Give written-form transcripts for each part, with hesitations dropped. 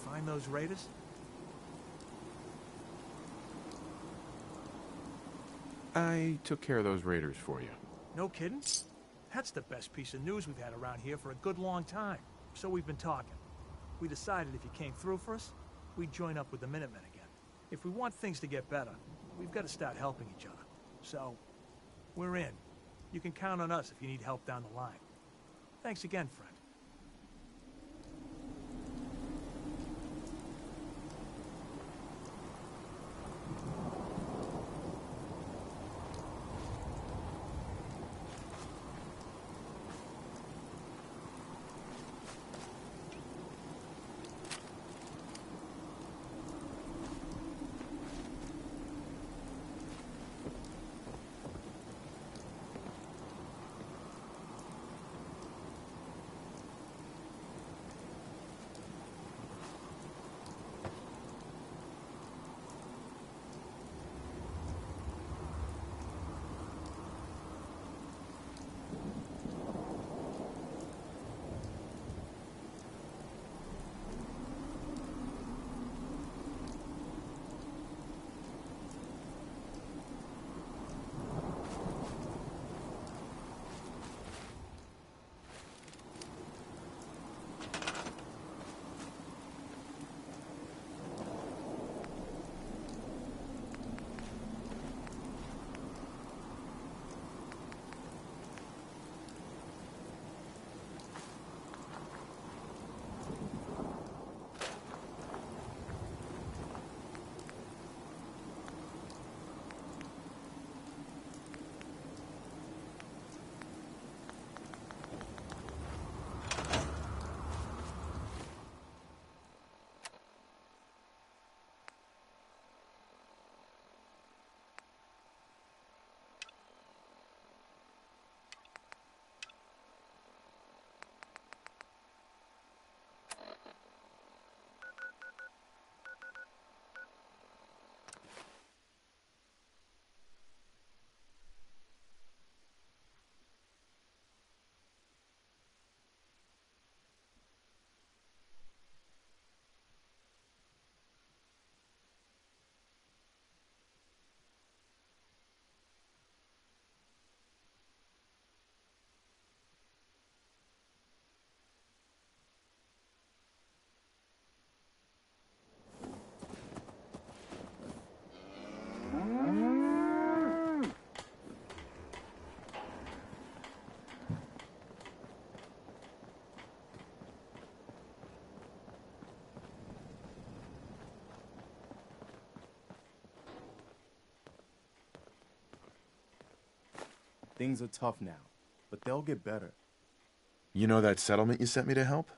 find those raiders? I took care of those raiders for you. No kidding? That's the best piece of news we've had around here for a good long time. So we've been talking. We decided if you came through for us, we'd join up with the Minutemen again. If we want things to get better, we've got to start helping each other. So, we're in. You can count on us if you need help down the line. Thanks again, friend. Things are tough now, but they'll get better. You know that settlement you sent me to help?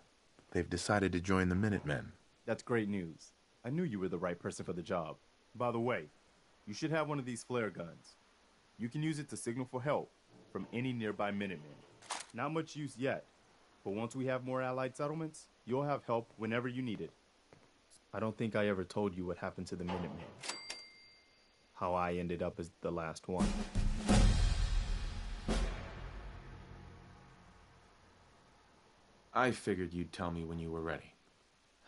They've decided to join the Minutemen. That's great news. I knew you were the right person for the job. By the way, you should have one of these flare guns. You can use it to signal for help from any nearby Minutemen. Not much use yet, but once we have more allied settlements, you'll have help whenever you need it. I don't think I ever told you what happened to the Minutemen. How I ended up as the last one. I figured you'd tell me when you were ready.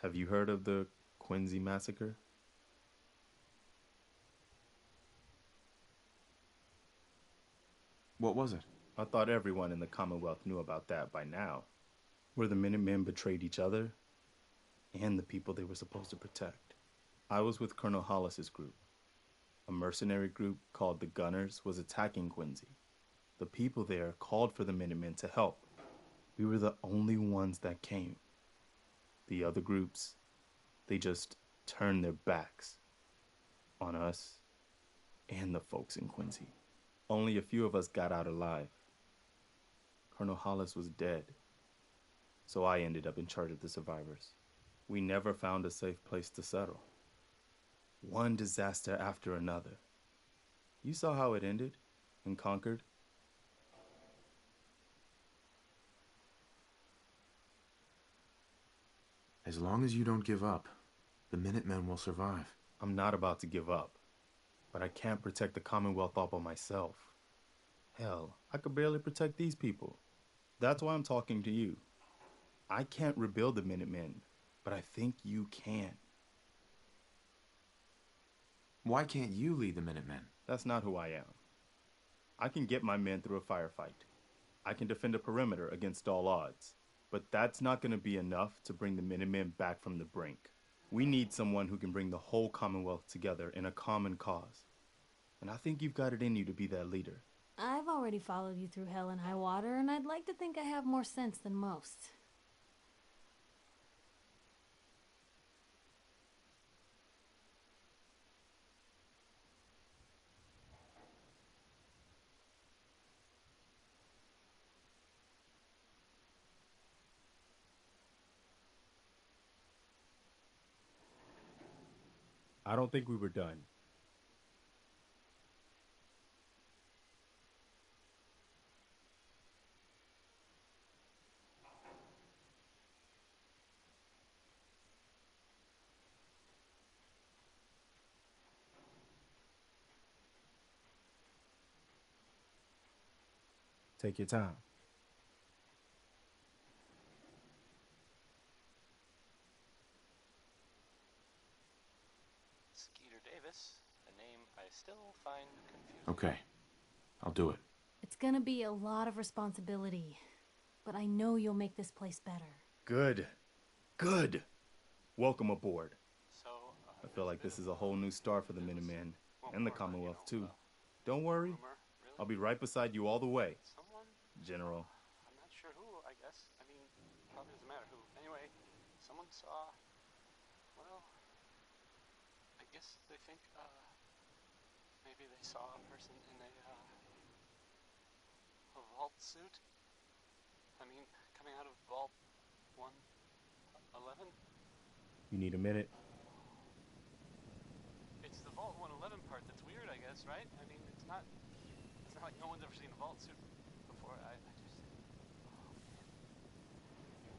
Have you heard of the Quincy massacre? What was it? I thought everyone in the Commonwealth knew about that by now. Where the Minutemen betrayed each other and the people they were supposed to protect. I was with Colonel Hollis's group. A mercenary group called the Gunners was attacking Quincy. The people there called for the Minutemen to help. We were the only ones that came. The other groups, they just turned their backs on us and the folks in Quincy. Only a few of us got out alive. Colonel Hollis was dead, so I ended up in charge of the survivors. We never found a safe place to settle. One disaster after another. You saw how it ended in Concord. As long as you don't give up, the Minutemen will survive. I'm not about to give up, but I can't protect the Commonwealth all by myself. Hell, I could barely protect these people. That's why I'm talking to you. I can't rebuild the Minutemen, but I think you can. Why can't you lead the Minutemen? That's not who I am. I can get my men through a firefight. I can defend a perimeter against all odds. But that's not going to be enough to bring the Minutemen back from the brink. We need someone who can bring the whole Commonwealth together in a common cause. And I think you've got it in you to be that leader. I've already followed you through hell and high water, and I'd like to think I have more sense than most. I don't think we were done. Take your time. Skeeter Davis, a name I still find confusing. Okay, I'll do it. It's gonna be a lot of responsibility, but I know you'll make this place better. Good. Good. Welcome aboard. So, I feel like this is a whole new start for the Minutemen and the Commonwealth, too. Don't worry. rumor, really? I'll be right beside you all the way, Someone? General. I'm not sure who, I guess. I mean, probably doesn't matter who. Anyway, someone saw, well, I guess they think, maybe they saw a person in a vault suit? I mean, coming out of Vault 111? You need a minute? It's the Vault 111 part that's weird, I guess, right? I mean, it's not like no one's ever seen a vault suit before. I just, oh man.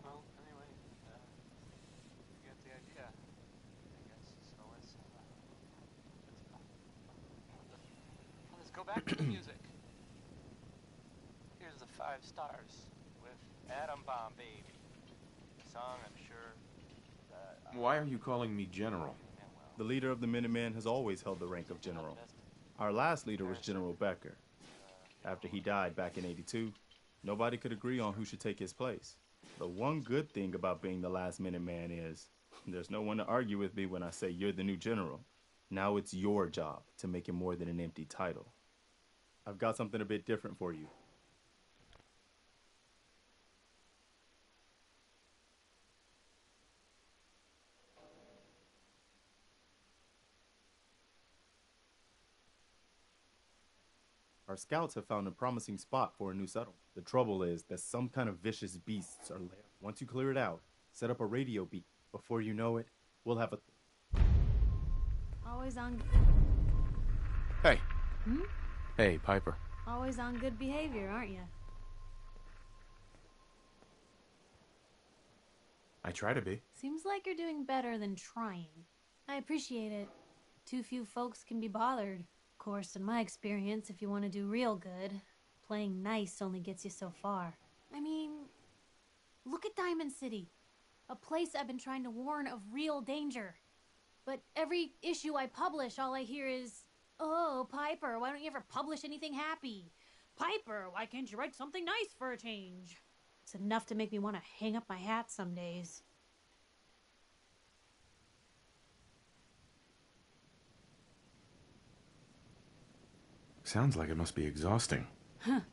Well, anyway, you get the idea, I guess. So let's go back to the music. Here's the 5 stars with Atom Bomb Baby. A song I'm sure that Why are you calling me General? The leader of the Minutemen has always held the rank of general. Our last leader was General Becker. After he died back in '82, nobody could agree on who should take his place. The one good thing about being the last Minuteman is there's no one to argue with me when I say you're the new general. Now it's your job to make it more than an empty title. I've got something a bit different for you. Our scouts have found a promising spot for a new settlement. The trouble is that some kind of vicious beasts are there. Once you clear it out, set up a radio beat. Before you know it, we'll have a... Always on... Hey. Hey, Piper. Always on good behavior, aren't you? I try to be. Seems like you're doing better than trying. I appreciate it. Too few folks can be bothered. Of course, in my experience, if you want to do real good, playing nice only gets you so far. I mean, look at Diamond City. A place I've been trying to warn of real danger. But every issue I publish, all I hear is, "Oh, Piper, why don't you ever publish anything happy? Piper, why can't you write something nice for a change?" It's enough to make me want to hang up my hat some days. Sounds like it must be exhausting.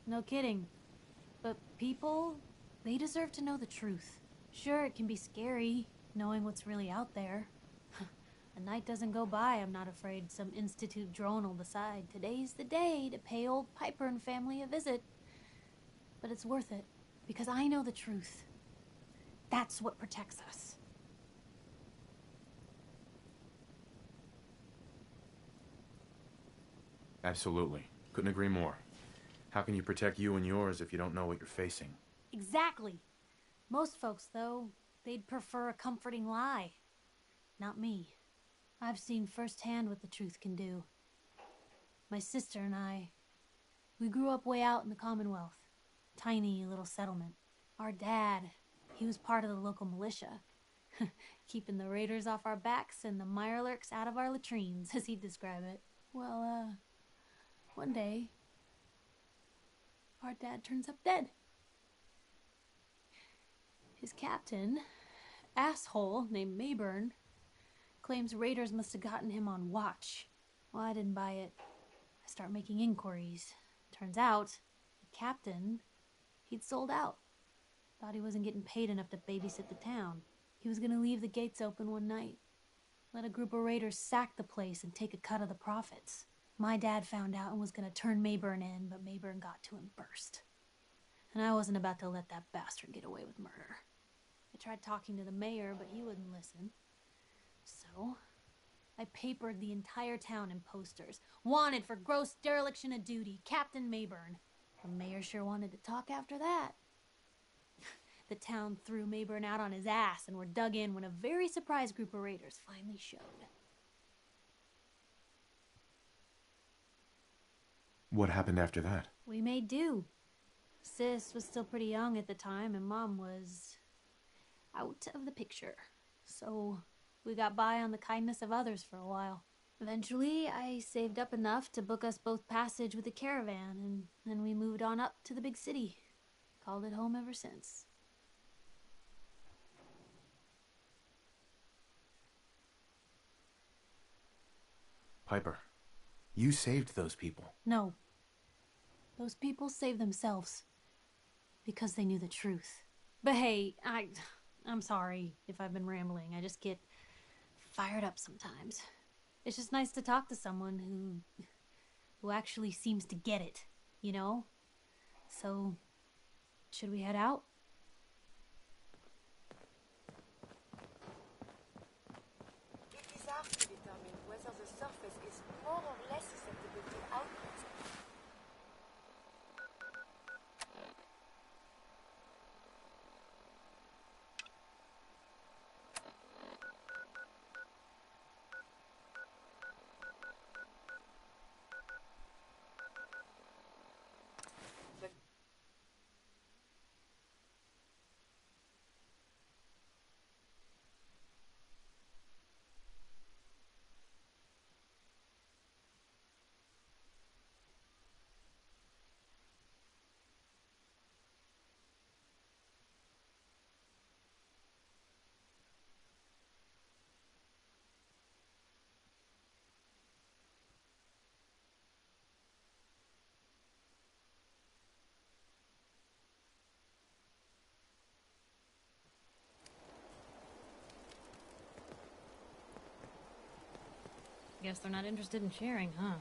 No kidding. But people, they deserve to know the truth. Sure, it can be scary, knowing what's really out there. A night doesn't go by, I'm not afraid some Institute drone will decide today's the day to pay old Piper and family a visit. But it's worth it, because I know the truth. That's what protects us. Absolutely. Couldn't agree more. How can you protect you and yours if you don't know what you're facing? Exactly. Most folks, though, they'd prefer a comforting lie. Not me. I've seen firsthand what the truth can do. My sister and I, we grew up way out in the Commonwealth. Tiny little settlement. Our dad, he was part of the local militia. Keeping the raiders off our backs and the mirelurks out of our latrines, as he'd describe it. Well, one day, our dad turns up dead. His captain, asshole named Mayburn, claims raiders must have gotten him on watch. Well, I didn't buy it. I start making inquiries. Turns out, the captain, he'd sold out. Thought he wasn't getting paid enough to babysit the town. He was gonna leave the gates open one night, let a group of raiders sack the place and take a cut of the profits. My dad found out and was gonna turn Mayburn in, but Mayburn got to him first. And I wasn't about to let that bastard get away with murder. I tried talking to the mayor, but he wouldn't listen. So, I papered the entire town in posters. Wanted for gross dereliction of duty, Captain Mayburn. The mayor sure wanted to talk after that. The town threw Mayburn out on his ass and were dug in when a very surprised group of raiders finally showed. What happened after that? We made do. Sis was still pretty young at the time, and Mom was out of the picture. So we got by on the kindness of others for a while. Eventually, I saved up enough to book us both passage with a caravan, and then we moved on up to the big city. Called it home ever since. Piper, you saved those people. No. Those people saved themselves. Because they knew the truth. But hey, I'm sorry if I've been rambling. I just get fired up sometimes. It's just nice to talk to someone who actually seems to get it, you know? So, should we head out? It is hard to determine whether the surface is more or less susceptible to outbursts. Guess they're not interested in sharing, huh?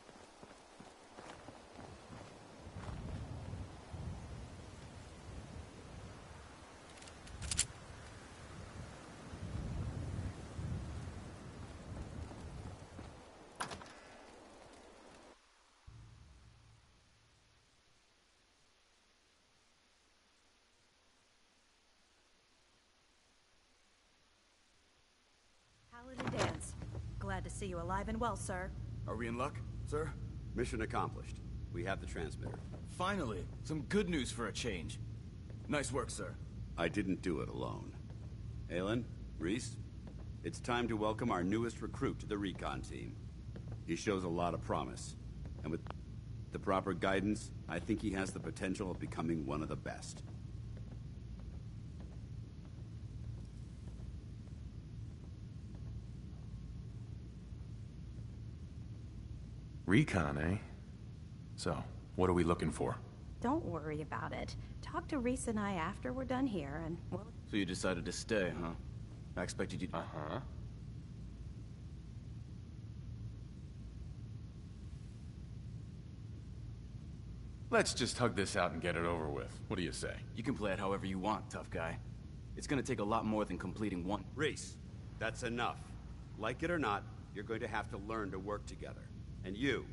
Paladin Dance. Glad to see you alive and well, sir. Are we in luck, sir? Mission accomplished. We have the transmitter. Finally, some good news for a change. Nice work, sir. I didn't do it alone. Aylin, Reese, it's time to welcome our newest recruit to the recon team. He shows a lot of promise, and with the proper guidance, I think he has the potential of becoming one of the best. Recon, eh? So, what are we looking for? Don't worry about it. Talk to Reese and I after we're done here, and we'll... So you decided to stay, huh? I expected you to... Uh-huh. Let's just hug this out and get it over with. What do you say? You can play it however you want, tough guy. It's gonna take a lot more than completing one... Reese, that's enough. Like it or not, you're going to have to learn to work together. And you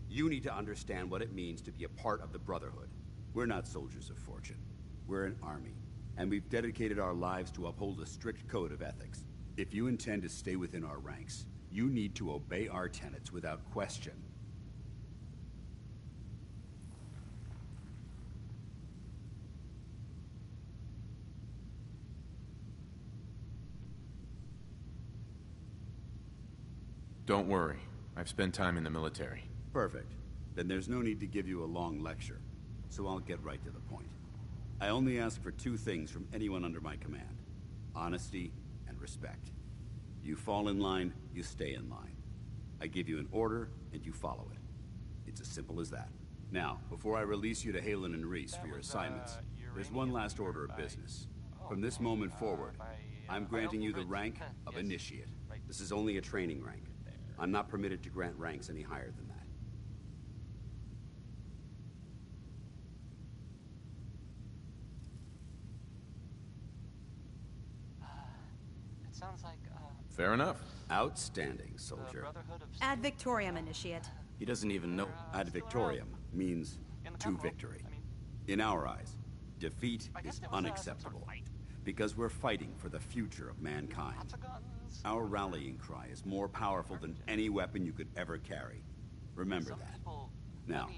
need to understand what it means to be a part of the Brotherhood. We're not soldiers of fortune. We're an army, and we've dedicated our lives to uphold a strict code of ethics. If you intend to stay within our ranks, you need to obey our tenets without question. Don't worry. I've spent time in the military. Perfect. Then there's no need to give you a long lecture. So I'll get right to the point. I only ask for two things from anyone under my command. Honesty and respect. You fall in line, you stay in line. I give you an order, and you follow it. It's as simple as that. Now, before I release you to Halen and Reese for your assignments, there's one last order of business. From this moment forward, I'm granting you the rank of Initiate. This is only a training rank. I'm not permitted to grant ranks any higher than that. It sounds like, Fair enough. Outstanding, soldier. Brotherhood of... Ad Victoriam, Initiate. He doesn't even know. Ad Victoriam means to victory. In our eyes, defeat is unacceptable. Because we're fighting for the future of mankind. Our rallying cry is more powerful than any weapon you could ever carry. Remember that. Now,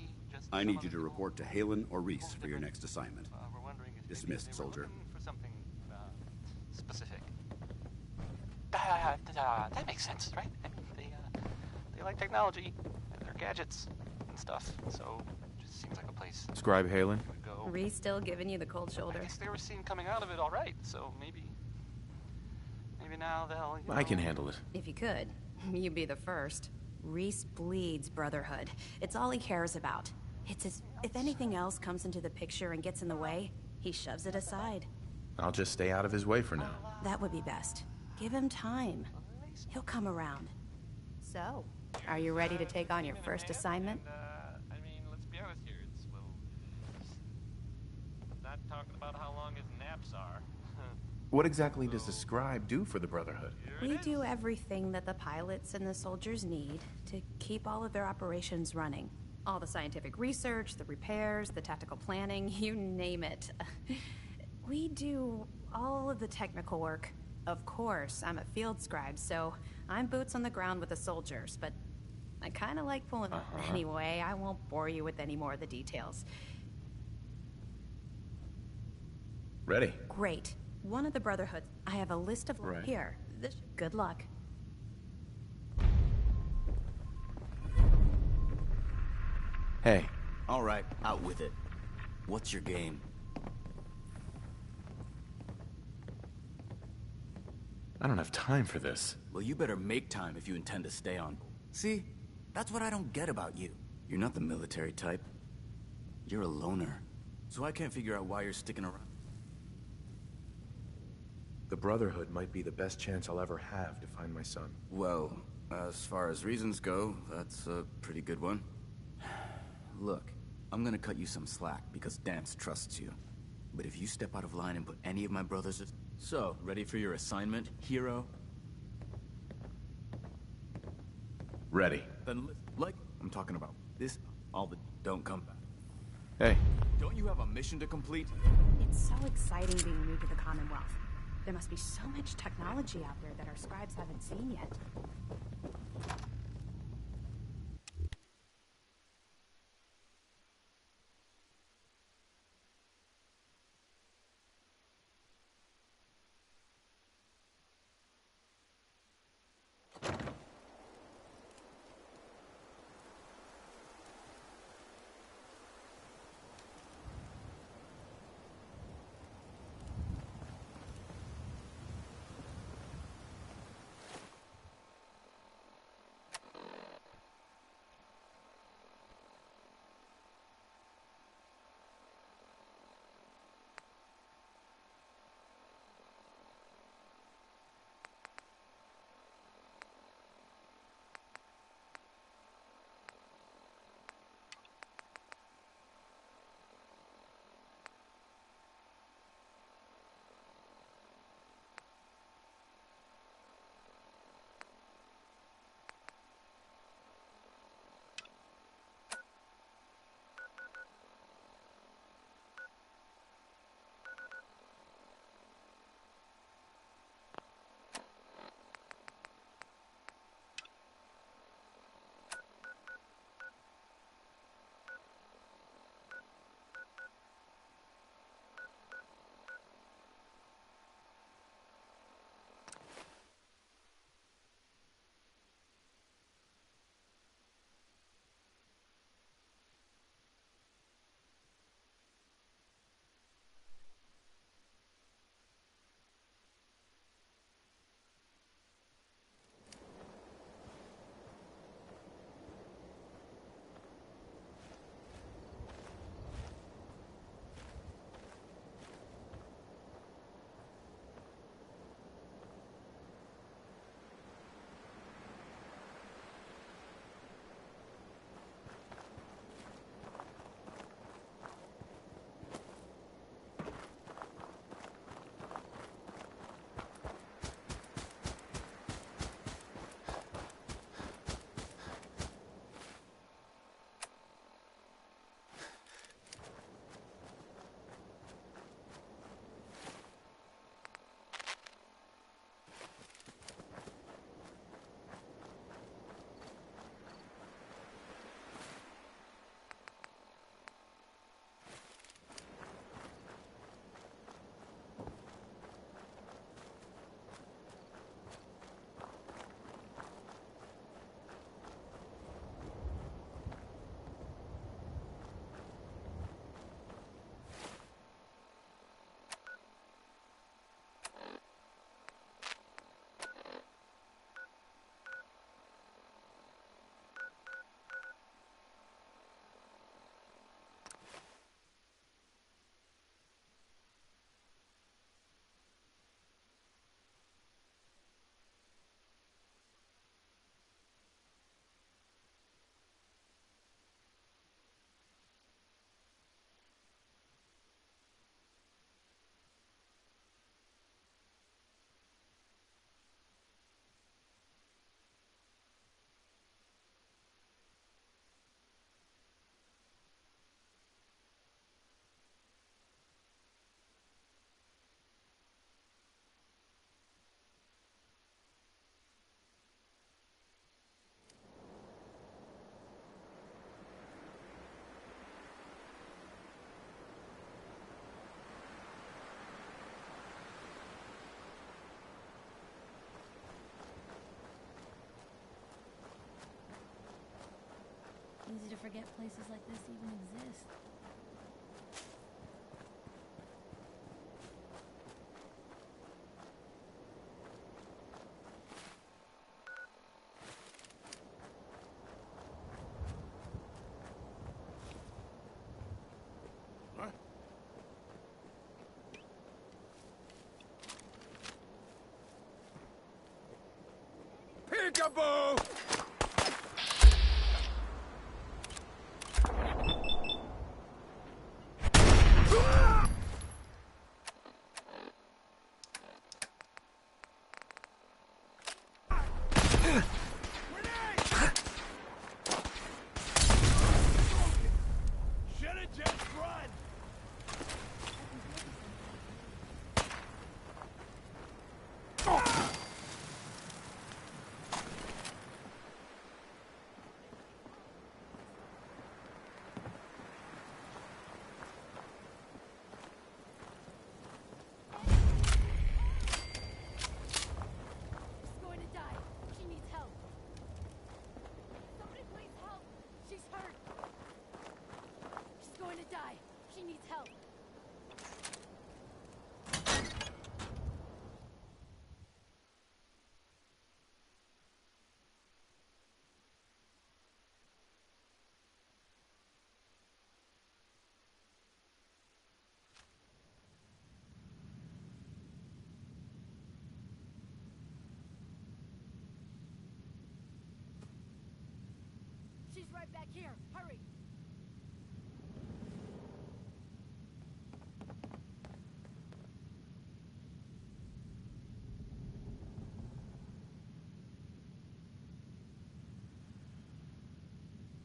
I need you to report to Halen or Reese for your next assignment. Dismissed, soldier. For something specific. That makes sense, right? I mean, they like technology and their gadgets and stuff, so it just seems like a place. Scribe Halen? Would go. Reese still giving you the cold shoulder. I guess they were seen coming out of it all right, so maybe now they'll. I can handle it. If you could, you'd be the first. Reese bleeds brotherhood. It's all he cares about. It's as if anything else comes into the picture and gets in the way, he shoves it aside. I'll just stay out of his way for now. That would be best. Give him time. He'll come around. So, are you ready to take on your first assignment? I mean, let's be honest here. It's, well, not talking about how long his naps are. What exactly does the scribe do for the Brotherhood? We do everything that the pilots and the soldiers need to keep all of their operations running. All the scientific research, the repairs, the tactical planning, you name it. We do all of the technical work. Of course, I'm a field scribe, so I'm boots on the ground with the soldiers, but I kind of like pulling anyway. I won't bore you with any more of the details. Ready. Great. One of the Brotherhood. I have a list of here. Good luck. Hey. All right, out with it. What's your game? I don't have time for this. Well, you better make time if you intend to stay on. See? That's what I don't get about you. You're not the military type. You're a loner. So I can't figure out why you're sticking around. The Brotherhood might be the best chance I'll ever have to find my son. Well, as far as reasons go, that's a pretty good one. Look, I'm gonna cut you some slack because Dance trusts you. But if you step out of line and put any of my brothers... So, ready for your assignment, hero? Ready. Then, like I'm talking about this, all the don't come back. Hey. Don't you have a mission to complete? It's so exciting being new to the Commonwealth. There must be so much technology out there that our scribes haven't seen yet. Easy to forget places like this even exist. Peekaboo! Should've just run! She's going to die. She needs help. Somebody please help. She's hurt. She's going to die. She needs help. She's right back here. Hurry.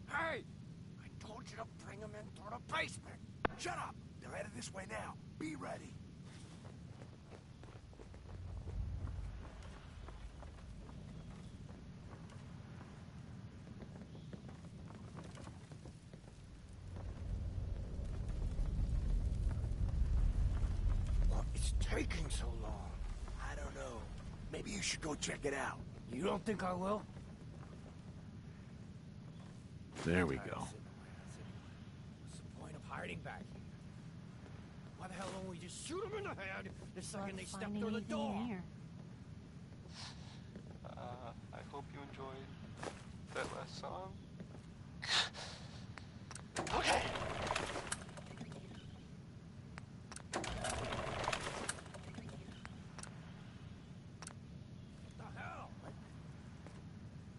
Hey! I told you to bring them in through the basement! Shut up! They're headed this way now. Be ready. It's taking so long. I don't know. Maybe you should go check it out. You don't think I will? There we go. What's the point of hiding back here? Why the hell don't we just shoot them in the head the second they step Finding through the anything door? in here. I hope you enjoyed that last song. Okay. The hell?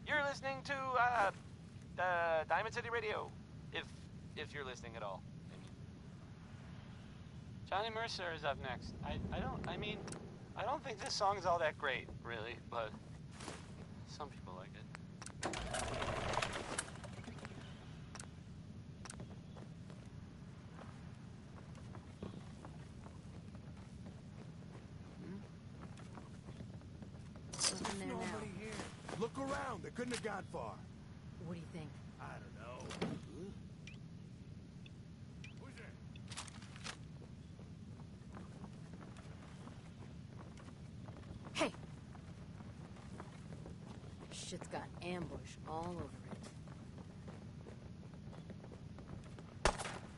You're listening to Diamond City Radio, if you're listening at all. I mean, Johnny Mercer is up next. I don't think this song is all that great, really, but some people like it. Nothing there now. Nobody here. Look around. They couldn't have gone far. What do you think? I don't know. Who's there? Hey! Shit's got ambush all over it.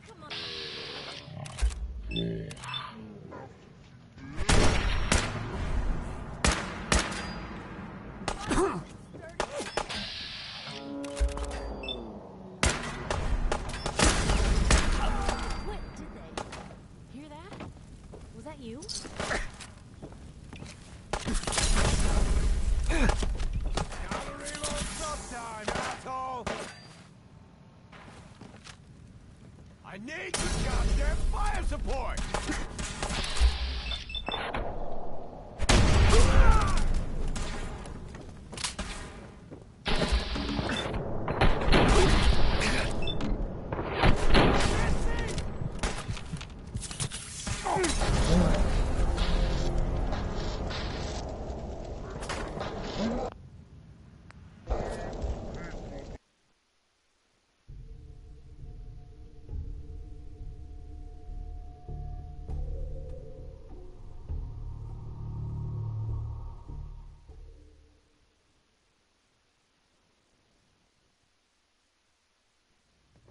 Come on. What did they? Hear that? Was that you? Gotta reload sometime, asshole! I need some goddamn fire support!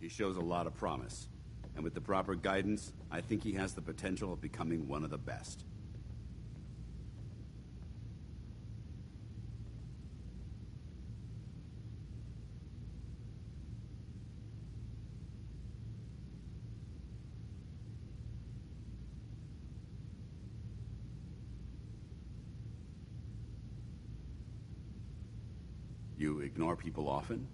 He shows a lot of promise. And with the proper guidance, I think he has the potential of becoming one of the best. You ignore people often?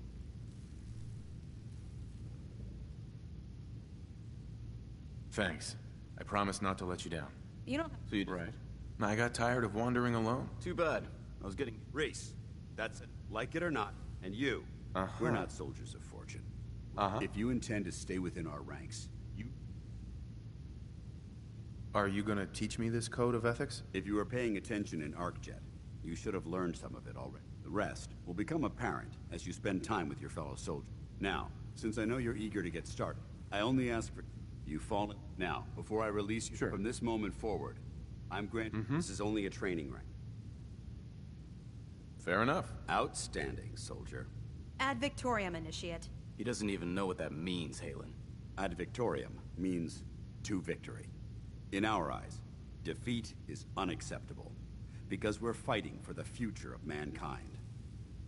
Thanks. I promise not to let you down. You don't. So you Right. I got tired of wandering alone. Too bad. I was getting... Reese, that's it. Like it or not, and you, we're not soldiers of fortune. If you intend to stay within our ranks, Are you gonna teach me this code of ethics? if you were paying attention in ArcJet, you should have learned some of it already. The rest will become apparent as you spend time with your fellow soldiers. Now, since I know you're eager to get started, I only ask for you fall in. Now, before I release you from this moment forward, I'm granting this is only a training rank. Fair enough. Outstanding, soldier. Ad Victoriam, Initiate. He doesn't even know what that means, Halen. Ad victoriam means to victory. In our eyes, defeat is unacceptable because we're fighting for the future of mankind.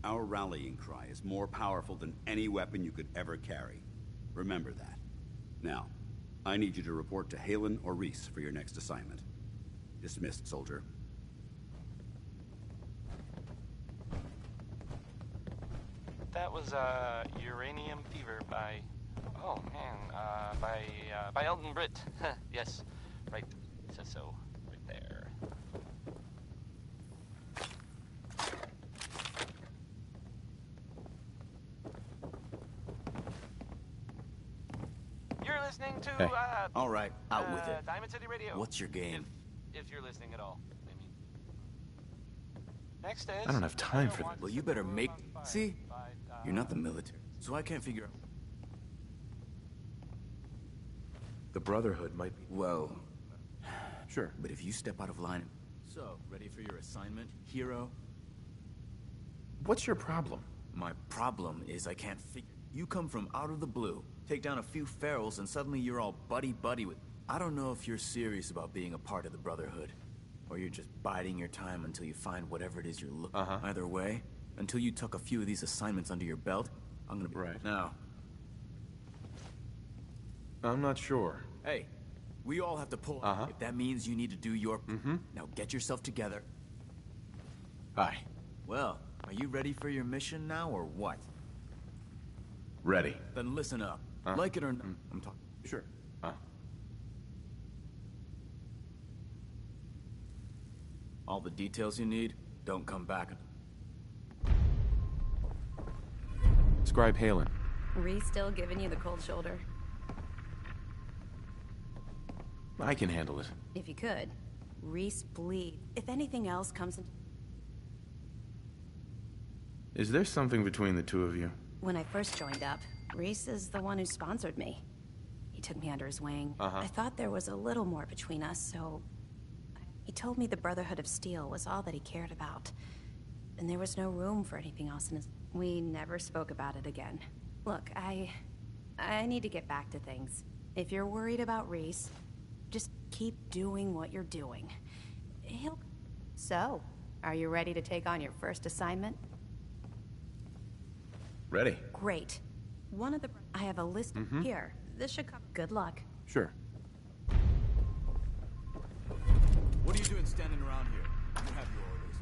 Our rallying cry is more powerful than any weapon you could ever carry. Remember that. Now, I need you to report to Halen or Reese for your next assignment. Dismissed, soldier. That was Uranium Fever by, oh man, by Elton Britt. Yes, right. It says so right there. You're listening to Hey. All right, out with it. Diamond City Radio. What's your game? If you're listening at all, I mean. Next is. I don't have time for that. Well, you better make... See? You're not the military, so I can't figure out... The Brotherhood might be... Well... Sure. But if you step out of line... So, ready for your assignment, hero? What's your problem? My problem is I can't figure... You come from out of the blue, take down a few ferals, and suddenly you're all buddy-buddy with... I don't know if you're serious about being a part of the Brotherhood, or you're just biding your time until you find whatever it is you're looking... Either way, until you tuck a few of these assignments under your belt, I'm gonna be... Right. Now, I'm not sure. hey, we all have to pull... If that means you need to do your... Now get yourself together. Hi. Well, are you ready for your mission now, or what? Ready. Then listen up. Like it or not, I'm talking... Sure. All the details you need, don't come back. Scribe Halen. Reese still giving you the cold shoulder? I can handle it. If you could. Reese bleed. If anything else comes in... Is there something between the two of you? When I first joined up, Reese is the one who sponsored me. He took me under his wing. I thought there was a little more between us, so... He told me the Brotherhood of Steel was all that he cared about. And there was no room for anything else in his... We never spoke about it again. Look, I need to get back to things. If you're worried about Reese, just keep doing what you're doing. He'll... So, are you ready to take on your first assignment? Ready. Great. One of the... I have a list here. This should come... Good luck. Sure. What are you doing standing around here? You have your orders.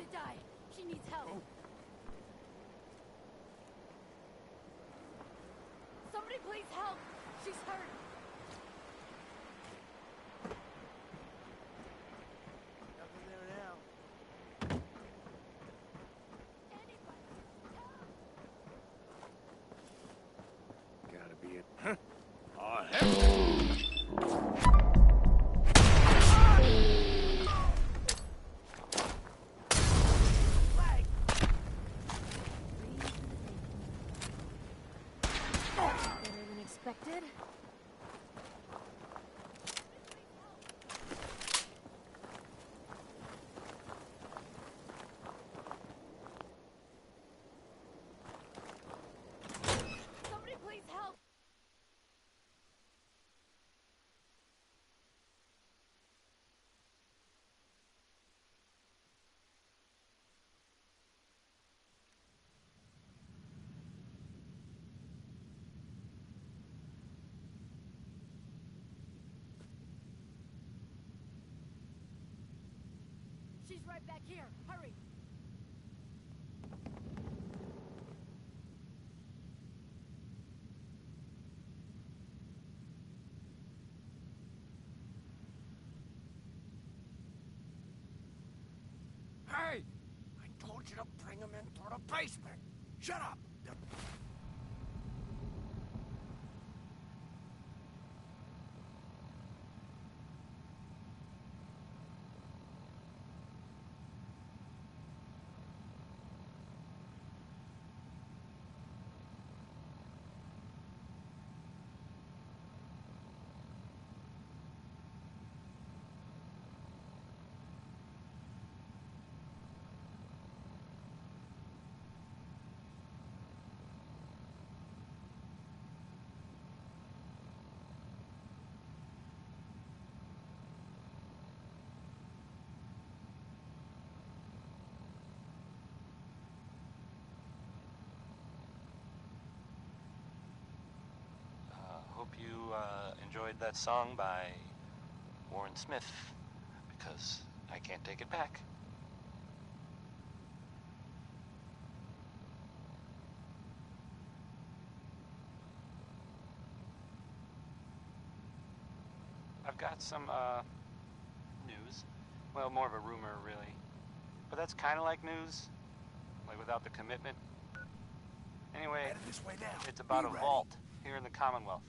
gonna die. She needs help. Somebody please help. She's hurt. Nothing there now. Gotta be it. Huh? Oh, heck. Better than expected. Somebody please help. She's right back here. Hurry. Hey! I told you to bring him into the basement. Shut up! Hope you enjoyed that song by Warren Smith, because I can't take it back. I've got some news. Well, more of a rumor, really. But that's kind of like news, like without the commitment. Anyway, Headed this way now. it's about Be a ready. vault here in the Commonwealth.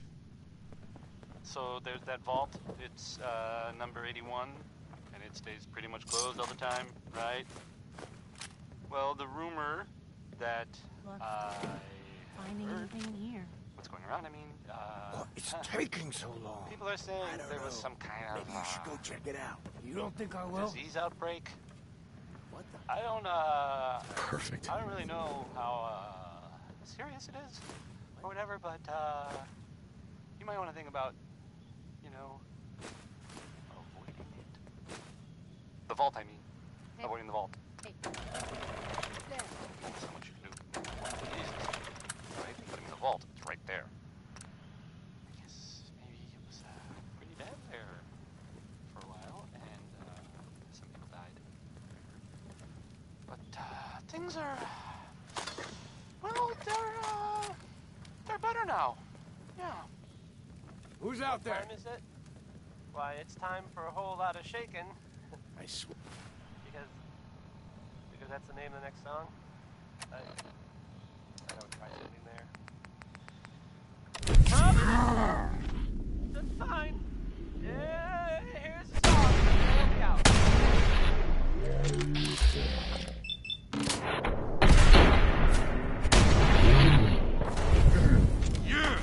So there's that vault. It's number 81, and it stays pretty much closed all the time, right? Well, the rumor that Look, I finding heard, anything in here. what's going around, I mean, Oh, it's taking so long. people are saying I don't there was know. some kind of Maybe you should go check it out. You don't think I will? disease outbreak. What the? I don't Perfect. I don't really know how serious it is or whatever, but you might want to think about, you know, avoiding it. The vault, I mean. Hey. Avoiding the vault. Hey. There. So much you can do. Jesus. Right? But I mean, the vault, it's right there. I guess maybe it was pretty bad there for a while, and some people died. But things are, well, they're better now. Yeah. Who's out there? What time is it? Why, it's time for a whole lot of shaking. I swear. Because that's the name of the next song. I don't try something there. That's fine. Yeah, here's the song. Help me out. Yeah!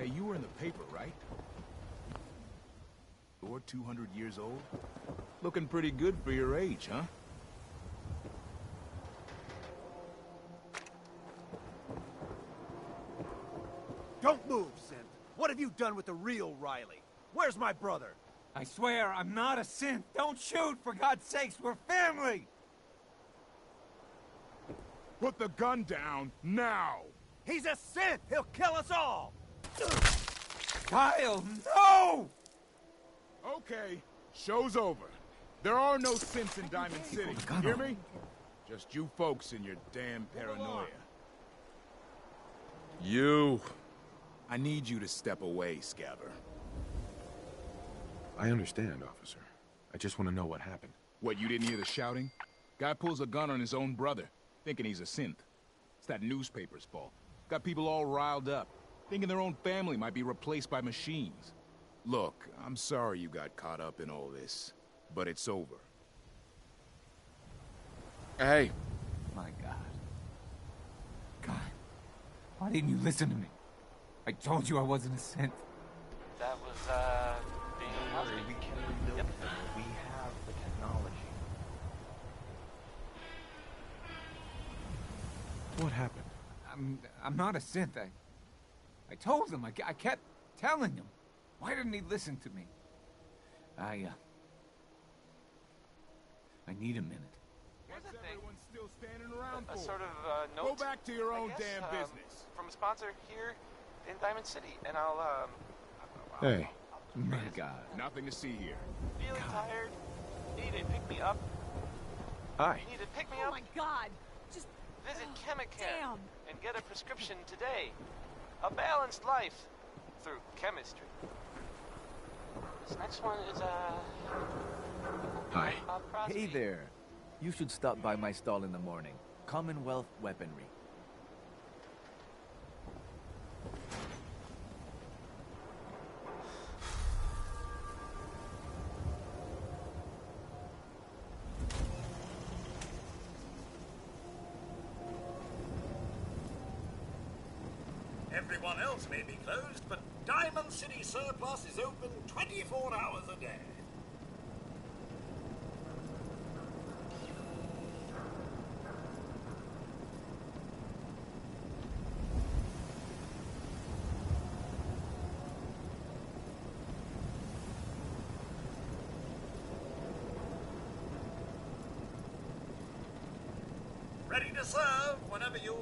Hey, you were in the paper, right? You're 200 years old? Looking pretty good for your age, huh? Don't move, Synth. What have you done with the real Riley? Where's my brother? I swear, I'm not a synth. Don't shoot, for God's sakes, we're family! Put the gun down, now! He's a Synth! He'll kill us all! Kyle, no! Okay, show's over. There are no synths in Diamond City, hear me? Just you folks and your damn paranoia. You... I need you to step away, Scabber. I understand, officer. I just want to know what happened. What, you didn't hear the shouting? Guy pulls a gun on his own brother, thinking he's a synth. It's that newspaper's fault. Got people all riled up, thinking their own family might be replaced by machines. Look, I'm sorry you got caught up in all this, but it's over. Hey. My God. God. Why didn't you listen to me? I told you I wasn't a synth. That was, being housekeeping. We can rebuild them. We have the technology. What happened? I'm not a synth. I told him. I kept telling him. Why didn't he listen to me? I need a minute. Here's the thing. Everyone's still standing around A for? sort of, note. Go back to your own I guess, damn business. From a sponsor here in Diamond City, and I'll, Hey. My God. Nothing to see here. feeling tired. Need to pick me up. Hi. Need to pick me Oh up. my God! Just Visit Chemicare damn. and get a prescription today. A balanced life through chemistry. This next one is Hi. Hey there. You should stop by my stall in the morning. Commonwealth Weaponry. Everyone else may be closed, but Diamond City Surplus is open 24 hours a day. Ready to serve whenever you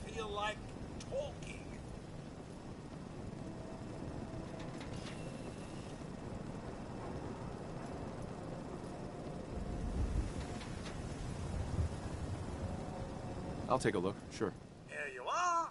feel like talking. I'll take a look, sure. Here you are.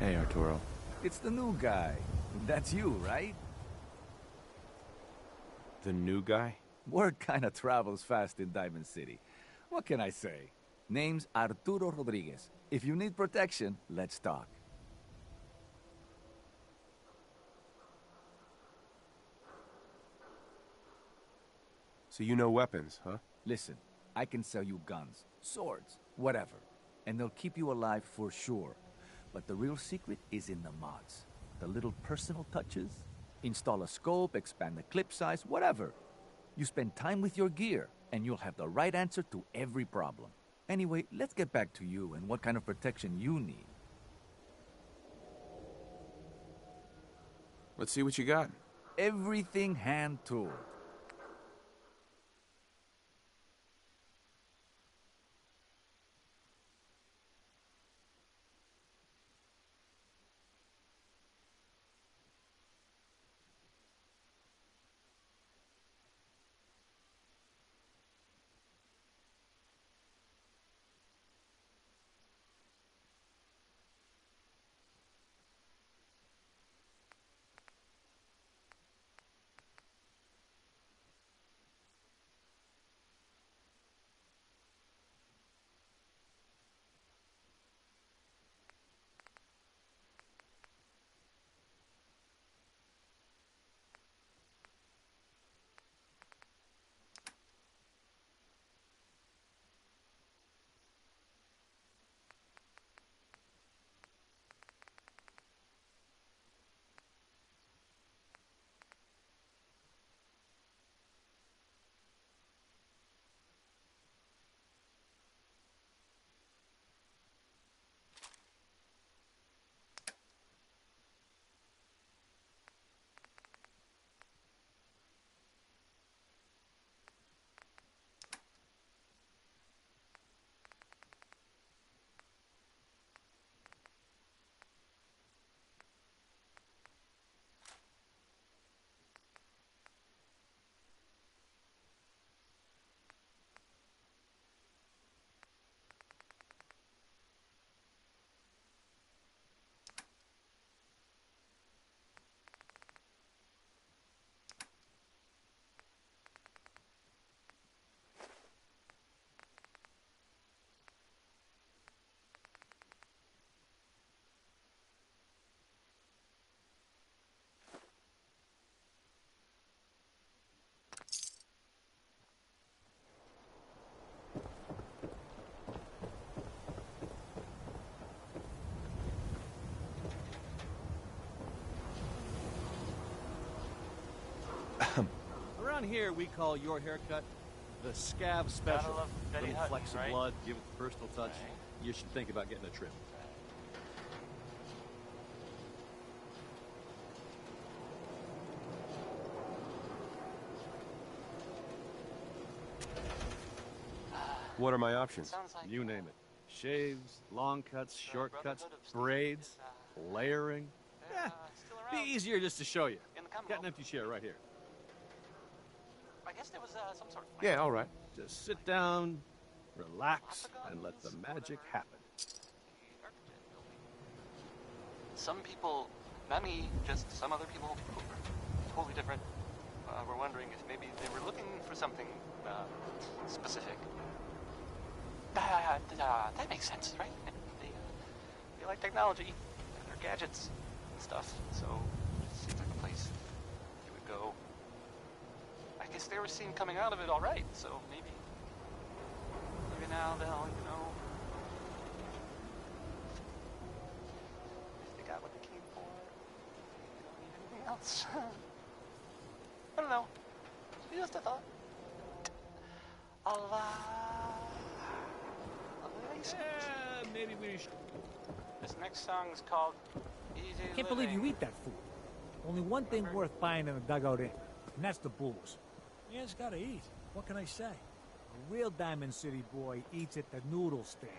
Hey, Arturo. It's the new guy. That's you, right? The new guy? Word kinda travels fast in Diamond City. What can I say? Name's Arturo Rodriguez. If you need protection, let's talk. So you know weapons, huh? Listen, I can sell you guns, swords, whatever. And they'll keep you alive for sure. But the real secret is in the mods. The little personal touches. Install a scope, expand the clip size, whatever. You spend time with your gear, and you'll have the right answer to every problem. Anyway, let's get back to you and what kind of protection you need. Let's see what you got. Everything hand-tooled. Around here, we call your haircut the scab special. love Betty Little Hutton, flecks of right? blood, give it the personal touch. You should think about getting a trim. What are my options? You name it. Shaves, long cuts, short cuts, braids, layering. Yeah, be easier just to show you. Got an empty chair right here. I guess there was some sort of... Yeah, all right. Just sit down, relax, and let the magic happen. Some people, not me, just some other people who are totally different, were wondering if maybe they were looking for something specific. That makes sense, right? They like technology, and their gadgets and stuff, so it seems like a place you would go. I guess they were seen coming out of it all right, so maybe now they'll, if they got what they came for, they don't need anything else. I don't know. Just a thought. Yeah, maybe we should. This next song is called Easy Can't believe Living. you eat that food. Only one thing worth buying in a dugout inn, and that's the booze. Man's gotta eat. What can I say? A real Diamond City boy eats at the noodle stand.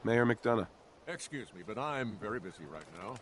Mayor McDonough. Excuse me, but I'm very busy right now.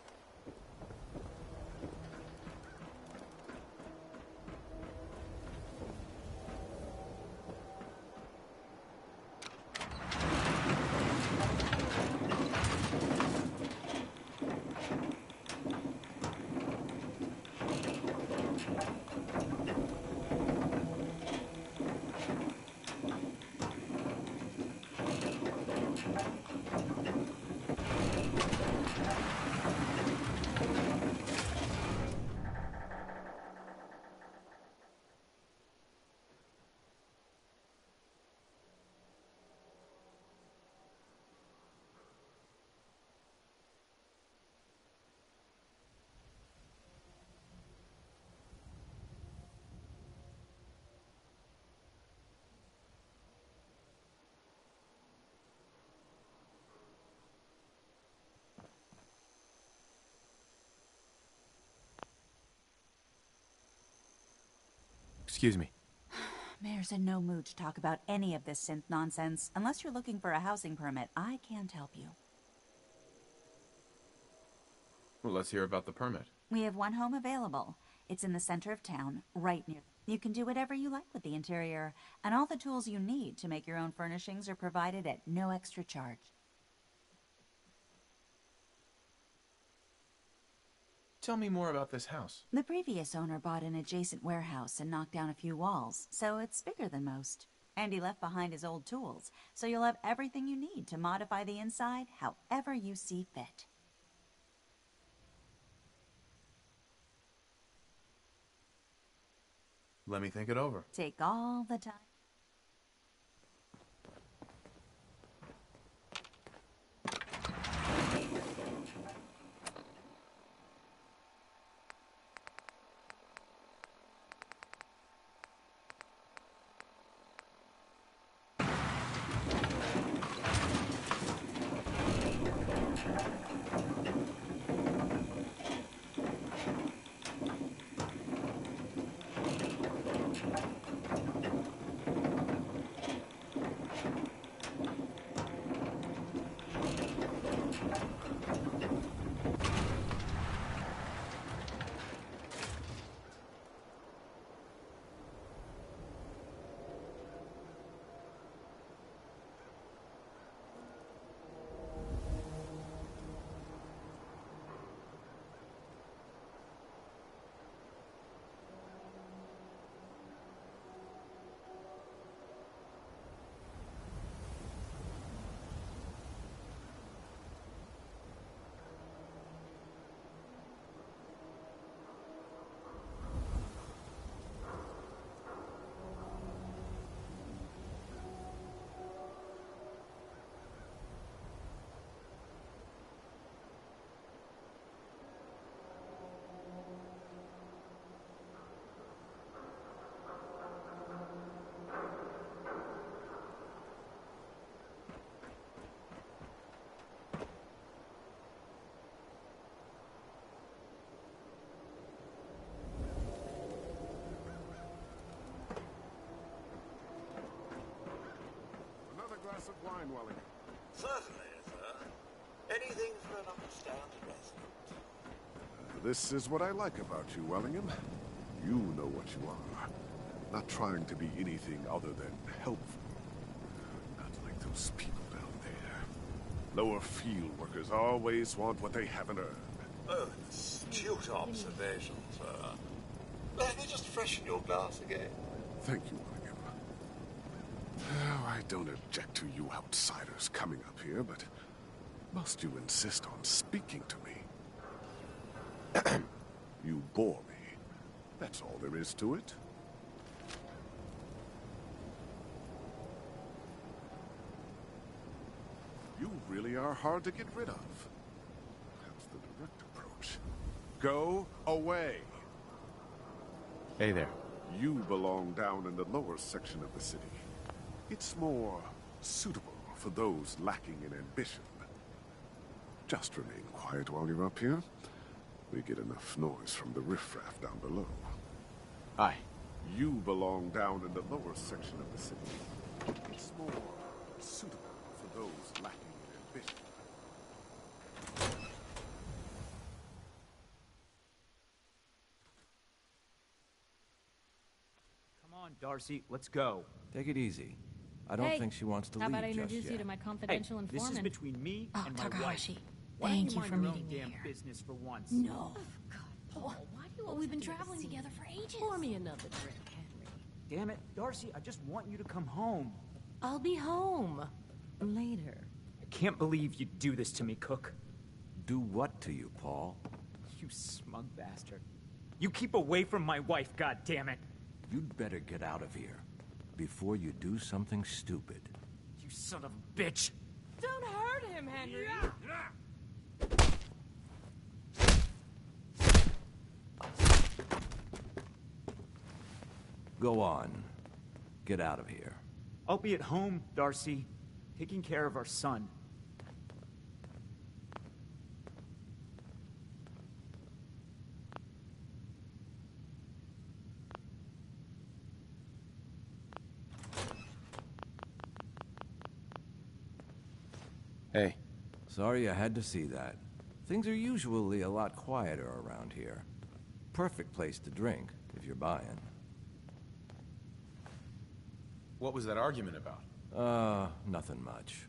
Excuse me. Mayor's in no mood to talk about any of this synth nonsense. Unless you're looking for a housing permit, I can't help you. Well, let's hear about the permit. We have one home available. It's in the center of town, right near. You can do whatever you like with the interior, and all the tools you need to make your own furnishings are provided at no extra charge. Tell me more about this house. The previous owner bought an adjacent warehouse and knocked down a few walls, so it's bigger than most. And he left behind his old tools, so you'll have everything you need to modify the inside however you see fit. Let me think it over. Take all the time. Glass of wine, Wellington. Certainly, sir. Anything for an understanding resident. This is what I like about you, Wellingham. You know what you are. Not trying to be anything other than helpful. Not like those people down there. Lower field workers always want what they haven't earned. Oh, an astute observation, sir. Let me just freshen your glass again. Thank you, Wellingham. Oh, I don't object to you outsiders coming up here, but must you insist on speaking to me? You bore me. That's all there is to it. You really are hard to get rid of. That's the direct approach. Go away. Hey there. You belong down in the lower section of the city. It's more suitable for those lacking in ambition. Just remain quiet while you're up here. We get enough noise from the riffraff down below. Aye. You belong down in the lower section of the city. It's more suitable for those lacking in ambition. Come on, Darcy, let's go. Take it easy. I don't think she wants to how leave about I just introduce you yet. to my confidential Hey, informant? this is between me and my wife. Takahashi, Why don't thank you mind for your meeting own me damn here. business for once? No. Paul, why do you Well, always we've been have to make a traveling scene? together for ages. Pour me another drink, Henry. Damn it, Darcy, I just want you to come home. I'll be home. Later. I can't believe you'd do this to me, Cook. Do what to you, Paul? You smug bastard. You keep away from my wife, goddammit. You'd better get out of here before you do something stupid. You son of a bitch. Don't hurt him, Henry. Go on. Get out of here. I'll be at home, Darcy, taking care of our son. Hey. Sorry you had to see that. Things are usually a lot quieter around here. Perfect place to drink, if you're buying. What was that argument about? Nothing much.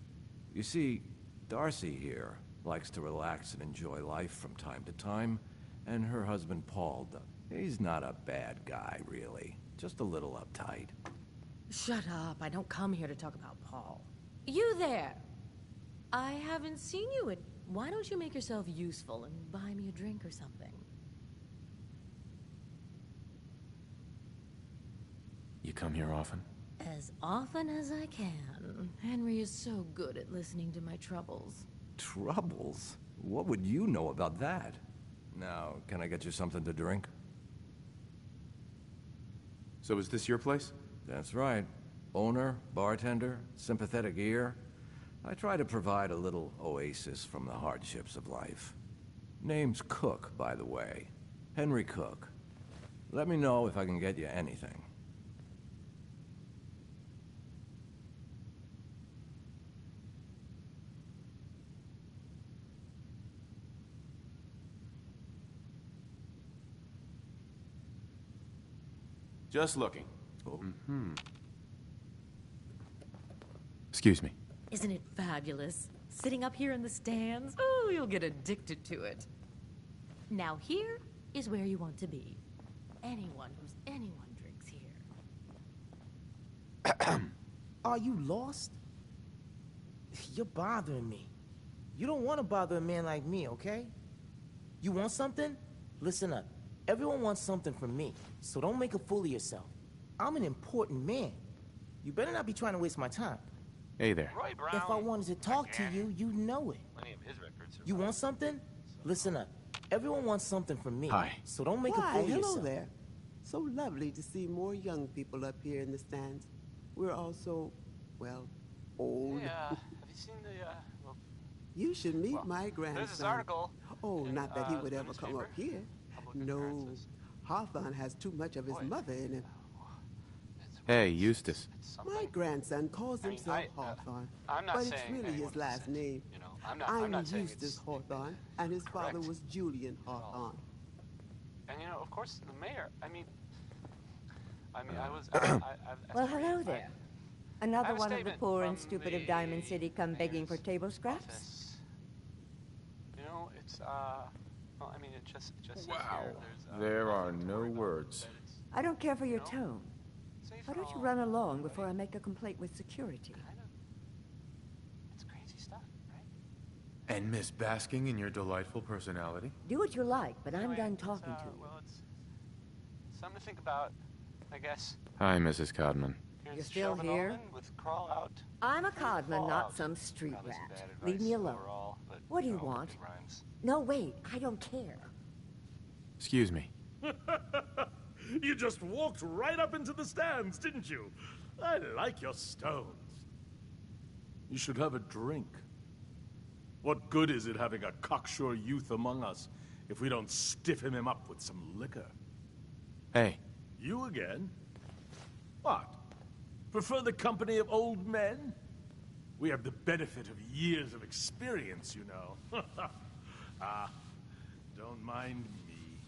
You see, Darcy here likes to relax and enjoy life from time to time, and her husband Paul, he's not a bad guy, really. Just a little uptight. Shut up. I don't come here to talk about Paul. You there! I haven't seen you in... Why don't you make yourself useful and buy me a drink or something? You come here often? As often as I can. Henry is so good at listening to my troubles. Troubles? What would you know about that? Now, can I get you something to drink? So is this your place? That's right. Owner, bartender, sympathetic ear. I try to provide a little oasis from the hardships of life. Name's Cook, by the way. Henry Cook. Let me know if I can get you anything. Just looking. Oh. Excuse me. Isn't it fabulous? Sitting up here in the stands? Oh, you'll get addicted to it. Now here is where you want to be. Anyone who's anyone drinks here. Are you lost? You're bothering me. You don't want to bother a man like me, okay? You want something? Listen up. Everyone wants something from me, so don't make a fool of yourself. I'm an important man. You better not be trying to waste my time. Hey there. If I wanted to talk to you, you know it. You want something? Listen up. Everyone wants something from me. Hi. So don't make Why, a fool of hello yourself. there. So lovely to see more young people up here in the stands. We're also, well, old. Yeah, have you seen the, well, You should meet my grandson. there's this article Oh, in, not that he would the ever come up newspaper. here. No, Hawthorne has too much of his mother in him. Hey, Eustace. My grandson calls himself Hawthorne, I'm not but it's saying really his anyone last name. You know, I'm not saying Eustace it's Hawthorne, and his father correct. was Julian Hawthorne. And you know, of course, the mayor. I mean, I was. Well, hello there. Another have a one of the statement poor and from stupid of the Diamond City come begging for table scraps? office. You know, it's well, I mean, it just says Wow. here. There's, There are no words. I don't care for your tone. Why don't you run along before I make a complaint with security? It's crazy stuff, right? And Miss basking in your delightful personality? Do what you like, but I'm Anyway, done it's, talking to you. Well, it's something to think about, I guess. Hi, Mrs. Codman. You're still here? With crawl out. I'm a codman, Fall not out. some street Probably some rat. bad Leave advice me alone. overall, but, What do you know, want? it rhymes. No, wait, I don't care. Excuse me. You just walked right up into the stands, didn't you? I like your stones. You should have a drink. What good is it having a cocksure youth among us if we don't stiffen him up with some liquor? Hey. You again? What? Prefer the company of old men? We have the benefit of years of experience, you know. Don't mind me.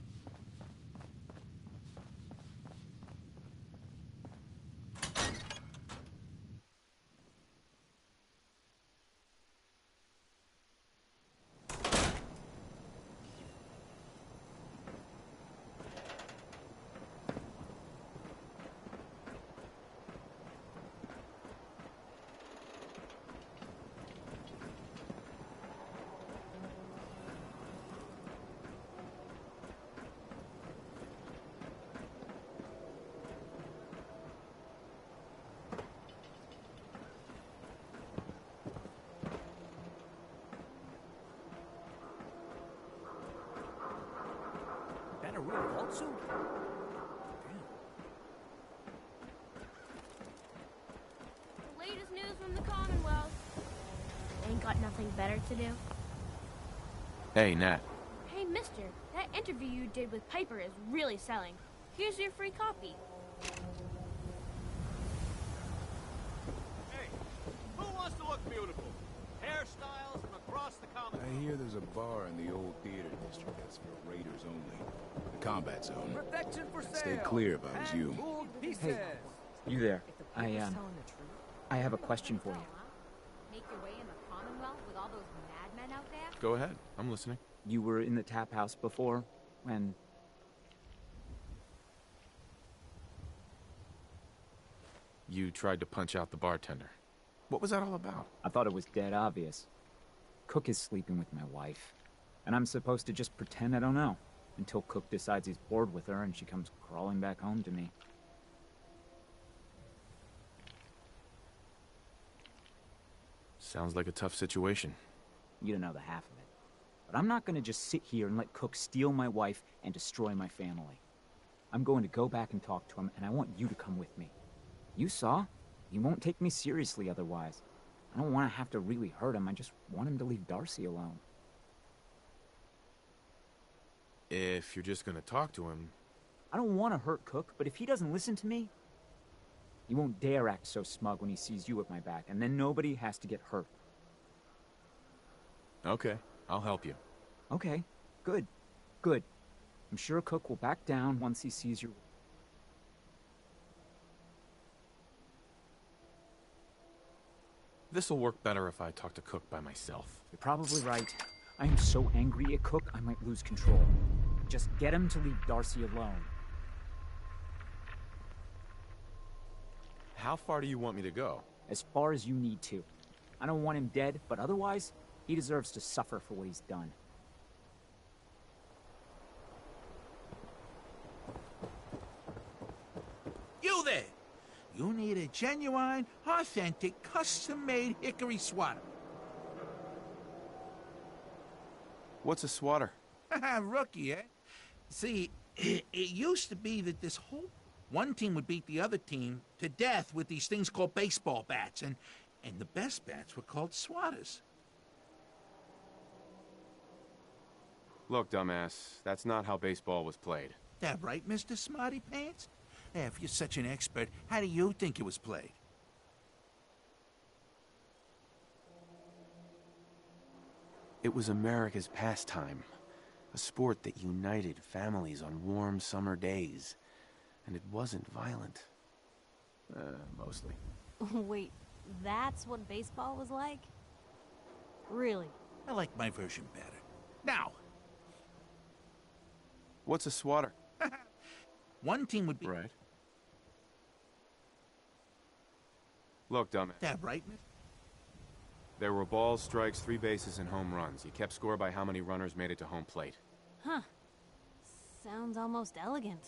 That a real vault suit? The latest news from the Commonwealth. Ain't got nothing better to do. Hey, Nat. Hey, mister, that interview you did with Piper is really selling. Here's your free copy. Hey, who wants to look beautiful? Hairstyle, hear there's a bar in the old theater district that's for raiders only. The combat zone. Protection for sale. Stay clear if I was you. Hey, you there. I have a question for you. Make your way in the Commonwealth with all those madmen out there? Go ahead. I'm listening. You were in the tap house before, when... You tried to punch out the bartender. What was that all about? I thought it was dead obvious. Cook is sleeping with my wife, and I'm supposed to just pretend I don't know, until Cook decides he's bored with her and she comes crawling back home to me. Sounds like a tough situation. You don't know the half of it. But I'm not gonna just sit here and let Cook steal my wife and destroy my family. I'm going to go back and talk to him, and I want you to come with me. You saw? He won't take me seriously otherwise. I don't want to have to really hurt him. I just want him to leave Darcy alone. If you're just gonna talk to him... I don't want to hurt Cook, but if he doesn't listen to me, he won't dare act so smug when he sees you at my back, and then nobody has to get hurt. Okay, I'll help you. Okay, good, good. I'm sure Cook will back down once he sees you. This'll work better if I talk to Cook by myself. You're probably right. I am so angry at Cook, I might lose control. Just get him to leave Darcy alone. How far do you want me to go? As far as you need to. I don't want him dead, but otherwise, he deserves to suffer for what he's done. You there! You need a genuine, authentic, custom-made hickory swatter. What's a swatter? Rookie, eh? See, it used to be that this whole... One team would beat the other team to death with these things called baseball bats, and the best bats were called swatters. Look, dumbass, that's not how baseball was played. That right, Mr. Smarty Pants? If you're such an expert, how do you think it was played? It was America's pastime. A sport that united families on warm summer days. And it wasn't violent. Mostly. Wait, that's what baseball was like? Really? I like my version better. Now! What's a swatter? One team would be... Right. Look, dumbass. That right, Miss? There were balls, strikes, 3 bases, and home runs. You kept score by how many runners made it to home plate. Huh. Sounds almost elegant.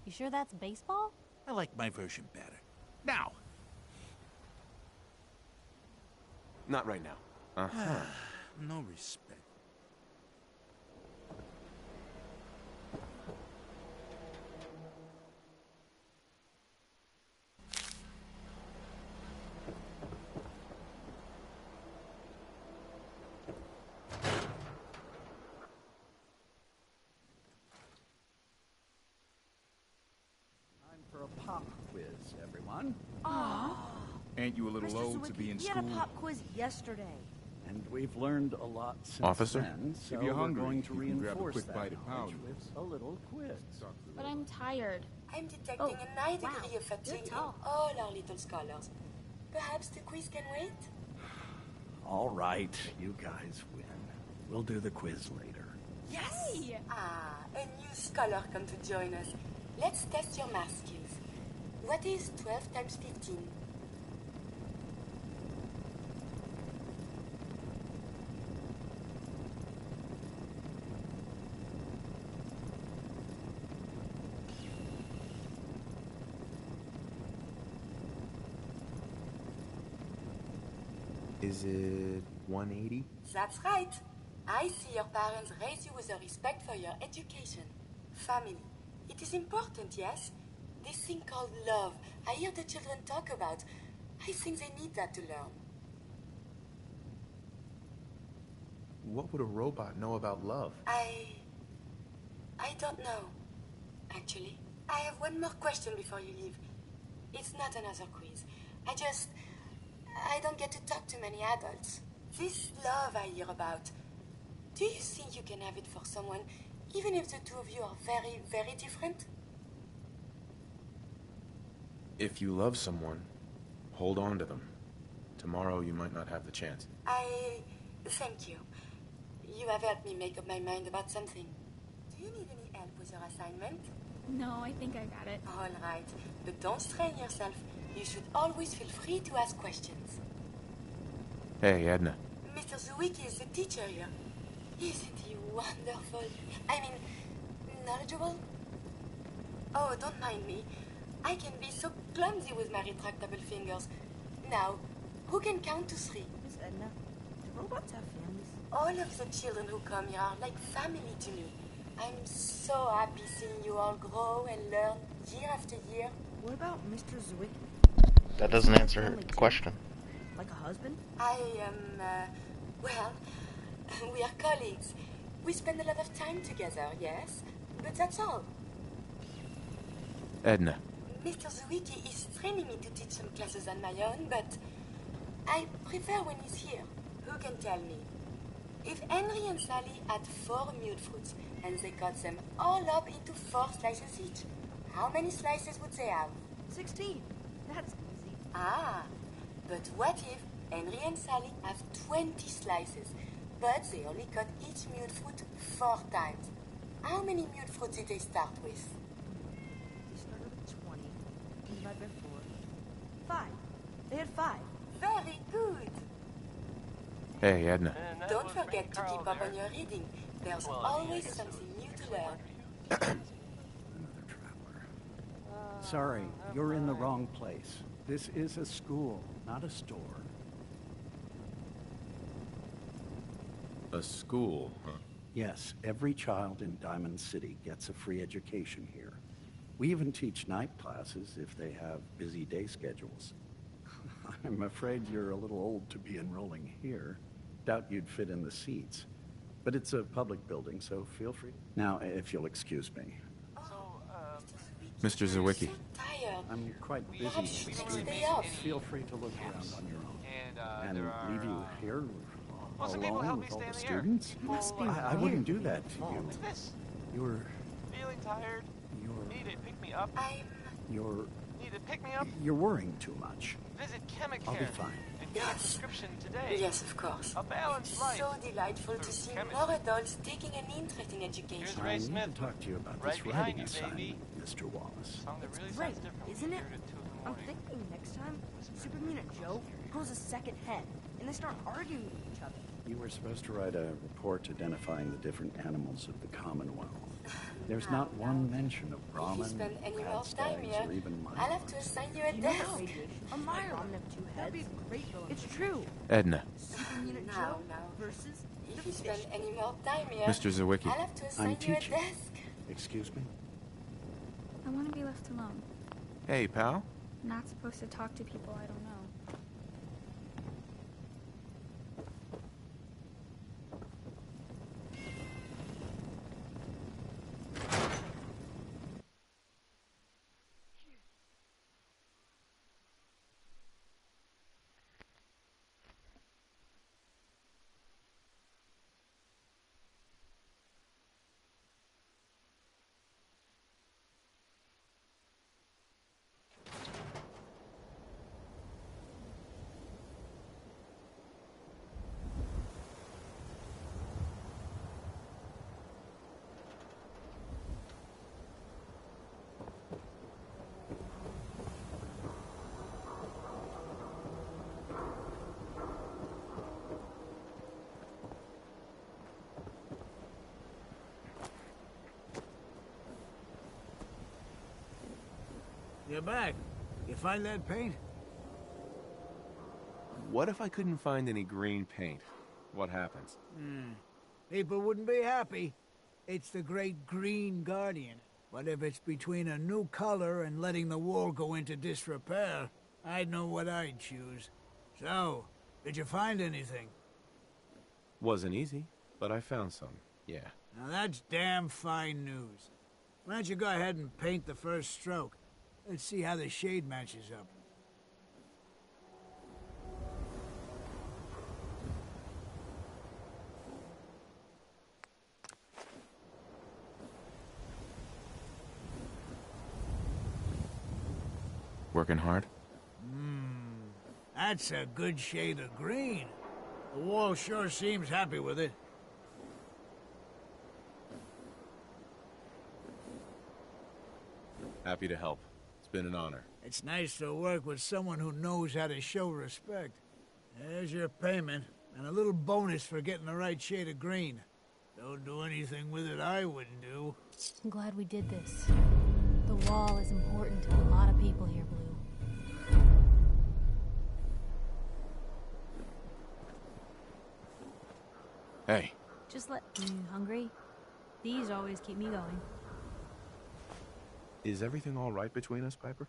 You sure that's baseball? I like my version better. Now! Not right now. Uh-huh. No respect. For a pop quiz, everyone. Ain't you a little old to be in school? We had a pop quiz yesterday. And we've learned a lot since Officer? then, so If you're hungry, we're going to you can grab a reinforce quick that bite of knowledge powder. with a little quiz. But I'm tired. I'm detecting a high degree of fatigue in all our little scholars. Perhaps the quiz can wait? All right, you guys win. We'll do the quiz later. Yes! Ah, a new scholar come to join us. Let's test your math skills. What is 12 times 15? Is it 180? That's right. I see your parents raise you with a respect for your education. Family. It is important, yes? This thing called love, I hear the children talk about. I think they need that to learn. What would a robot know about love? I don't know, actually. I have one more question before you leave. It's not another quiz. I don't get to talk to many adults. This love I hear about, Do you think you can have it for someone, even if the two of you are very, very different? If you love someone, hold on to them. Tomorrow you might not have the chance. Thank you. You have helped me make up my mind about something. Do you need any help with your assignment? No, I think I got it. All right, but don't strain yourself. You should always feel free to ask questions. Hey, Edna. Mr. Zwicky is the teacher here. Isn't he wonderful? I mean, knowledgeable? Oh, don't mind me. I can be so clumsy with my retractable fingers. Now, who can count to 3? Miss Edna, do robots have families? All of the children who come here are like family to me. I'm so happy seeing you all grow and learn year after year. What about Mr. Zwicky? That doesn't answer the question. Like a husband? I am, well, we are colleagues. We spend a lot of time together, yes, but that's all. Edna. Mr. Zwicky is training me to teach some classes on my own, but I prefer when he's here. Who can tell me? If Henry and Sally had 4 mute fruits and they cut them all up into 4 slices each, how many slices would they have? 16. That's easy. Ah, but what if Henry and Sally have 20 slices, but they only cut each mute fruit 4 times? How many mute fruits did they start with? They started with 20. Divide by 4. 5. They had 5. Very good. Hey, Edna. Don't forget to keep up on your reading. There's always something new to learn. Sorry, you're in the wrong place. This is a school, not a store. A school, huh? Yes, every child in Diamond City gets a free education here. We even teach night classes if they have busy day schedules. I'm afraid you're a little old to be enrolling here. Doubt you'd fit in the seats. But it's a public building, so feel free. Now, if you'll excuse me. Mr. Zwicky. I'm quite busy with students. Feel free to look around on your own. And leave you here alone with all the students? Must be I wouldn't do that to you. You're... Feeling tired? Need a pick-me-up? You're... Need a pick-me-up? You're worrying too much. Visit Chemicare. I'll be fine. And get a prescription today. Yes, of course. A balanced life. So delightful to see more adults taking an interest in education. I need to talk to you about this writing assignment, Mr. Wallace. It's great, isn't it? I'm thinking next time, Supermutant Joe grows a second head, and they start arguing with each other. You were supposed to write a report identifying the different animals of the Commonwealth. There's not one mention of Brahmin, If you spend any more cat time stags, here, or even mine. I'll have to assign you a desk. A Myra. That'd be a great villain. It's true. Edna. Supermutant Joe versus If you spend any more time here, Mr. Zwicky. I'll have to assign I'm you a teaching. desk. Excuse me? I want to be left alone. Hey, pal. Not supposed to talk to people I don't know. You're back. You find that paint? What if I couldn't find any green paint? What happens? People wouldn't be happy. It's the great Green Guardian. But if it's between a new color and letting the wall go into disrepair, I'd know what I'd choose. So, did you find anything? Wasn't easy, but I found some, yeah. Now that's damn fine news. Why don't you go ahead and paint the first stroke? Let's see how the shade matches up. working hard? That's a good shade of green. The wall sure seems happy with it. Happy to help. It's been an honor. It's nice to work with someone who knows how to show respect. There's your payment, and a little bonus for getting the right shade of green. Don't do anything with it I wouldn't do. I'm glad we did this. The wall is important to a lot of people here, Blue. Hey. Just let... You hungry? These always keep me going. Is everything all right between us, Piper?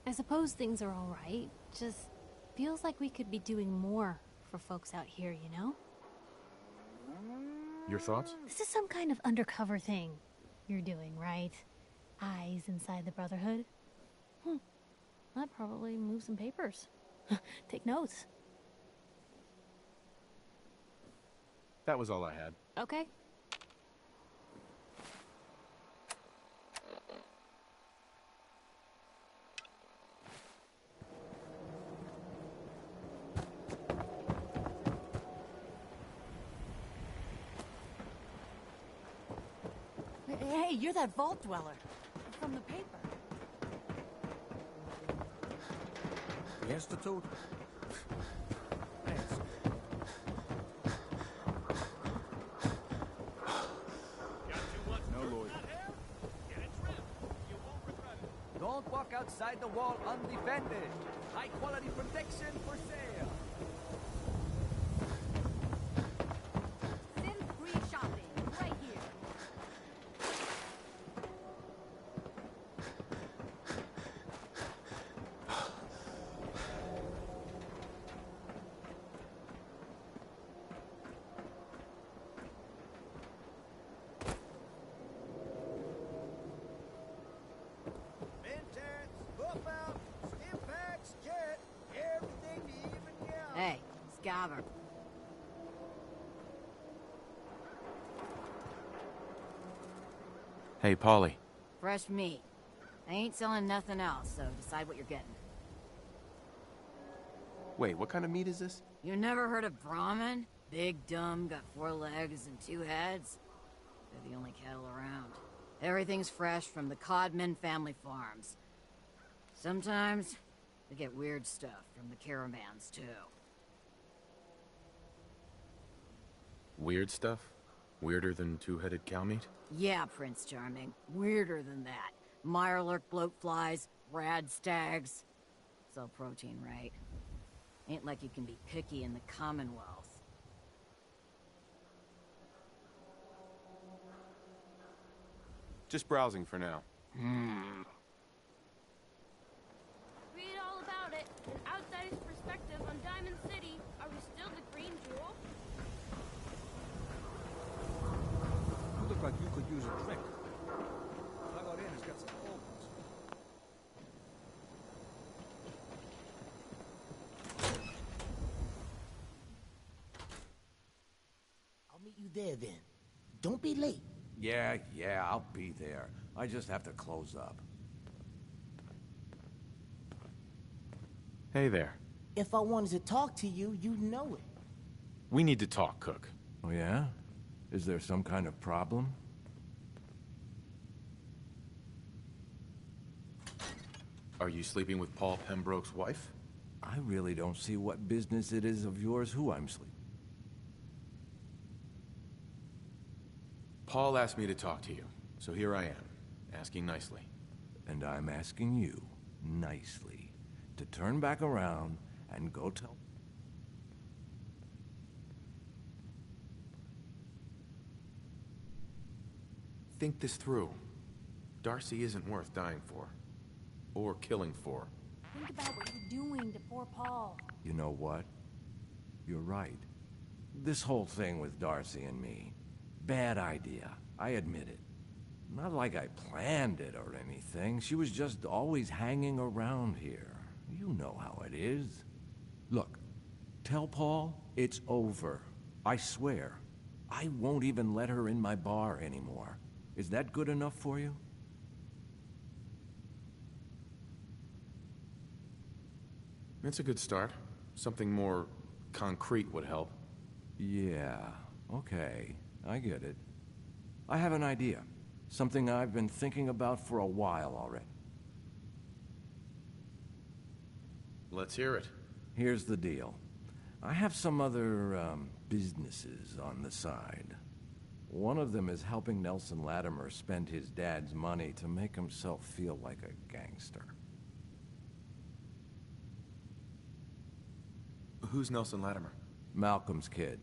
I suppose things are all right. Just feels like we could be doing more for folks out here, you know? Your thoughts? This is some kind of undercover thing you're doing, right? Eyes inside the Brotherhood? That probably moves some papers. Take notes. That was all I had. Okay. Hey, you're that vault dweller from the paper. The Institute? Thanks. No, Lord. Don't walk outside the wall undefended. High quality protection for sale. Sin-free shopping, right here. Hey, Scaver. Hey, Polly. Fresh meat. I ain't selling nothing else, so decide what you're getting. Wait, what kind of meat is this? You never heard of Brahmin? Big, dumb, got 4 legs and 2 heads? They're the only cattle around. Everything's fresh from the Codman family farms. Sometimes, we get weird stuff from the caravans, too. Weird stuff? Weirder than two-headed cow meat? Yeah, Prince Charming. Weirder than that. Mirelurk bloatflies, rad stags. It's all protein, right? Ain't like you can be picky in the Commonwealth. Just browsing for now. Read all about it. An outsider's perspective on Diamond City. Are we still the Green Jewel? You look like you could use a drink. Plug out in has got some cold ones. I'll meet you there then. Don't be late. Yeah, I'll be there. I just have to close up. Hey there. If I wanted to talk to you, you'd know it. We need to talk, Cook. Oh, yeah? Is there some kind of problem? Are you sleeping with Paul Pembroke's wife? I really don't see what business it is of yours who I'm sleeping. Paul asked me to talk to you, so here I am, asking nicely. And I'm asking you, nicely, to turn back around and go tell... Think this through. Darcy isn't worth dying for. Or killing for. Think about what you're doing to poor Paul. You know what? You're right. This whole thing with Darcy and me, bad idea. I admit it. Not like I planned it or anything. She was just always hanging around here. You know how it is. Look, tell Paul it's over. I swear. I won't even let her in my bar anymore. Is that good enough for you? It's a good start. Something more concrete would help. Yeah, okay. I get it. I have an idea. Something I've been thinking about for a while already. Let's hear it. Here's the deal. I have some other, businesses on the side. One of them is helping Nelson Latimer spend his dad's money to make himself feel like a gangster. Who's Nelson Latimer? Malcolm's kid.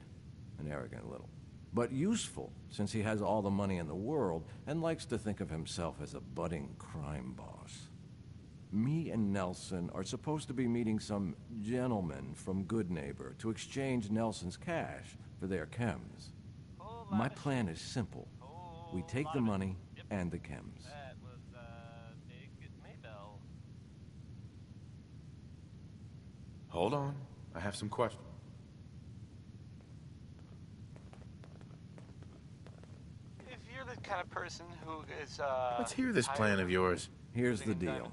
An arrogant little. But useful, since he has all the money in the world and likes to think of himself as a budding crime boss. Me and Nelson are supposed to be meeting some gentleman from Good Neighbor to exchange Nelson's cash for their chems. My plan is simple. We take the money and the chems. That was, Big Maybell. Hold on. I have some questions. If you're the kind of person who is, Let's hear this plan of yours. Here's the deal.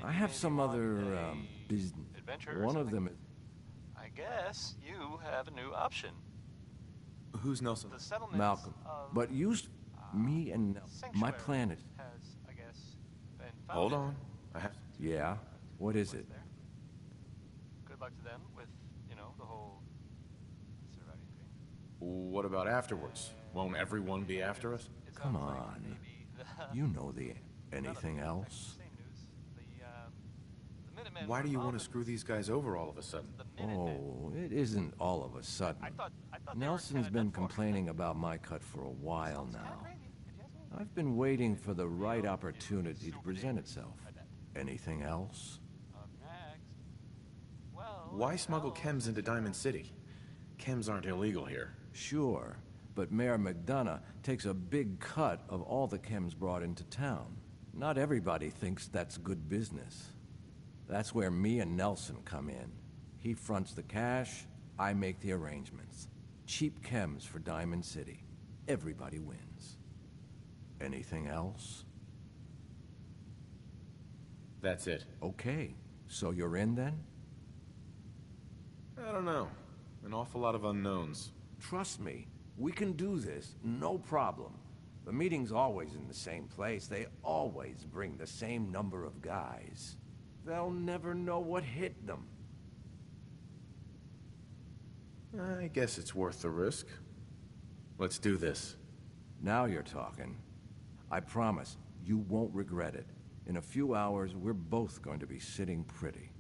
I have some other, business. One of them is... I guess you have a new option. Who's Nelson? The settlement Malcolm. But me and Nelson. My plan is... has, I guess, been Hold founded. on. I have... Yeah? What is it? Good luck to them with, the whole surviving thing. What about afterwards? Won't everyone be after us? Come on. You know the... Anything else? Why do you want to screw these guys over all of a sudden? Oh, it isn't all of a sudden. Nelson's been complaining about my cut for a while now. I've been waiting for the right opportunity to present itself. Anything else? Why smuggle chems into Diamond City? Chems aren't illegal here. Sure, but Mayor McDonough takes a big cut of all the chems brought into town. Not everybody thinks that's good business. That's where me and Nelson come in. He fronts the cash, I make the arrangements. Cheap chems for Diamond City. Everybody wins. Anything else? That's it. Okay, so you're in then? I don't know. An awful lot of unknowns. Trust me, we can do this, no problem. The meeting's always in the same place. They always bring the same number of guys. They'll never know what hit them. I guess it's worth the risk. Let's do this. Now you're talking. I promise, you won't regret it. In a few hours, we're both going to be sitting pretty.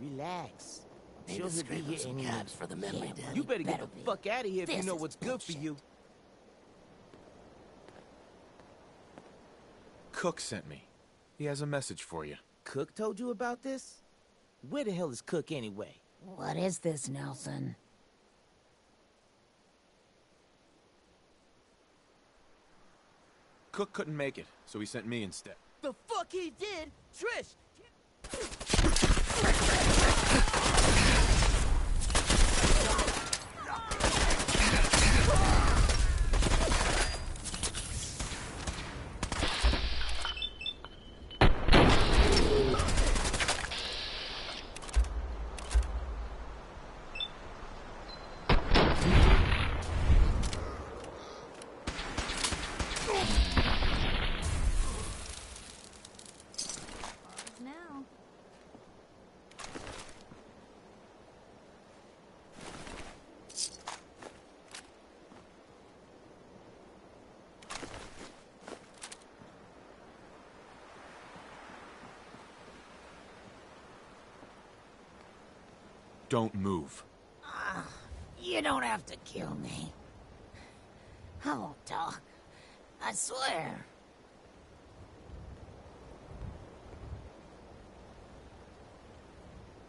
Relax. Maybe Sure he'll be scraping here some any cabs minute. for the memory Yeah. den. You better get the Better be. fuck out of here if you This know is what's good for you. Cook sent me. He has a message for you. Cook told you about this? Where the hell is Cook anyway? What is this, Nelson? Cook couldn't make it, so he sent me instead. The fuck he did? Trish! Now. Don't move. You don't have to kill me. I won't talk. I swear.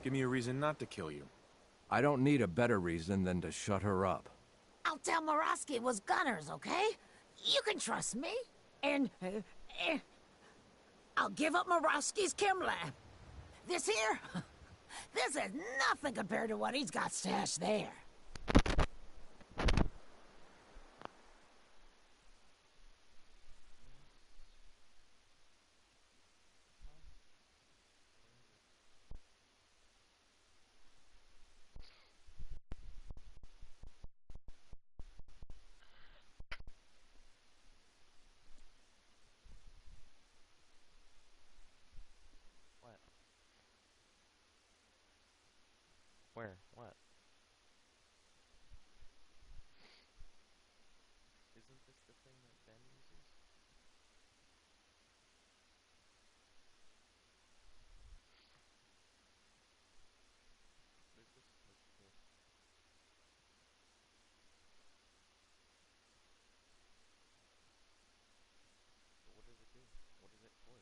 Give me a reason not to kill you. I don't need a better reason than to shut her up. I'll tell Morosky it was Gunners, okay? You can trust me. And, I'll give up Morosky's chem lab. This here, this is nothing compared to what he's got stashed there. What? Where? What? Isn't this the thing that Ben uses? What is this? What's this? But what does it do? What is it for?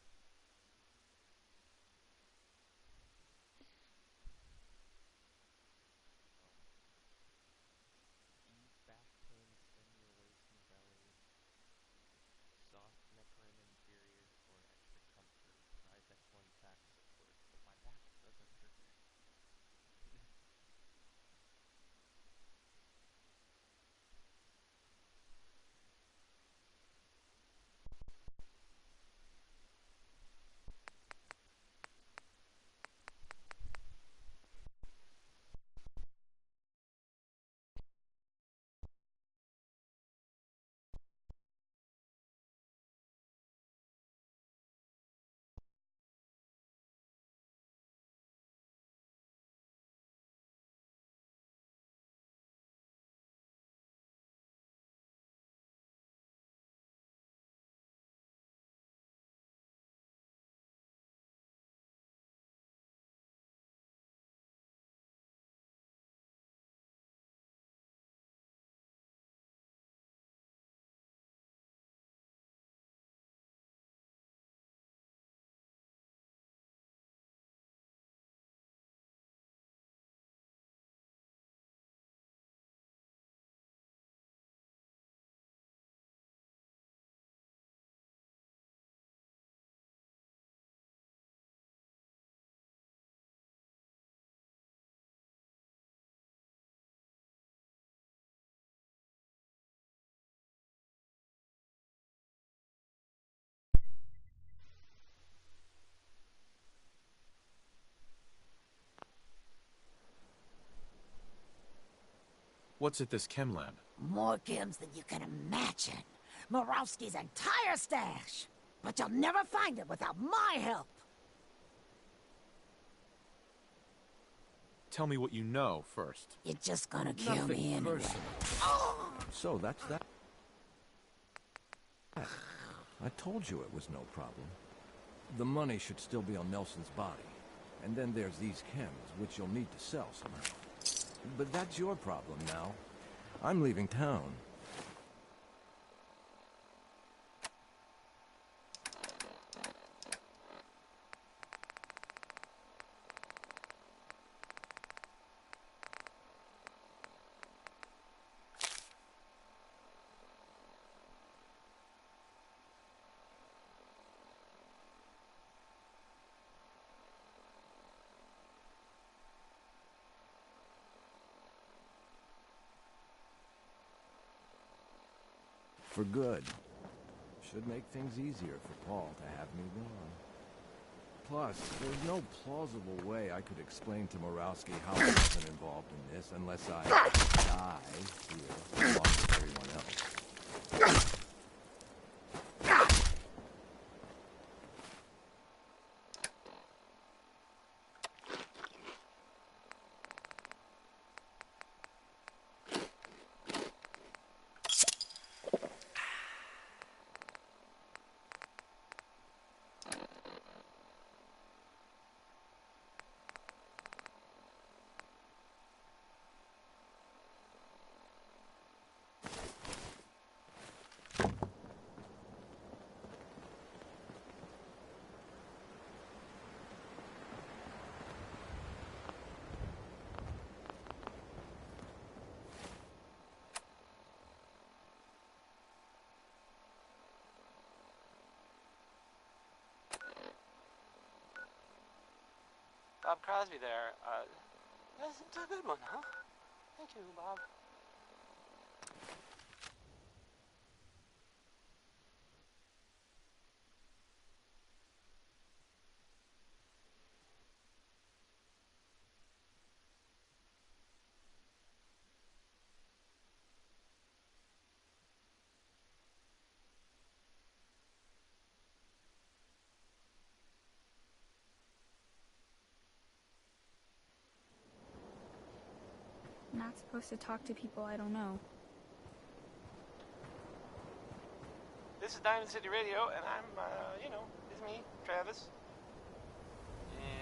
Ease back pain, extend your waist and belly. Soft neckline interior for extra comfort. Bisexual and back support. But my back doesn't hurt. What's at this chem lab? More chems than you can imagine. Morowski's entire stash. But you'll never find it without my help. Tell me what you know first. You're just gonna kill Nothing me anyway. personal. So that's that. I told you it was no problem. The money should still be on Nelson's body. And then there's these chems, which you'll need to sell somehow. But that's your problem now. I'm leaving town. For good. Should make things easier for Paul to have me gone. Plus, there's no plausible way I could explain to Morowski how I wasn't involved in this unless I die here along with everyone else. Bob Crosby there. That's a good one, huh? Thank you, Bob. I'm not supposed to talk to people I don't know. This is Diamond City Radio, and I'm, it's me, Travis.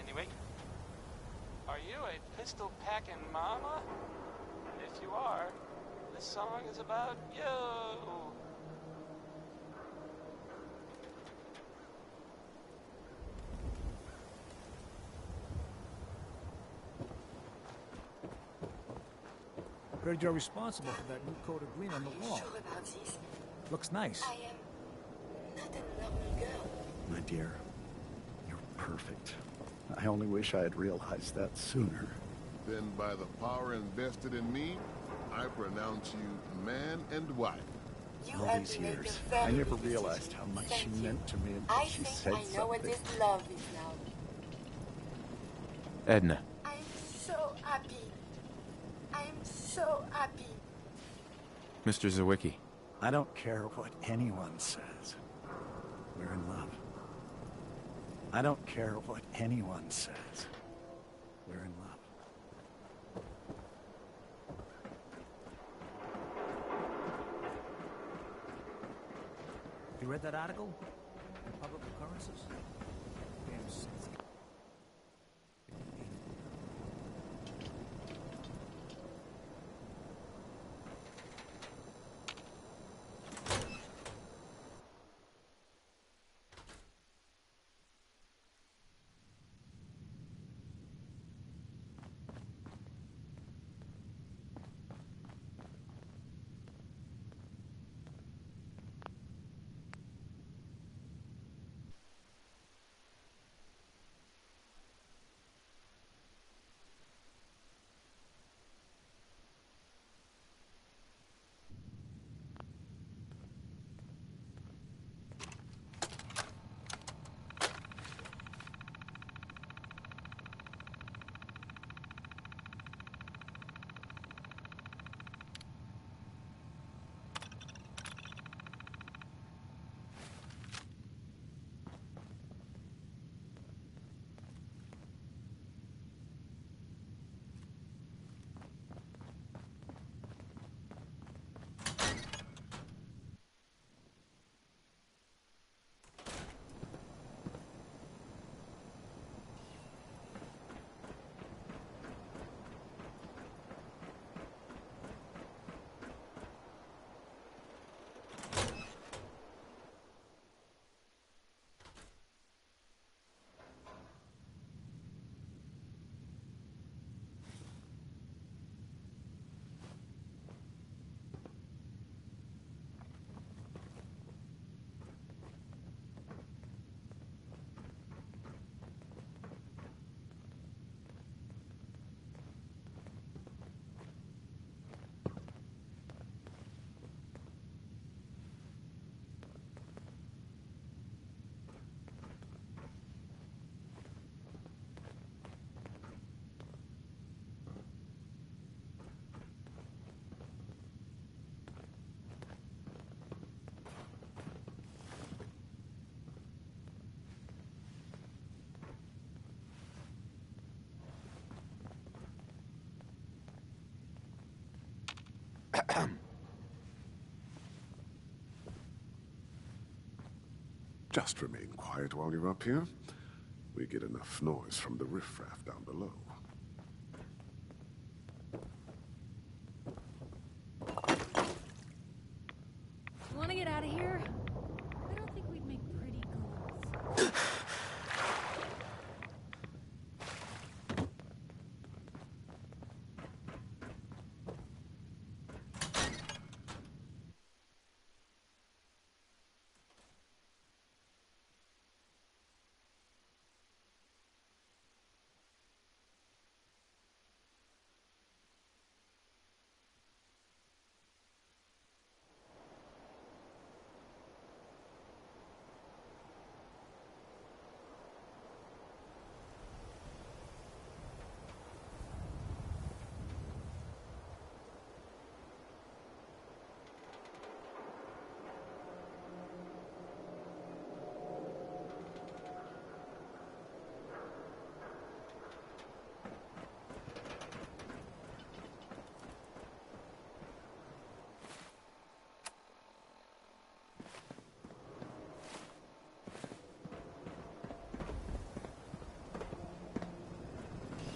Anyway, are you a pistol-packing mama? If you are, this song is about you. Heard you're responsible for that new coat of green on the wall. Sure about this? Looks nice. I am not a normal girl. My dear, you're perfect. I only wish I had realized that sooner. Then by the power invested in me, I pronounce you man and wife. All these years, I never realized how much she meant to me until she said I know what something. this love is now. Edna. I'm so happy. I'm so happy. Mr. Zawicki. I don't care what anyone says. We're in love. I don't care what anyone says. We're in love. You read that article? In Public Occurrences? Damn sense. Just remain quiet while you're up here. We get enough noise from the riffraff down below. You want to get out of here? I don't think we'd make pretty girls.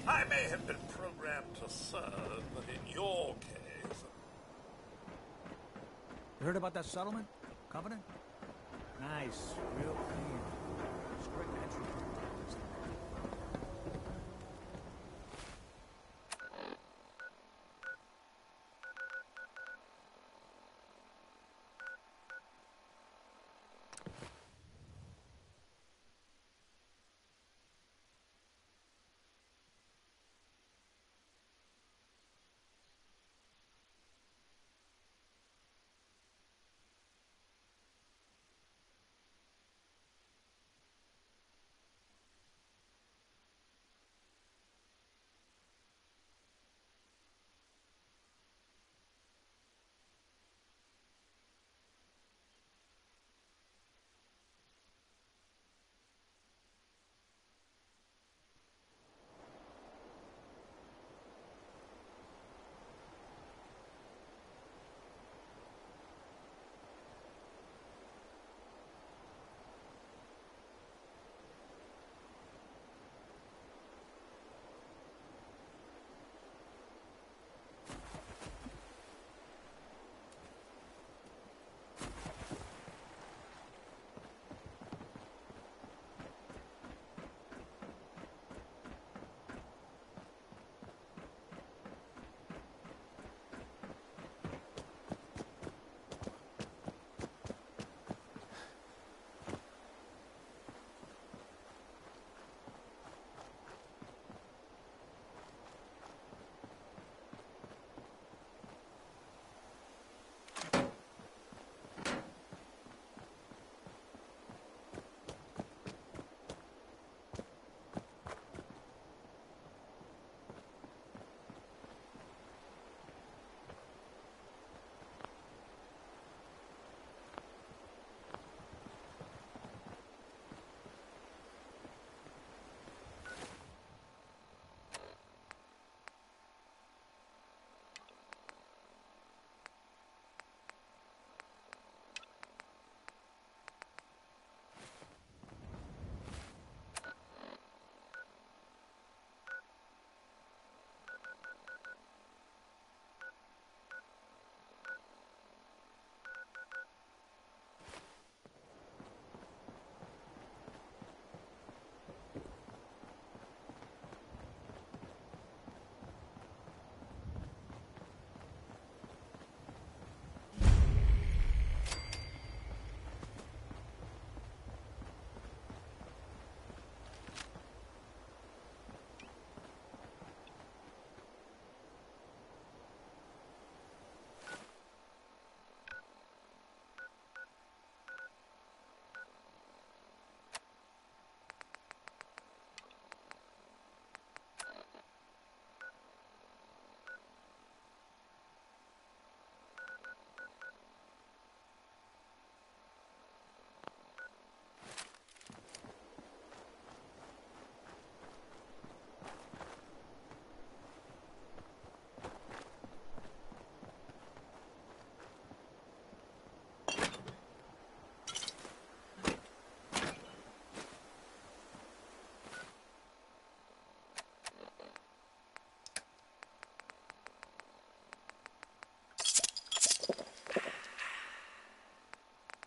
I may have been programmed to serve, but in your case... You heard about that settlement? Covenant? Nice. Real clean. Strict entry.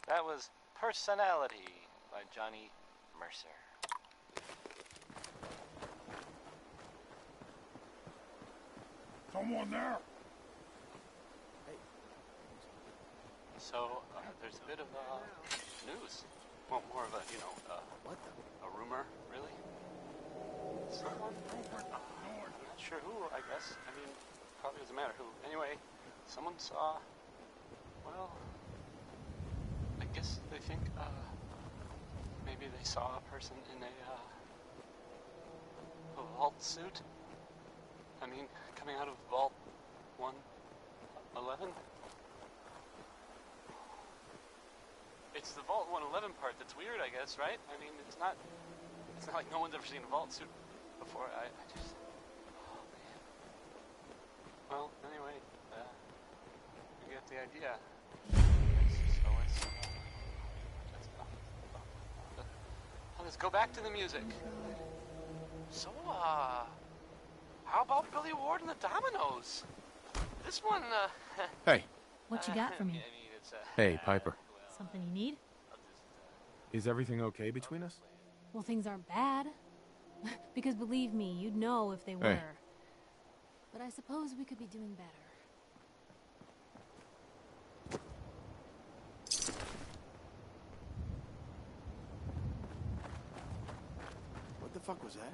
That was Personality by Johnny Mercer. Someone there? So, there's a bit of, news. Well, more of a, what a rumor, really. Someone, not sure who, I guess. I mean, probably doesn't matter who. Anyway, someone saw, well, I guess they think, maybe they saw a person in a vault suit. I mean, coming out of Vault 111? It's the Vault 111 part that's weird, I guess, right? I mean, it's not like no one's ever seen a vault suit before. I just, oh man. Well, anyway, you get the idea. Let's go back to the music. So, how about Billy Ward and the Dominoes? This one, Hey. What you got for me? I mean, it's, Hey, Piper. Something you need? Is everything okay between us? Well, things aren't bad. Because believe me, you'd know if they were. Hey. But I suppose we could be doing better. What the fuck was that?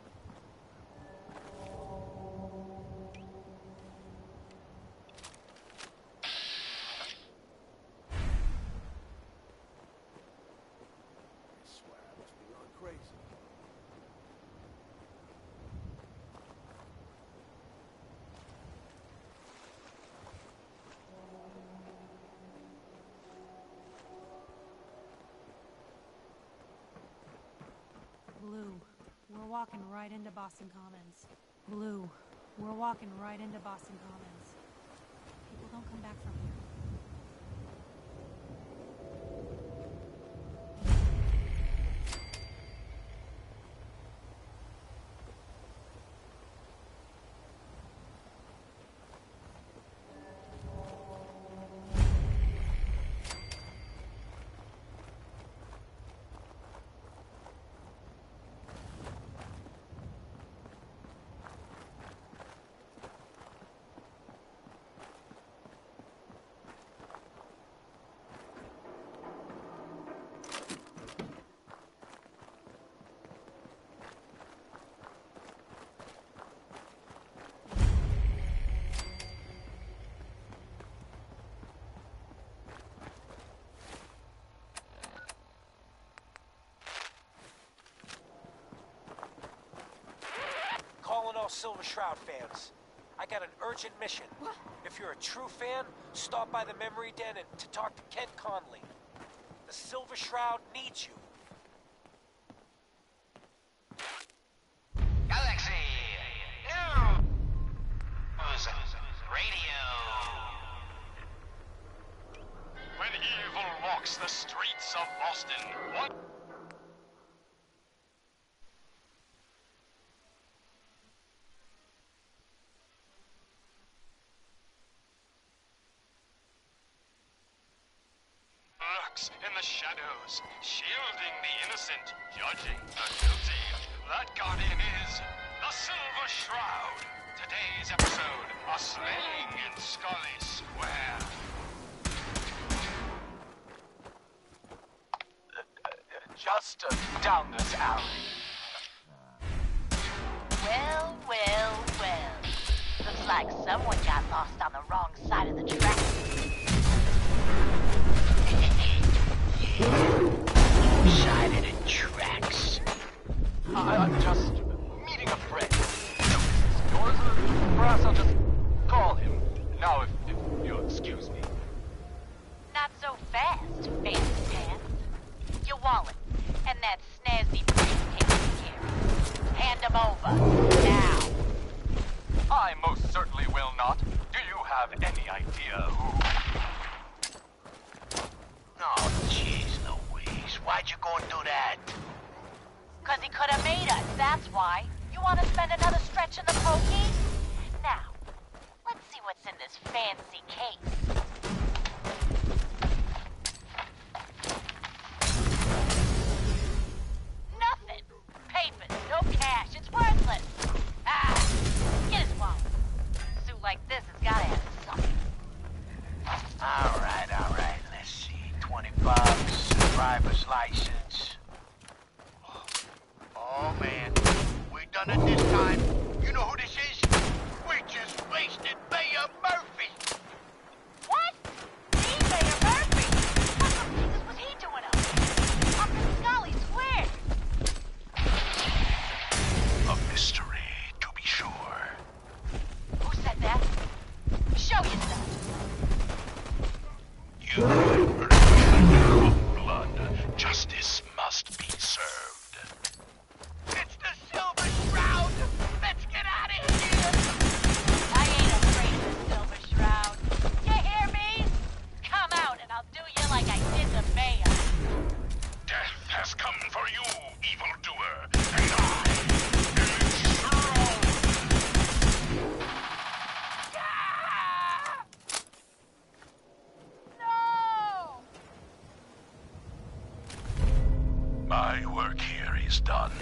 Blue, we're walking right into Boston Commons. Blue, we're walking right into Boston Commons. People don't come back from here. Calling all Silver Shroud fans. I got an urgent mission. What? If you're a true fan, stop by the Memory Den and to talk to Kent Conley. The Silver Shroud needs you. Galaxy News Radio. When evil walks the streets of Boston, what? Lurks in the shadows, shielding the innocent, judging the guilty. That guardian is the Silver Shroud. Today's episode, a slaying in Scully Square. Just down this alley. Well, well, well. Looks like someone got lost on the wrong side of the track. Side of the tracks. I'm just meeting a friend. Yours, perhaps I'll just call him. Now, if you'll excuse me. Not so fast, fancy pants. Your wallet, and that snazzy briefcase you carry. Hand them over, now. I most certainly will not. Do you have any idea who... Oh, jeez Louise, why'd you go and do that? 'Cause he could have made us, that's why. You want to spend another stretch in the pokey? Now, let's see what's in this fancy case. driver's license. Oh man, we done it this time. You know who this is? We just wasted Mayor Murphy. What? Me, Mayor Murphy? What the Jesus was he doing up there? Up in Scully Square. A mystery, to be sure. Who said that? Show yourself. You of blood. Justice must be served. It's the Silver Shroud. Let's get out of here. I ain't afraid of the Silver Shroud. You hear me? Come out and I'll do you like I did the mayor. Death has come for you, evildoer, and I am My work here is done.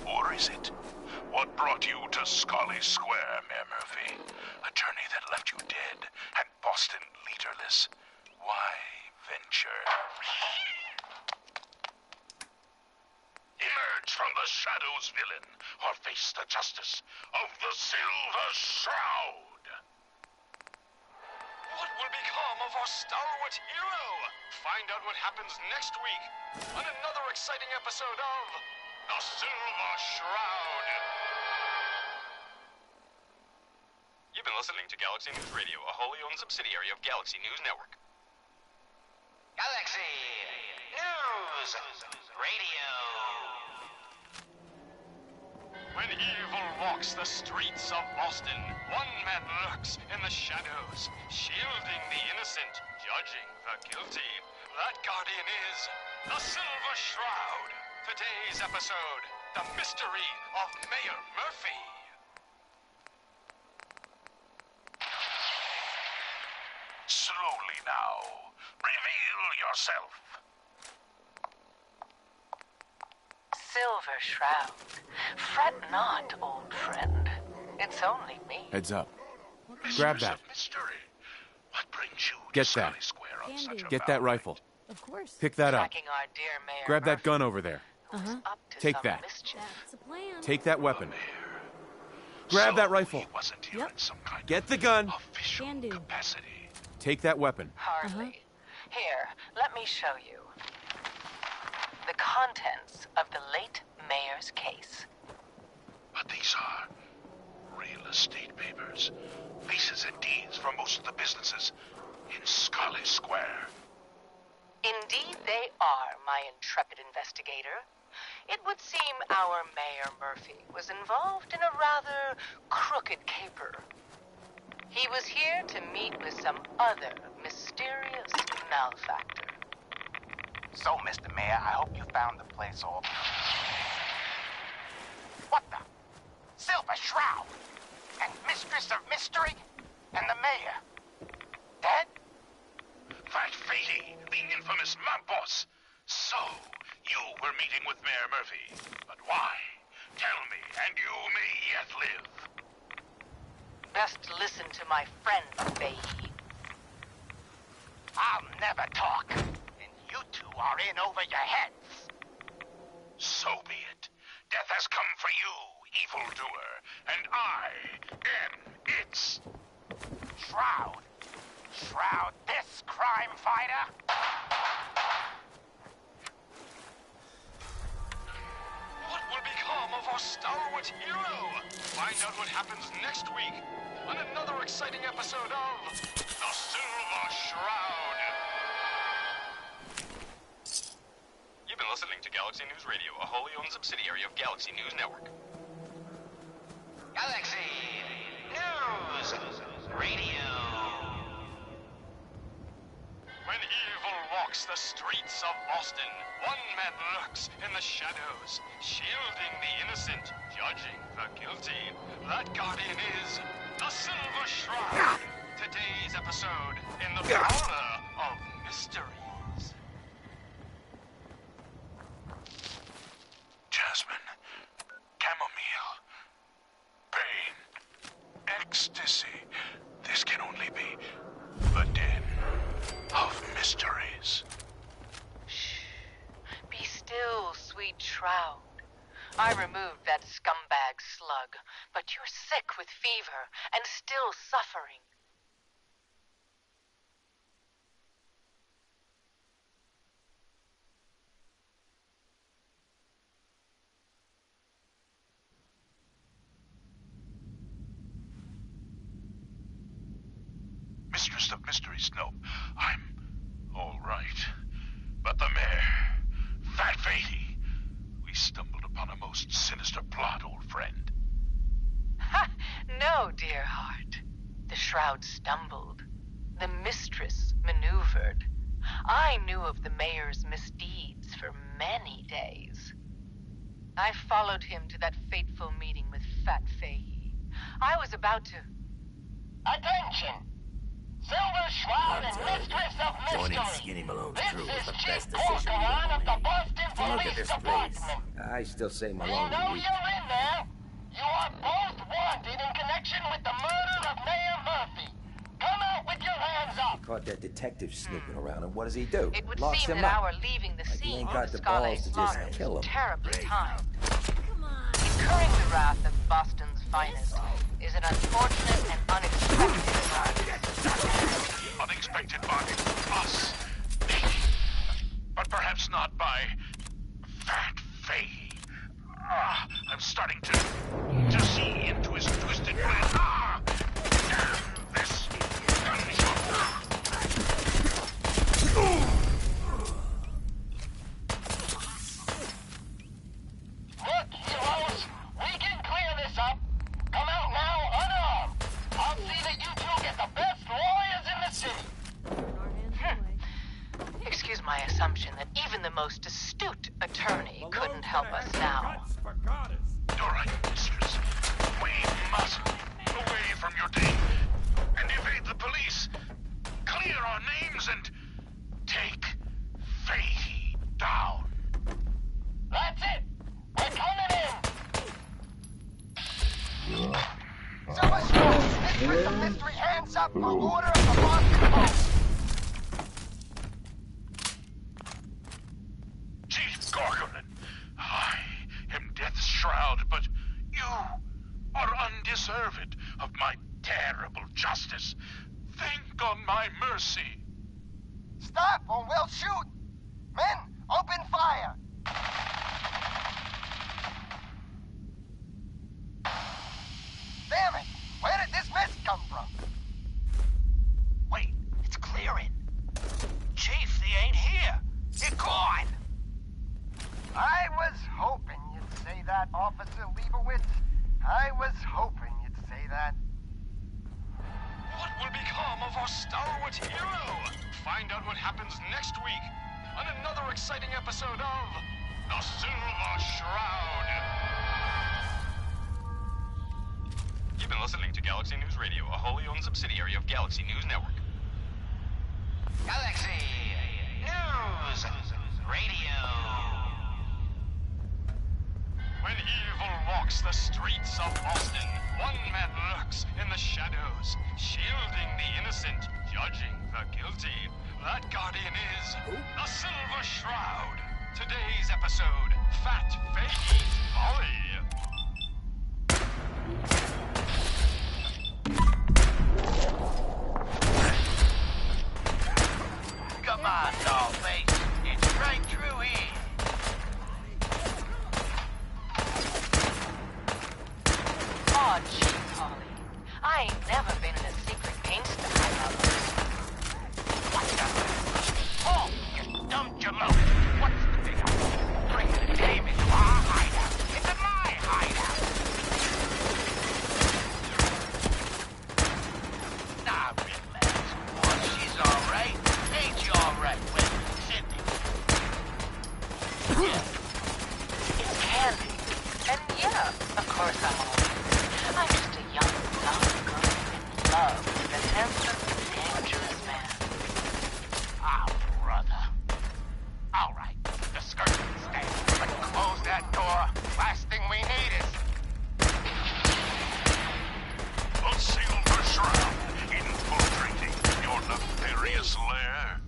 Or is it? What brought you to Scully Square, Mayor Murphy? A journey that left you dead and Boston leaderless. Why venture? Emerge from the shadows, villain, or face the justice of the Silver Shroud! What will become of our stalwart hero? Find out what happens next week on another exciting episode of The Silver Shroud. You've been listening to Galaxy News Radio, a wholly owned subsidiary of Galaxy News Network. Galaxy News Radio. When evil walks the streets of Boston, one man lurks in the shadows, shielding the innocent, judging the guilty. That guardian is the Silver Shroud. Today's episode, The Mystery of Mayor Murphy. Slowly now. Reveal yourself. Silver Shroud. Fret not, old friend. It's only me. Heads up. Grab that. What brings you Get to that. Scully Square on such a Get that rifle. Of course. Pick that up. Tracking our dear Mayor Grab that Murphy, gun over there. Uh-huh. up to Take some that. mischief. That's a plan. Take that weapon. Grab that rifle. Wasn't here in some kind Get the gun. official Can do. capacity. Take that weapon. Hardly. Here, let me show you. The contents of the late mayor's case. But these are real estate papers. Leases and deeds for most of the businesses in Scully Square. Indeed they are, my intrepid investigator. It would seem our Mayor Murphy was involved in a rather crooked caper. He was here to meet with some other mysterious malefactor. So, Mr. Mayor, I hope you found the place all... What the? Silver Shroud? And Mistress of Mystery? And the Mayor? Dead? That Fady, the infamous mob boss. So, you were meeting with Mayor Murphy. But why? Tell me, and you may yet live. Best listen to my friend, Fahey. I'll never talk. And you two are in over your heads. So be it. Death has come for you, evildoer, and I am its Shroud. Shroud this crime fighter? What will become of our stalwart hero? Find out what happens next week on another exciting episode of The Silver Shroud. You've been listening to Galaxy News Radio, a wholly owned subsidiary of Galaxy News Network. Galaxy News Radio. When evil walks the streets of Boston, one man lurks in the shadows, shielding the innocent, judging the guilty. That guardian is the Silver Shroud. Today's episode in the Parlor of Mysteries. Jasmine, chamomile, pain, ecstasy. This can only be the den of mysteries. Shh. Shroud. I removed that scumbag slug, but you're sick with fever and still suffering. Mistress of Mysteries, no. I'm all right. But the mayor, Fat Fatey, we stumbled upon a most sinister plot, old friend. Ha! No, dear heart. The Shroud stumbled. The mistress maneuvered. I knew of the mayor's misdeeds for many days. I followed him to that fateful meeting with Fat Fahey. I was about to... Attention! Silver Shroud and Mistress of Mystery! Joining Skinny Malone's crew was the best Chief decision we Corcoran ever of the made. Boston Look at Police this Department. place. I still say We Malone know weak. you're in there. You are both wanted in connection with the murder of Mayor Murphy. Come out with your hands up. Caught that detective snooping around, and what does he do? It would Locks seem him that up. our leaving the Like he scene ain't got of the Scarlet's balls to slaughter just kill was him. terribly timed. Incurring the wrath of Boston's finest is an unfortunate and unexpected occurrence. Unexpected by us. But perhaps not by Fat Fahey. I'm starting to see into his twisted plan. Damn this gunshot. Look, heroes, we can clear this up. Come out now unarmed. I'll see that you two get the best lawyers in the city. Excuse my assumption that even the most astute attorney couldn't help us now. You're right, mistress. We must away from your day and evade the police. Clear our names and take Fahey down. That's it. We're coming in. Silver Shroud, Mistress of Mystery, hands up for order of the Boston Post. Chief Corcoran, I am Death's Shroud, but you are undeserved of my terrible justice. Think on my mercy. Stop or we'll shoot. Men, open fire. Damn it! Where did this mess come from? Wait, it's clearing. Chief, they ain't here. They're gone. I was hoping you'd say that, Officer Leibowitz. I was hoping you'd say that. What will become of our stalwart hero? Find out what happens next week on another exciting episode of The Silver Shroud. You've been listening to Galaxy News Radio, a wholly owned subsidiary of Galaxy News Network. Galaxy News Radio. When evil walks the streets of Boston, one man lurks in the shadows, shielding the innocent, judging the guilty. That guardian is the Silver Shroud. Today's episode, Fat Fahey's Folly. Come on, dollface. It's right through here. Aw, gee, Polly. I ain't never been in a secret gangster hideout. Oh, you dumb jaloux. What's the big deal? Bringing the game into our hideout. It's my hideout. Nah, relax. Oh, she's all right. Ain't she all right? Well, Cindy. Yeah. It's Candy. And yeah, of course I'm all I'm just a young, dumb girl in love with a handsome, dangerous man. Oh, brother. All right, the skirt can stay. But close that door. Last thing we need is... The Silver Shroud infiltrating your nefarious lair.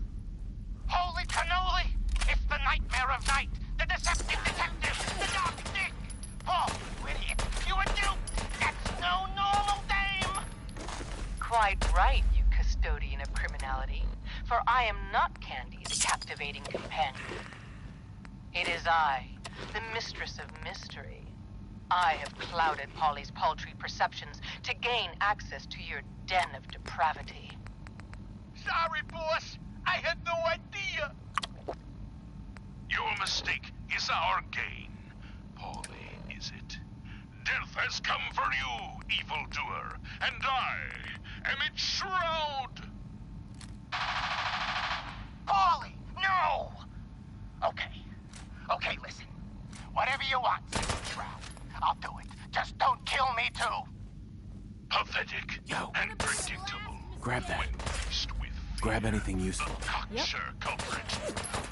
Holy cannoli! It's the nightmare of night! The quite right, you custodian of criminality, for I am not Candy, the captivating companion. It is I, the mistress of mystery. I have clouded Polly's paltry perceptions to gain access to your den of depravity. Sorry, boss. I had no idea. Your mistake is our gain. Polly, is it? Death has come for you, evildoer, and I am its shroud. Polly, no! Okay, listen. Whatever you want, Silver Shroud. I'll do it. Just don't kill me, too. Pathetic and predictable. Grab that. With Grab anything useful. Yep. Culprit.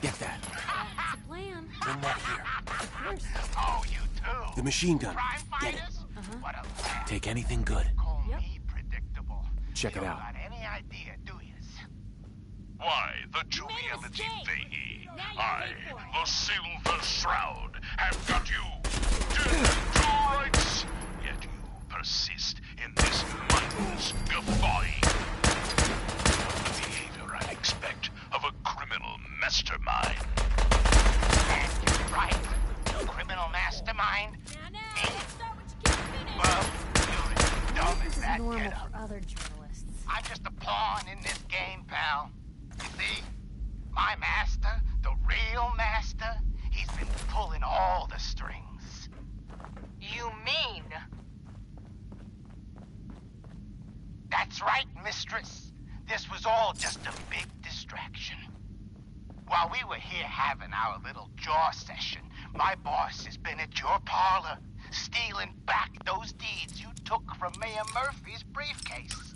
Get that. That's a plan. Bring that here. Of course. Oh, you too. The machine gun. Crime Get it. fighters? What a... Take anything good. Call Yep. me predictable. Check it You out. got any idea, do you? Why, the Jubiality Vehi, I, the Silver Shroud, have got you dead to rights. Yet you persist in this mindless guffawing. The behavior I expect of a criminal mastermind. And you're right. No criminal mastermind. Me? Well, you're as dumb as that Normal kid up. for other journalists. I'm just a pawn in this game, pal. You see, my master, the real master, he's been pulling all the strings. You mean? That's right, mistress. This was all just a big distraction. While we were here having our little jaw session, my boss has been at your parlor, stealing back those deeds you took from Mayor Murphy's briefcase.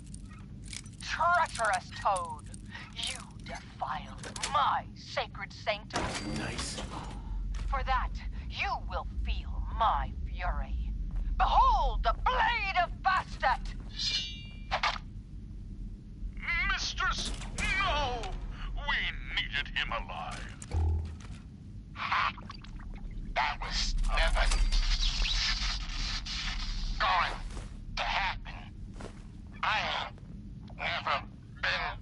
Treacherous toad! You defiled my sacred sanctum. Nice. For that, you will feel my fury. Behold the blade of Bastet! Mistress, no! We needed him alive. Ha! That was never going to happen. I ain't never been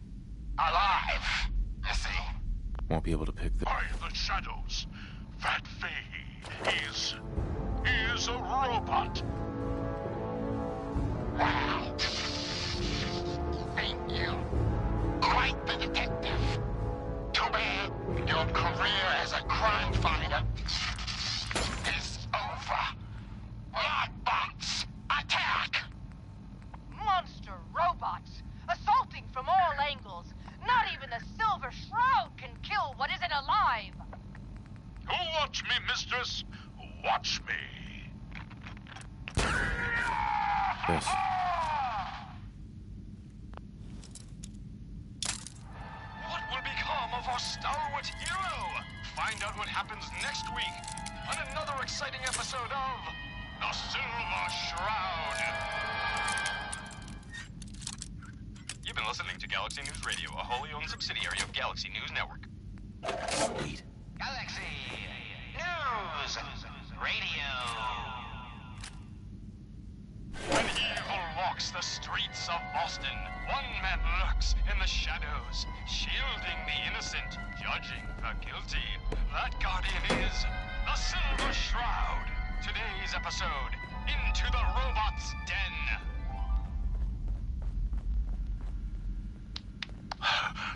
alive, you see. Won't be able to pick the... By the shadows, Fat Vehi is a robot. Wow. Ain't you quite the detective? Too bad your career as a crime fighter is over. Lockbox, attack! Monster robots, assaulting from all angles. Not even the Silver Shroud can kill what isn't alive. Watch me, mistress. Watch me. This. What will become of our stalwart hero? Find out what happens next week on another exciting episode of The Silver Shroud. You've been listening to Galaxy News Radio, a wholly owned subsidiary of Galaxy News Network. Sweet. Galaxy News Radio. When evil walks the streets of Boston, one man lurks in the shadows, shielding the innocent, judging the guilty. That guardian is the Silver Shroud. Today's episode, Into the Robot's Den.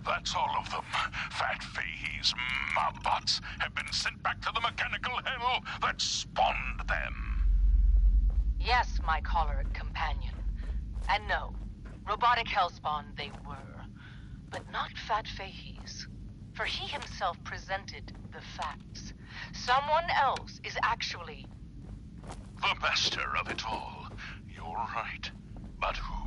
That's all of them. Fat Vehi's mobbots have been sent back to the mechanical hell that spawned them. Yes, my choleric companion. And no, robotic hellspawn they were. But not Fat Vehi's. For he himself presented the facts. Someone else is actually... The master of it all. You're right. But who?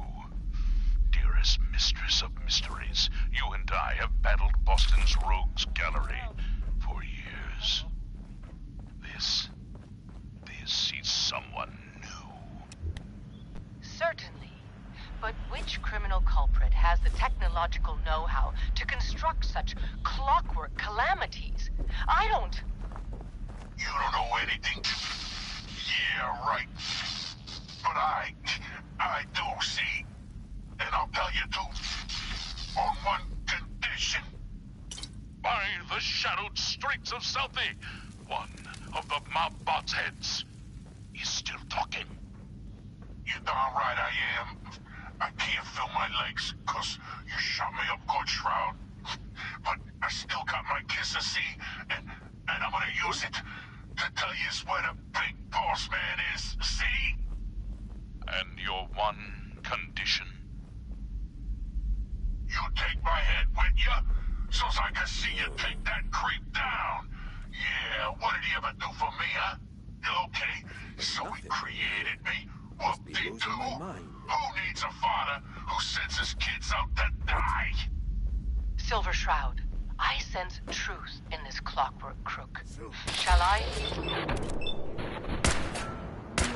Dearest mistress of mysteries, you and I have battled Boston's rogues gallery for years. This is someone new. Certainly. But which criminal culprit has the technological know-how to construct such clockwork calamities? I don't... You don't know anything? Yeah, right. But I do see. And and I'll tell you to. On one condition. By the shadowed streets of Southie, one of the mob bots' heads is still talking. You darn right I am. I can't feel my legs, 'cause you shot me up good, Shroud. But I still got my kiss to see, and I'm gonna use it to tell you where the big boss man is, see? And your one condition? You take my head with you, so's I can see you take that creep down. Yeah, what did he ever do for me, huh? Okay, so he created me. What did he do? Who needs a father who sends his kids out to die? Silver Shroud, I sense truth in this clockwork crook. Shall I?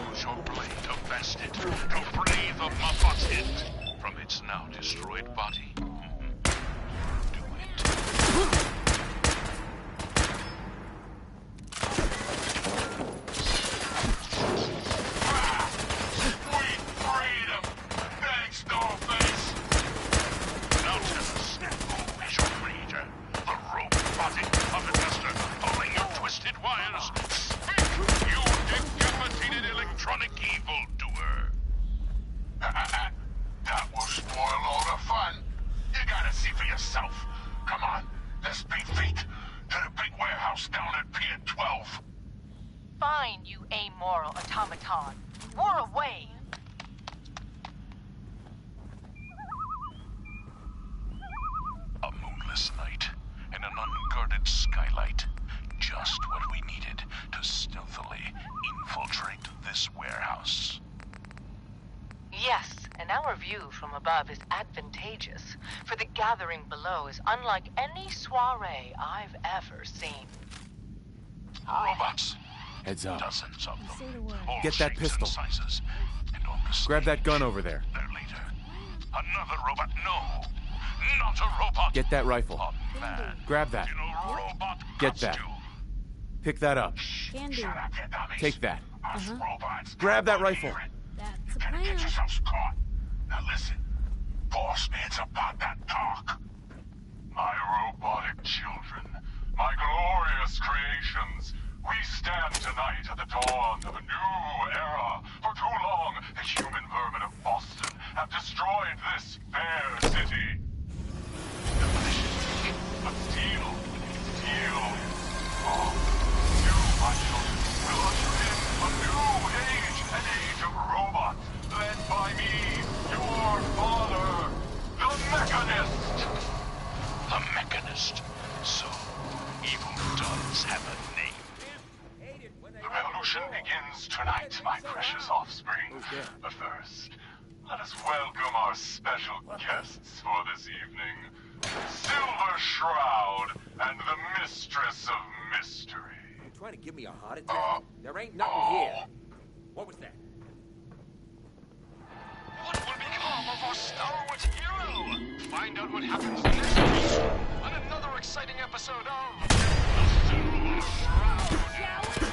Use your blade to vest it, to free the Muppet's head from its now destroyed body. Do it. That will spoil all the fun. You gotta see for yourself. Come on, let's be feet to the big warehouse down at Pt.5. Fine, you amoral automaton. We're away. A moonless night and an unguarded skylight. Just what we needed to stealthily infiltrate this warehouse. Yes, and our view from above is advantageous, for the gathering below is unlike any soiree I've ever seen. Robots. Heads up. Dozens of them. All Get that shapes pistol. and sizes. And on the Grab that stage, gun over there. their leader. Another robot. No. Not a robot. Get that rifle. A man. Grab that. In a robot Get that. costume. Pick that up. Candy. Take that. Robots. Grab that rifle. That's a Gotta get plan. yourselves caught. Now listen, boss man's about that talk. My robotic children, my glorious creations, we stand tonight at the dawn of a new era. For too long, the human vermin of Boston have destroyed this fair city. Demolition, but steal. Oh, you, my children, will usher in a new age, an age of robots, led by me, your father, the Mechanist. The Mechanist. So, evil does have a name. The revolution begins tonight, my precious offspring. But first, let us welcome our special guests for this evening. Silver Shroud and the Mistress of Mystery. You trying to give me a heart attack? There ain't nothing here. What was that? What will become of our stalwart hero? Find out what happens next week on another exciting episode of The Silver Shroud.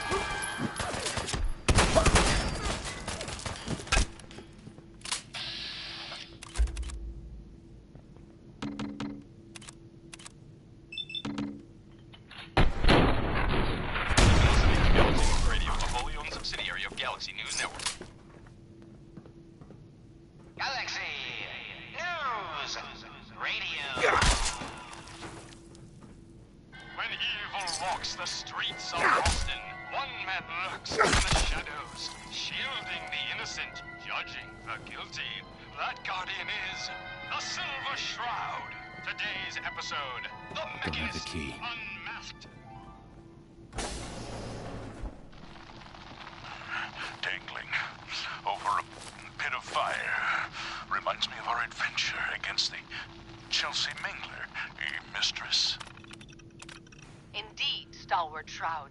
Radio, a wholly owned subsidiary of Galaxy News Network. Galaxy News Radio. When evil walks the streets of Boston, one man lurks in the shadows, shielding the innocent, judging the guilty. That guardian is the Silver Shroud. Today's episode, The Mechanist key. Unmasked. Dangling over a pit of fire reminds me of our adventure against the Chelsea Mingler, mistress. Indeed, Stalwart Shroud.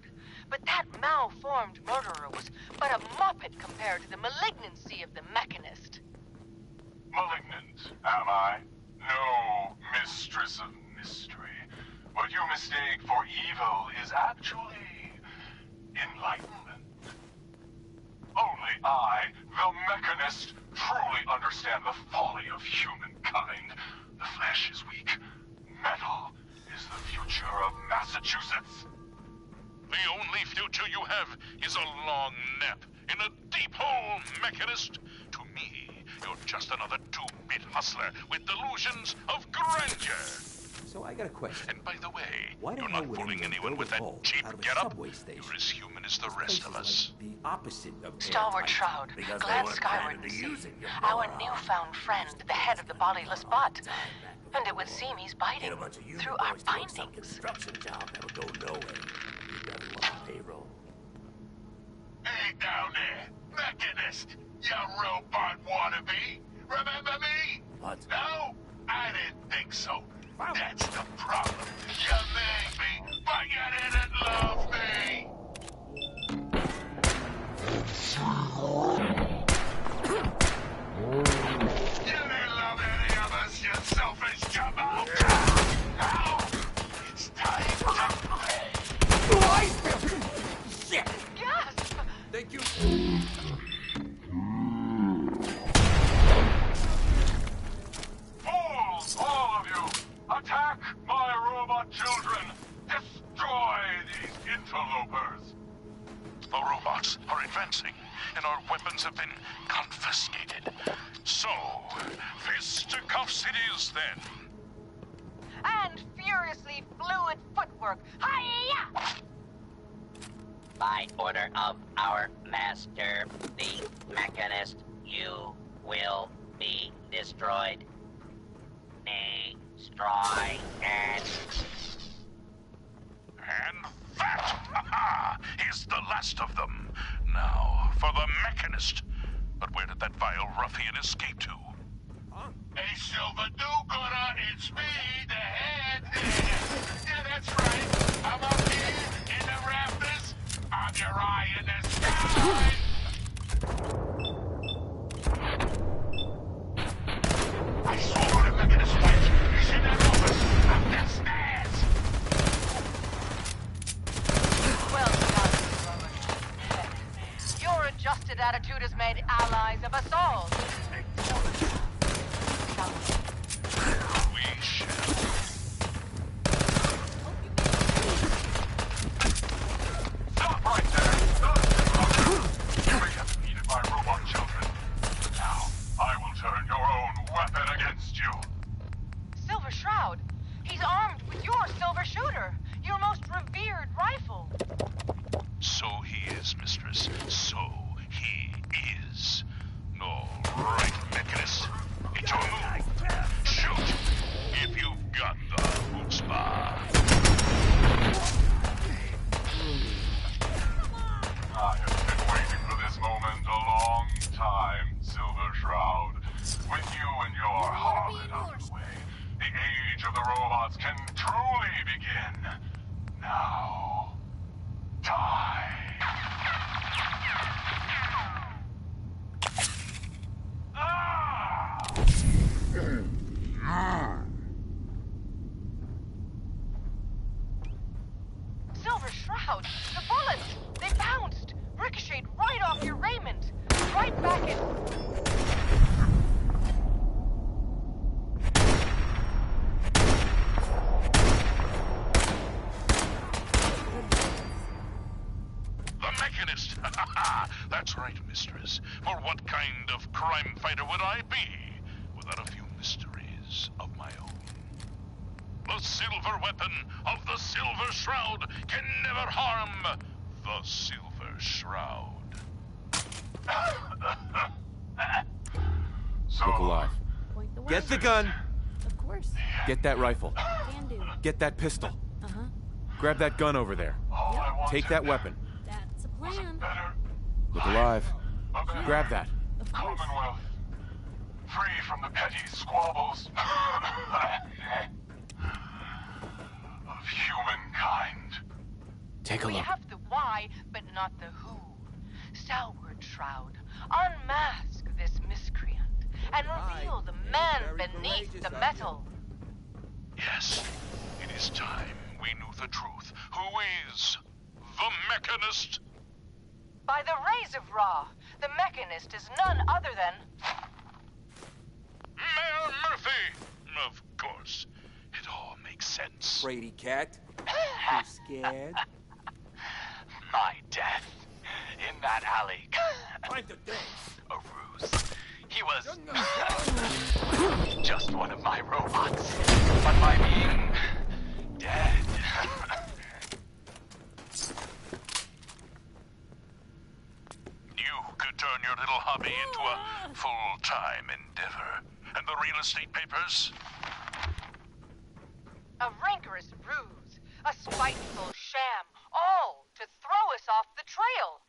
But that malformed murderer was but a muppet compared to the malignancy of the Mechanist. Malignant, am I? No, mistress of mystery. What you mistake for evil is actually enlightenment. Only I, the Mechanist, truly understand the folly of humankind. The flesh is weak. Metal is the future of Massachusetts. The only future you have is a long nap in a deep hole, Mechanist. To me, you're just another two-bit hustler with delusions of grandeur. So I got a question. And by the way, Why the you're hell not would fooling anyone anyone with that build a hole cheap out of a getup. subway station? You're as human as the This rest place of is us. like the opposite of Stalwart airtight. Shroud, Because they glad weren't Skyward planning to to see use it, you our moron. newfound friend, the head of the bodiless butt. And it would seem he's biting Get a bunch of union through our boys doing some findings. construction job that would go nowhere. You'd rather run the payroll. Hey, down there, Mechanist, you robot wannabe. Remember me? What? No? I didn't think so. That's the problem. You made me, but you didn't love me. You didn't love any of us, you selfish jumbo. Now, it's time to pay. Shit! Gasp! Thank you. Fools, all of you! Attack my robot children! Destroy these interlopers! The robots are advancing, and our weapons have been confiscated. So, fisticuffs it is then. And furiously fluid footwork. Hiya! By order of our master, the Mechanist, you will be destroyed. Destroy and... And that, is the last of them. Now, for the Mechanist. But where did that vile ruffian escape to? Hey, Silver Do-Gooder, it's me, the head. Yeah, that's right. I'm up here in the rafters. I'm your eye in the sky. I saw where the Mechanist went. He's in that office. Up the stairs. Well done, Roman. Your adjusted attitude has made allies of us all. We shall. Stop right there. We have needed my robot children. Now, I will turn your own weapon against you. Silver Shroud. He's armed with your silver shooter, your most revered rifle. So he is, mistress. So he is. All right, Mechanist. It's your move. Shoot! If you've got the chutzpah. I have been waiting for this moment a long time, Silver Shroud. With you and your harlot out of the way, the age of the robots can truly begin. Now, die. Silver Shroud, the bullets! They bounced, ricocheted right off your raiment, right back in. The Mechanist! That's right, mistress. For what kind of crime fighter would I be without a few mysteries of my own? The silver weapon of the Silver Shroud can never harm the Silver Shroud. Look alive. Point the way. Get the gun! Of course. Get that rifle. Can do. Get that pistol. Uh-huh. Grab that gun over there. Take that weapon. That's a plan. Look alive. Grab that. Of course. Commonwealth, free from the petty squabbles of humankind. Take a We look. have the why, but not the who. Stalwart Shroud, unmask this miscreant and reveal the man beneath the metal. Yes, it is time we knew the truth. Who is the Mechanist? By the rays of Ra, the Mechanist is none other than Mayor Murphy! Of course. It all makes sense. Brady cat. You scared? My death. In that alley. Time to dance. A ruse. He was just one of my robots. But by being dead. You could turn your little hobby into a full-time endeavor. And the real estate papers? A rancorous ruse, a spiteful sham, all to throw us off the trail.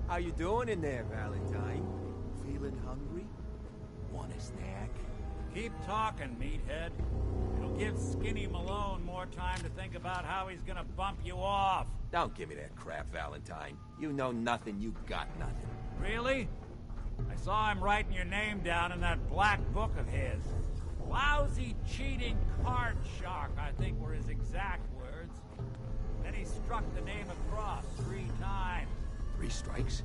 How you doing in there, Valentine? Feeling hungry? Want a snack? Keep talking, meathead. It'll give Skinny Malone more time to think about how he's gonna bump you off. Don't give me that crap, Valentine. You know nothing, you got nothing. Really? I saw him writing your name down in that black book of his. Lousy, cheating card shark, I think were his exact words. Then he struck the name across 3 times. 3 strikes?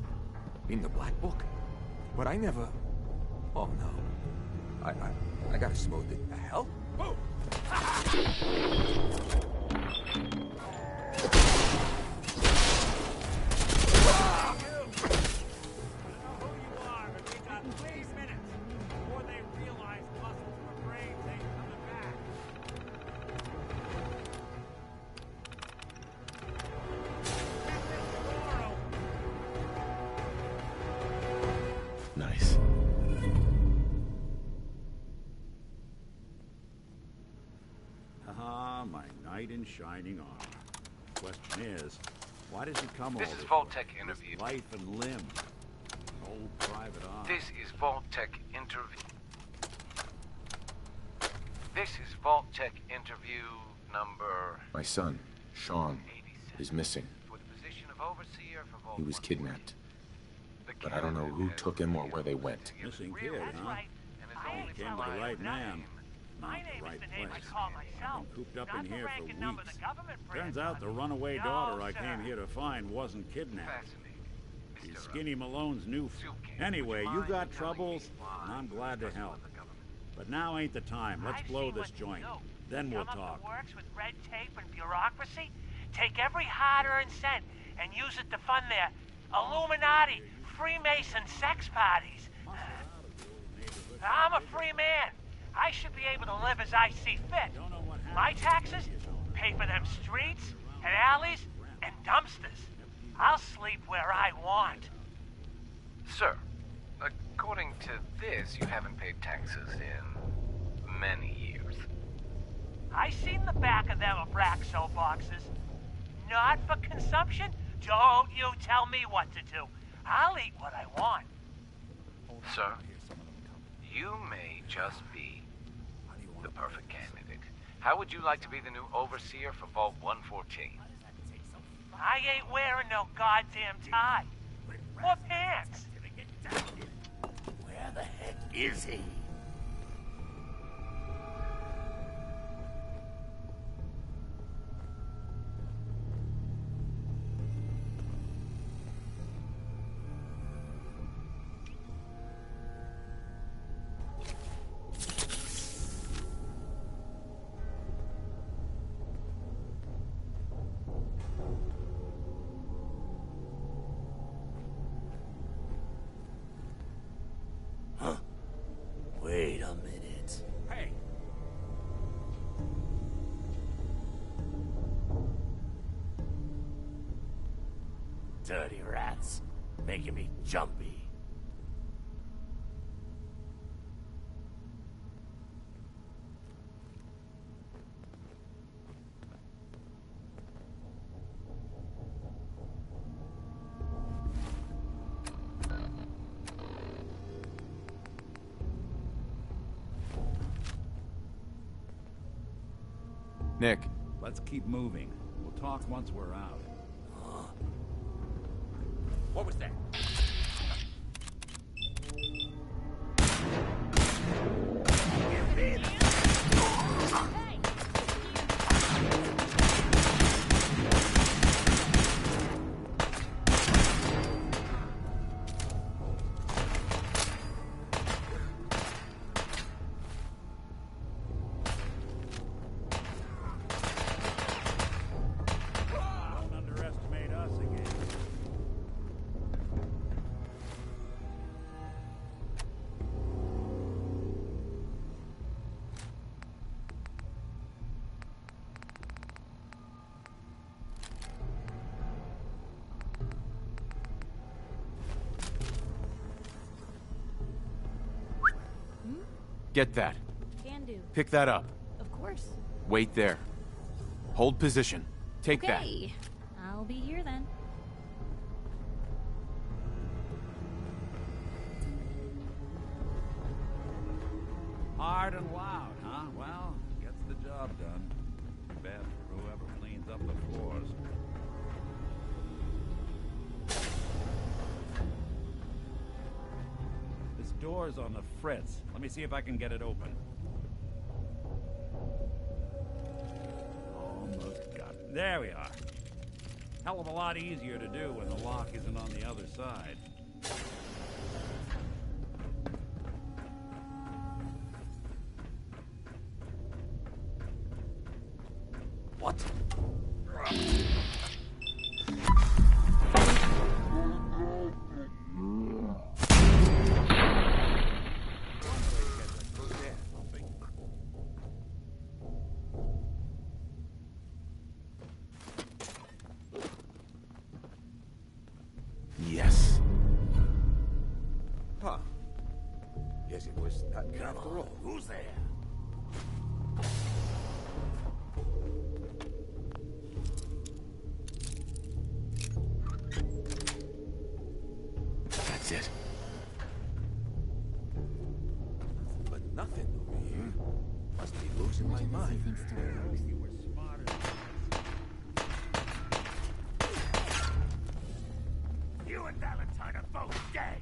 In the black book? But I never... Oh, no. I gotta smooth it. The hell? Move! Nice. Ah, my knight in shining armor. Question is, why does he come This over is here? Vault-Tec interview. Life and limb. An old private eye. This is Vault-Tec interview. This is Vault-Tec interview number... My son, Sean, is missing. For the position of overseer for Vault He was kidnapped. But I don't know who took him or where they went. Missing kid, huh? Came to the right man. Not the right place. I'm cooped up in here for weeks. Turns out the runaway daughter I came here to find wasn't kidnapped. She's Skinny Malone's new... Anyway, you got troubles, and I'm glad to help. But now ain't the time. Let's blow this joint. Then we'll talk. Works with red tape and bureaucracy. Take every hard-earned cent and use it to fund their Illuminati, Freemason sex parties. I'm a free man. I should be able to live as I see fit. My taxes pay for them streets and alleys and dumpsters. I'll sleep where I want. Sir, according to this, you haven't paid taxes in many years. I seen the back of them Abraxo boxes. Not for consumption. Don't you tell me what to do. I'll eat what I want. Sir, you may just be the perfect candidate. How would you like to be the new overseer for Vault 114? I ain't wearing no goddamn tie. Or pants. Where the heck is he? making me jumpy. Nick. Let's keep moving. We'll talk once we're out. What was that? Don't underestimate us again. Get that. Can do. Pick that up. Of course. Wait there. Hold position. Take that. Okay. I'll be here then. Hard and loud, huh? Well, gets the job done. Too bad for whoever cleans up the floors. This door's on the fritz. Let me see if I can get it open. Almost got it. There we are. Hell of a lot easier to do when the lock isn't on the other side. What? Yes. Huh. Guess it was that good after all. Who's there? That's it. But nothing over here. Must be losing my mind. You were smarter. You and Valentine are both dead.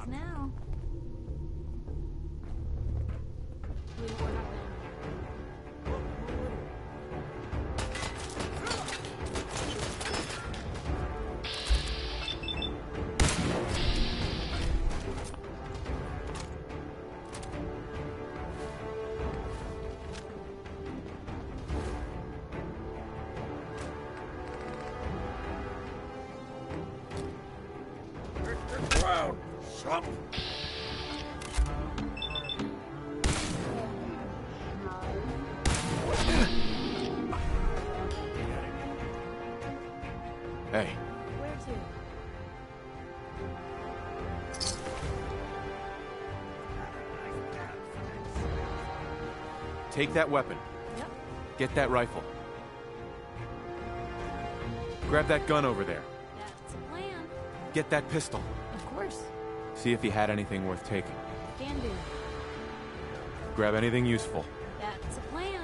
Now. Ground, son. Hey. Where to? Take that weapon. Yep. Get that rifle. Grab that gun over there. That's a plan. Get that pistol. Of course. See if he had anything worth taking. Can do. Grab anything useful. That's a plan.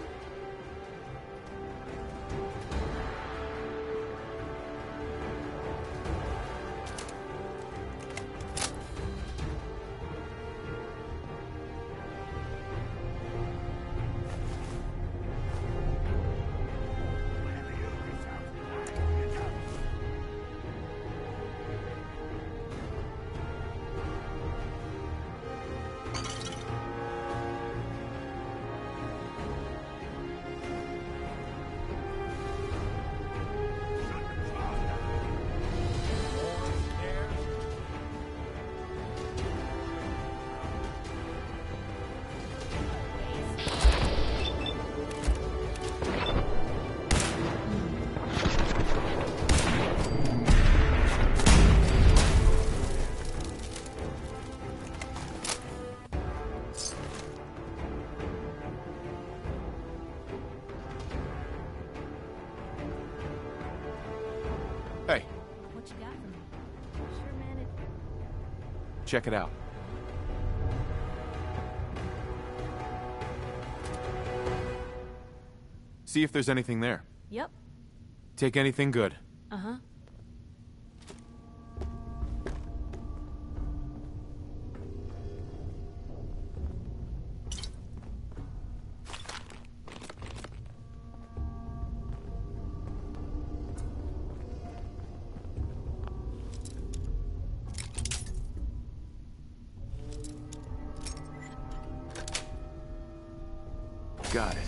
Hey. What you got for me? Sure, man, it... Check it out. See if there's anything there. Yep. Take anything good. Uh-huh. Got it.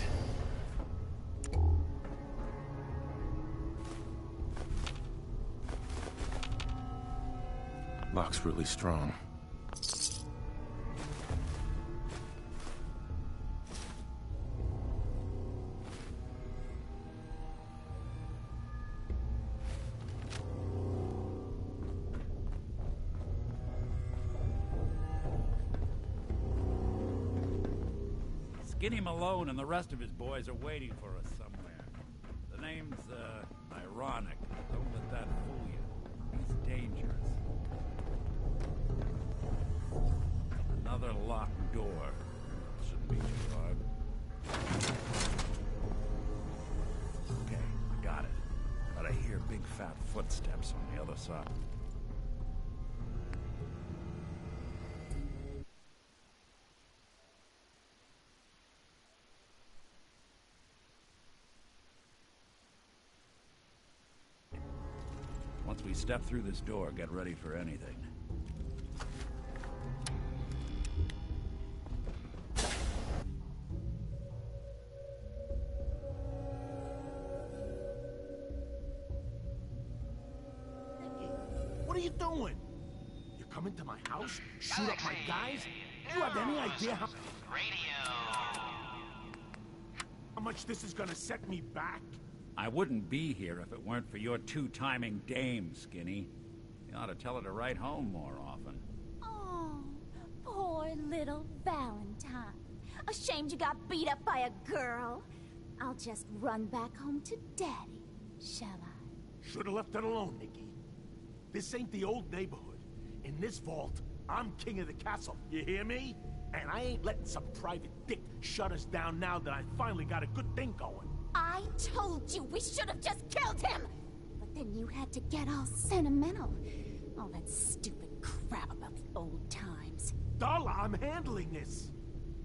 Lock's really strong. Skinny Malone and the rest of his boys are waiting for us somewhere. The name's, ironic. Don't let that fool you. He's dangerous. Another locked door. Shouldn't be too hard. Okay, I got it. But I hear big fat footsteps on the other side. Once we step through this door, get ready for anything. What are you doing? You come into my house, shoot up my guys? You have any idea how much this is gonna set me back? I wouldn't be here if it weren't for your two-timing dame, Skinny. You ought to tell her to write home more often. Oh, poor little Valentine. Ashamed you got beat up by a girl? I'll just run back home to Daddy, shall I? Should've left it alone, Nikki. This ain't the old neighborhood. In this vault, I'm king of the castle, you hear me? And I ain't letting some private dick shut us down now that I finally got a good thing going. I told you we should have just killed him! But then you had to get all sentimental. All that stupid crap about the old times. Darla, I'm handling this.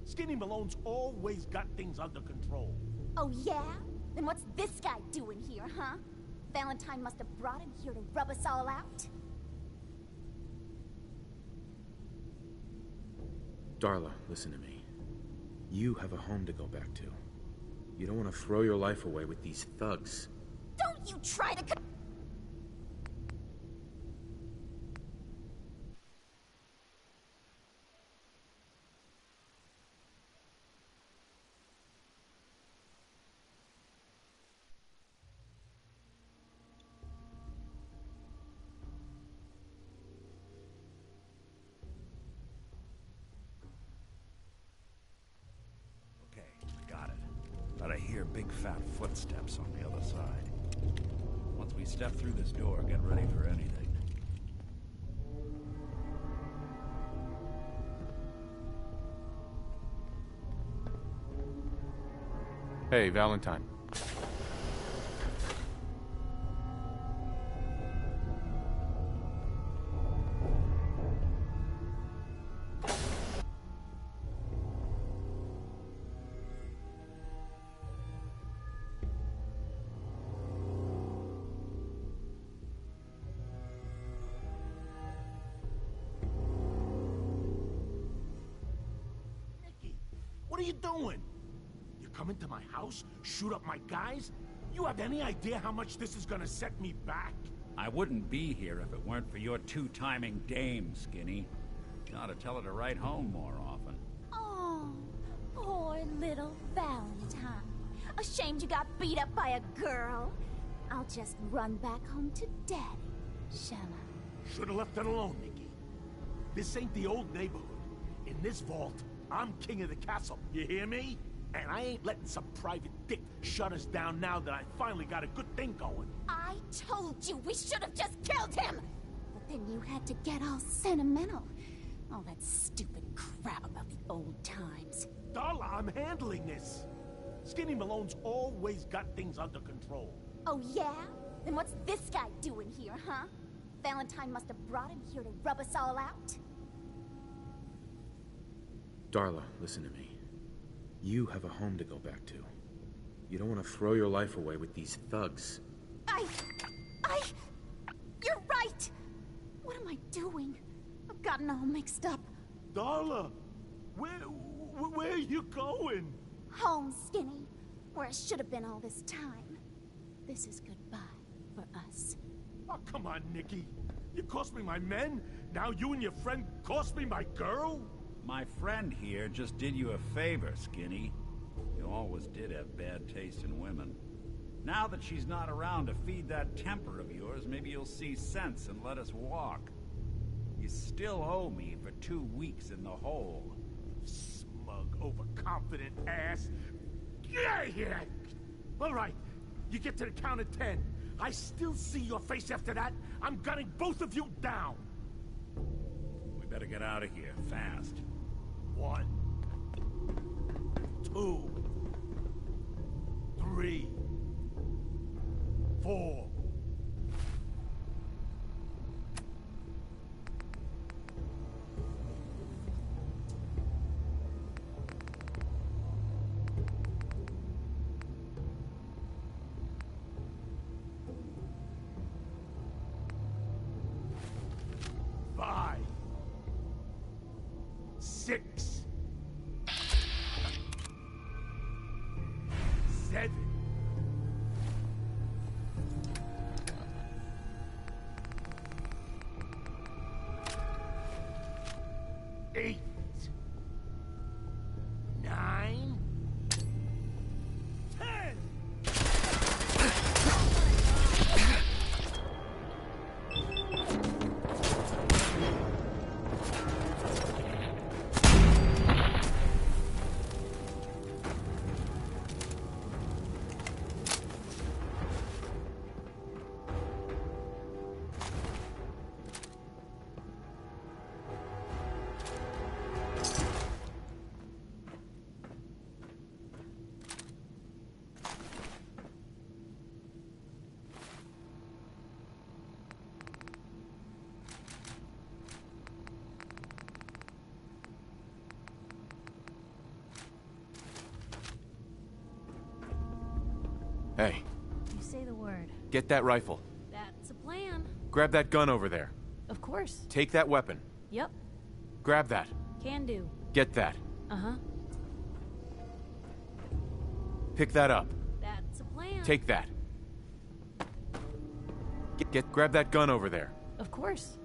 Skinny Malone's always got things under control. Oh yeah? Then what's this guy doing here, huh? Valentine must have brought him here to rub us all out? Darla, listen to me. You have a home to go back to. You don't want to throw your life away with these thugs. Don't you try to... But I hear big fat footsteps on the other side. Once we step through this door, get ready for anything. Hey, Valentine. What are you doing? You come into my house, shoot up my guys? You have any idea how much this is gonna set me back? I wouldn't be here if it weren't for your two-timing dame, Skinny. You ought to tell her to write home more often. Oh, poor little Valentine. Ashamed you got beat up by a girl? I'll just run back home to Daddy, shall I? Should've left it alone, Nikki. This ain't the old neighborhood. In this vault, I'm king of the castle, you hear me? And I ain't letting some private dick shut us down now that I finally got a good thing going. I told you we should have just killed him! But then you had to get all sentimental. All that stupid crap about the old times. Darla, I'm handling this. Skinny Malone's always got things under control. Oh, yeah? Then what's this guy doing here, huh? Valentine must have brought him here to rub us all out? Darla, listen to me. You have a home to go back to. You don't want to throw your life away with these thugs. You're right! What am I doing? I've gotten all mixed up. Darla, where are you going? Home, Skinny. Where I should have been all this time. This is goodbye for us. Oh, come on, Nikki. You cost me my men, now you and your friend cost me my girl? My friend here just did you a favor, Skinny. You always did have bad taste in women. Now that she's not around to feed that temper of yours, maybe you'll see sense and let us walk. You still owe me for 2 weeks in the hole. Smug, overconfident ass. Get out of here! All right, you get to the count of 10. I still see your face after that. I'm gunning both of you down. We better get out of here, fast. 1, 2, 3, 4. Five, 6, 7, 8, 9, 10. Hey, You say the word. get that rifle. That's a plan. Grab that gun over there. Of course. Take that weapon. Yep. Grab that. Can do. Get that. Uh-huh. Pick that up. That's a plan. Take that. Grab that gun over there. Of course.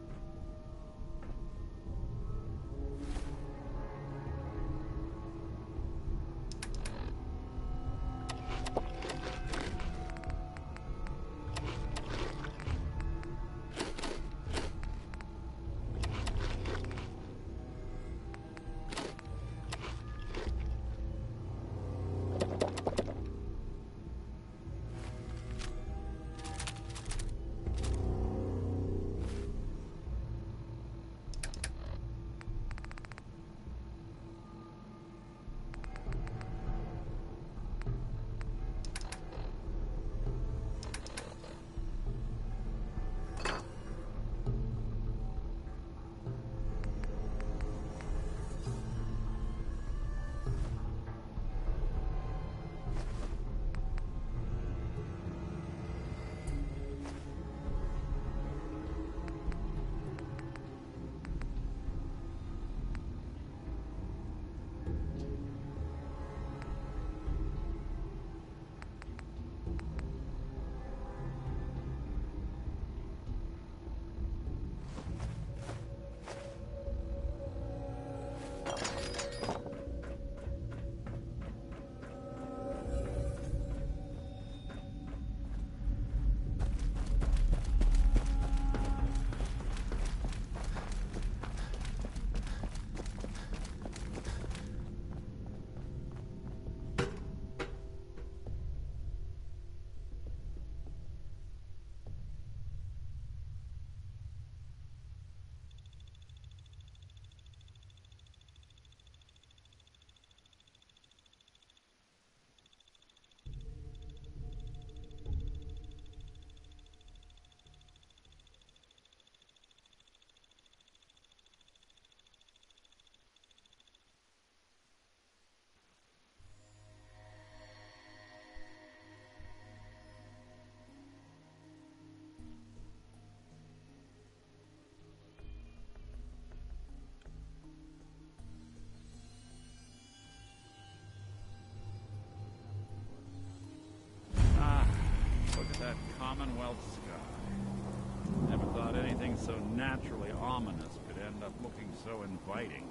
Commonwealth sky. Never thought anything so naturally ominous could end up looking so inviting.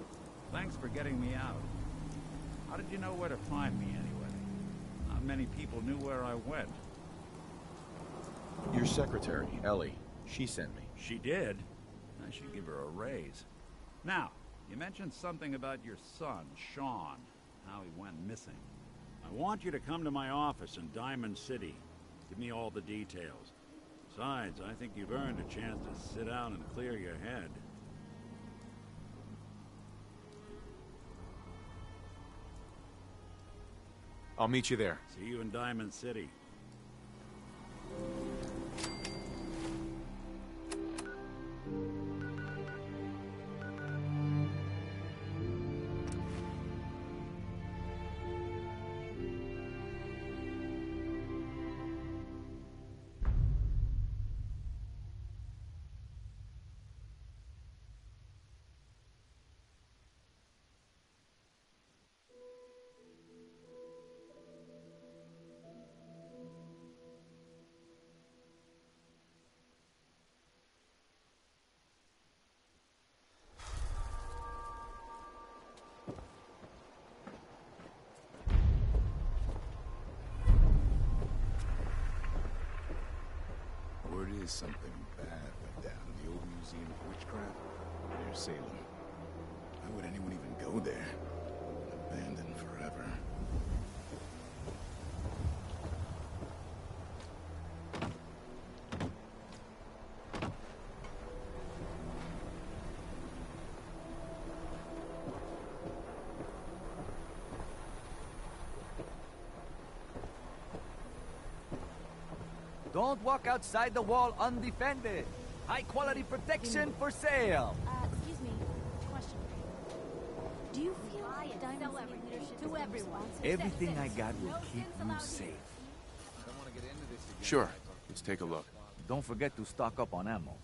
Thanks for getting me out. How did you know where to find me, anyway? Not many people knew where I went. Your secretary, Ellie, she sent me. She did? I should give her a raise. Now, you mentioned something about your son, Sean, how he went missing. I want you to come to my office in Diamond City. Give me all the details. Besides, I think you've earned a chance to sit down and clear your head. I'll meet you there. See you in Diamond City. Word is something bad went down in the old Museum of Witchcraft near Salem. Why would anyone even go there? Abandoned forever. Don't walk outside the wall undefended. High quality protection for sale. Excuse me. Question. Do you feel like Diamond City leadership to everyone? Everything I got will keep you safe. Sure. Let's take a look. Don't forget to stock up on ammo.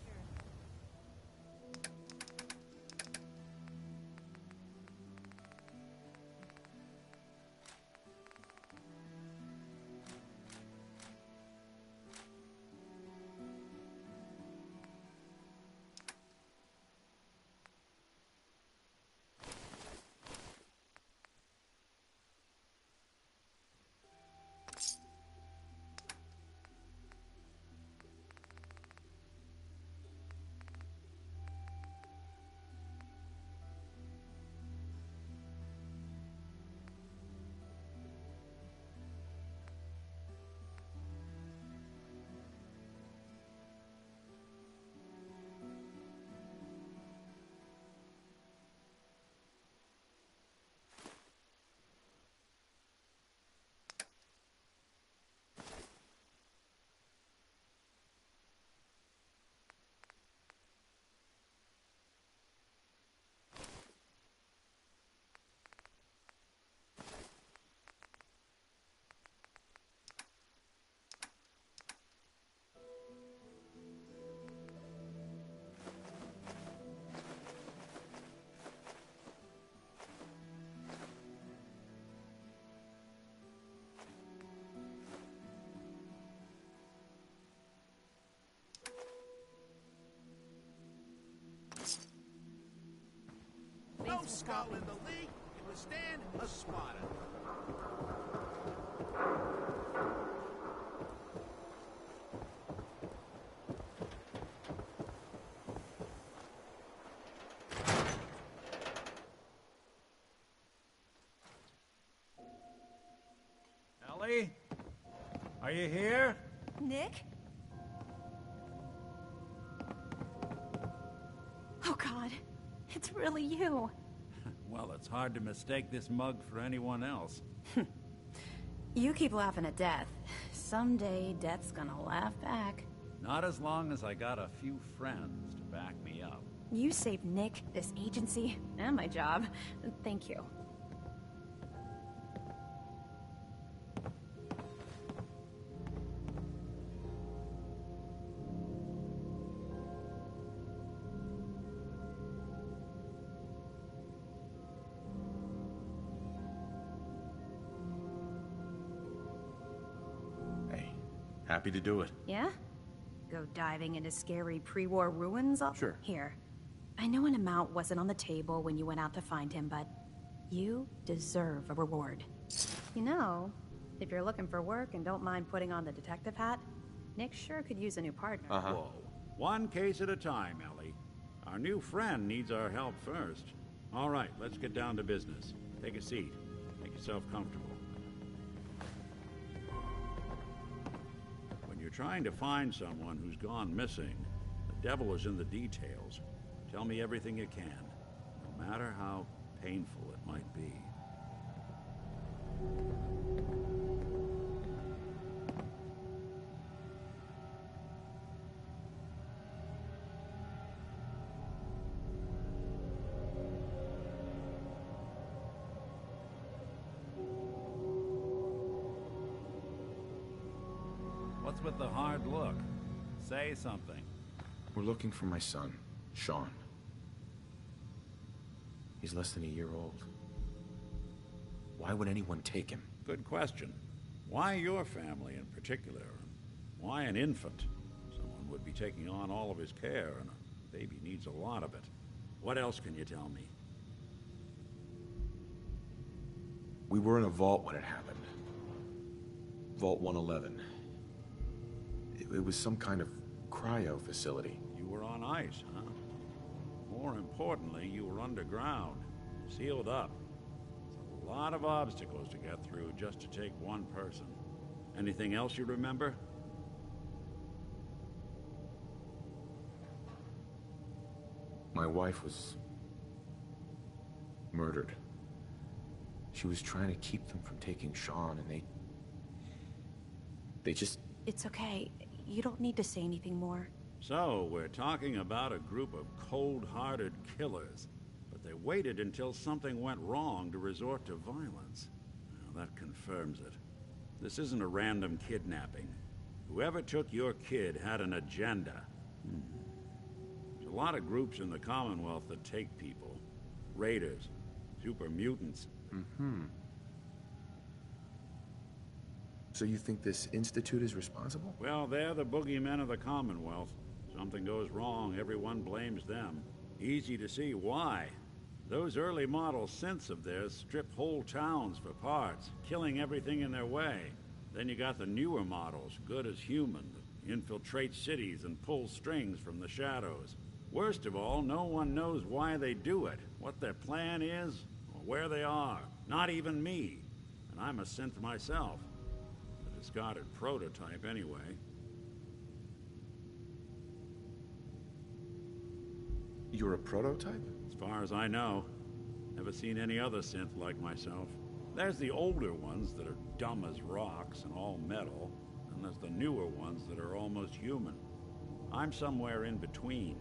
No skull in the league can withstand a spotter. Ellie? Are you here? Nick? Oh, God. It's really you. Well, it's hard to mistake this mug for anyone else. You keep laughing at death. Someday, death's gonna laugh back. Not as long as I got a few friends to back me up. You saved Nick, this agency, and my job. Thank you. Happy to do it. Yeah? Go diving into scary pre-war ruins? Sure. Here. I know an amount wasn't on the table when you went out to find him, but you deserve a reward. You know, if you're looking for work and don't mind putting on the detective hat, Nick sure could use a new partner. Whoa. One case at a time, Ellie. Our new friend needs our help first. All right, let's get down to business. Take a seat. Make yourself comfortable. When you're trying to find someone who's gone missing, the devil is in the details. Tell me everything you can, no matter how painful it might be. What's with the hard look? Say something. We're looking for my son, Sean. He's less than a year old. Why would anyone take him? Good question. Why your family in particular? Why an infant? Someone would be taking on all of his care, and a baby needs a lot of it. What else can you tell me? We were in a vault when it happened. Vault 111. It was some kind of cryo facility. You were on ice, huh? More importantly, you were underground, sealed up. It's a lot of obstacles to get through just to take one person. Anything else you remember? My wife was murdered. She was trying to keep them from taking Sean, and they just... It's okay. You don't need to say anything more. So, we're talking about a group of cold-hearted killers, but they waited until something went wrong to resort to violence. Now, that confirms it. This isn't a random kidnapping. Whoever took your kid had an agenda. There's a lot of groups in the Commonwealth that take people. Raiders, super mutants. So you think this Institute is responsible? Well, they're the boogeymen of the Commonwealth. Something goes wrong, everyone blames them. Easy to see why. Those early model synths of theirs strip whole towns for parts, killing everything in their way. Then you got the newer models, good as human, that infiltrate cities and pull strings from the shadows. Worst of all, no one knows why they do it, what their plan is, or where they are. Not even me. And I'm a synth myself. A discarded prototype, anyway. You're a prototype? As far as I know. Never seen any other synth like myself. There's the older ones that are dumb as rocks and all metal, and there's the newer ones that are almost human. I'm somewhere in between.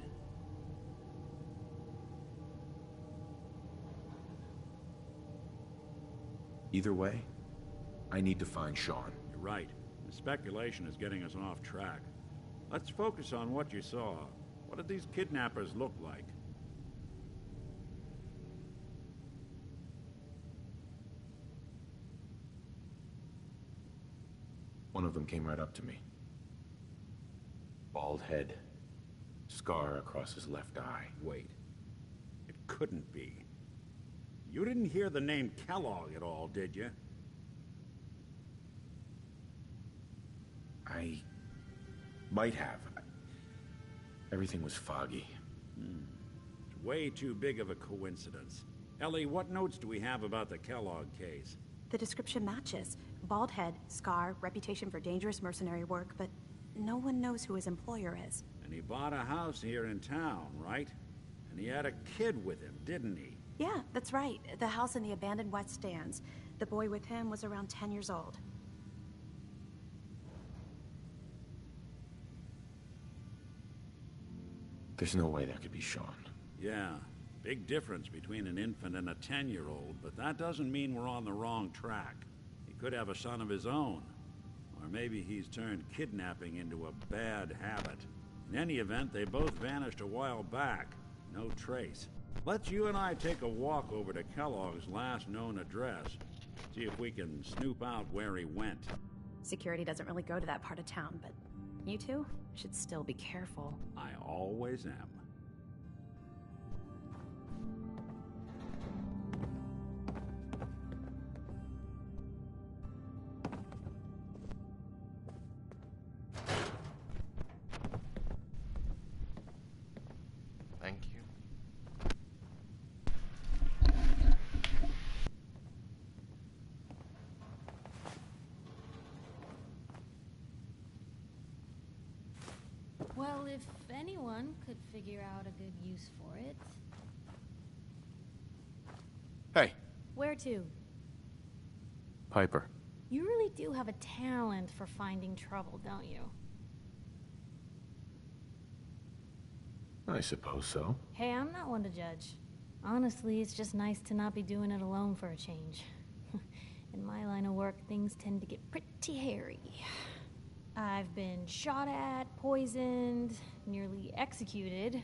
Either way, I need to find Sean. You're right. The speculation is getting us off track. Let's focus on what you saw. What did these kidnappers look like? One of them came right up to me. Bald head. Scar across his left eye. Wait. It couldn't be. You didn't hear the name Kellogg at all, did you? I might have. Everything was foggy. It's way too big of a coincidence. Ellie, what notes do we have about the Kellogg case? The description matches. Bald head, scar, reputation for dangerous mercenary work, but no one knows who his employer is. And he bought a house here in town, right? And he had a kid with him, didn't he? Yeah, that's right. The house in the abandoned West Stands. The boy with him was around 10 years old. There's no way that could be Sean. Yeah, big difference between an infant and a 10-year-old, but that doesn't mean we're on the wrong track. He could have a son of his own. Or maybe he's turned kidnapping into a bad habit. In any event, they both vanished a while back. No trace. Let's you and I take a walk over to Kellogg's last known address. See if we can snoop out where he went. Security doesn't really go to that part of town, but You two should still be careful. I always am. Thank you. Well, if anyone could figure out a good use for it. Hey. Where to? Piper. You really do have a talent for finding trouble, don't you? I suppose so. Hey, I'm not one to judge. Honestly, it's just nice to not be doing it alone for a change. In my line of work, things tend to get pretty hairy. I've been shot at, poisoned, nearly executed.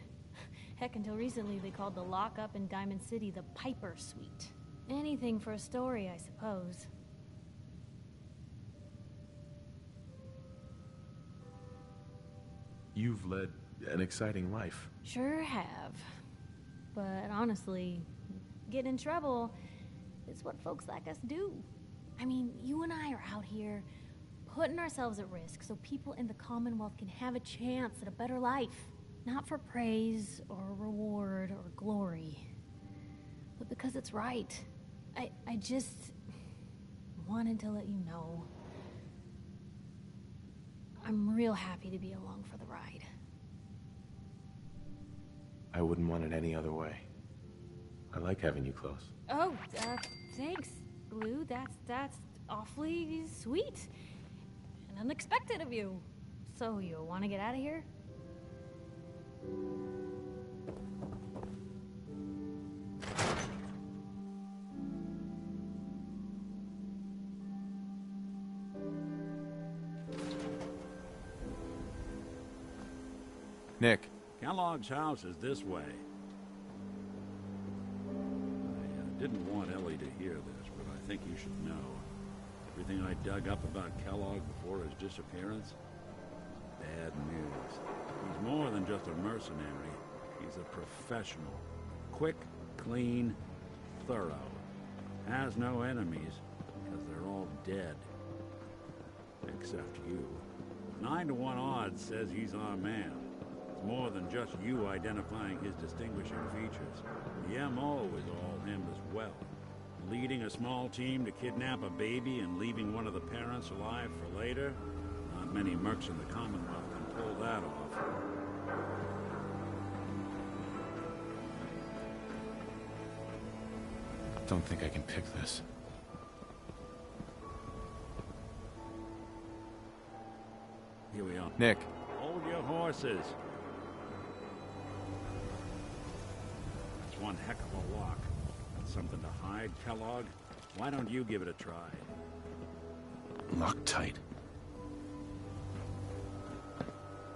Heck, until recently they called the lockup in Diamond City the Piper Suite. Anything for a story, I suppose. You've led an exciting life. Sure have. But honestly, getting in trouble is what folks like us do. I mean, you and I are out here putting ourselves at risk so people in the Commonwealth can have a chance at a better life. Not for praise or reward or glory, but because it's right. I just wanted to let you know. I'm real happy to be along for the ride. I wouldn't want it any other way. I like having you close. Oh, thanks, Blue. That's awfully sweet. And unexpected of you. So, you want to get out of here? Nick. Kellogg's house is this way. I didn't want Ellie to hear this, but I think you should know. Everything I dug up about Kellogg before his disappearance is bad news. He's more than just a mercenary. He's a professional. Quick, clean, thorough. Has no enemies, because they're all dead. Except you. 9 to 1 odds says he's our man. It's more than just you identifying his distinguishing features. The MO is all him as well. Leading a small team to kidnap a baby and leaving one of the parents alive for later? Not many mercs in the Commonwealth can pull that off. Don't think I can pick this. Here we are. Nick. Hold your horses. That's one heck of a walk. Got something to hide, Kellogg? Why don't you give it a try? Locked tight.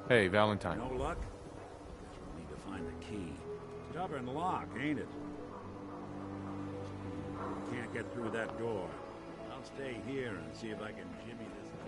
Hey, Valentine. No luck? Guess we'll need to find the key. Stubborn lock, ain't it? Can't get through that door. I'll stay here and see if I can jimmy this lock.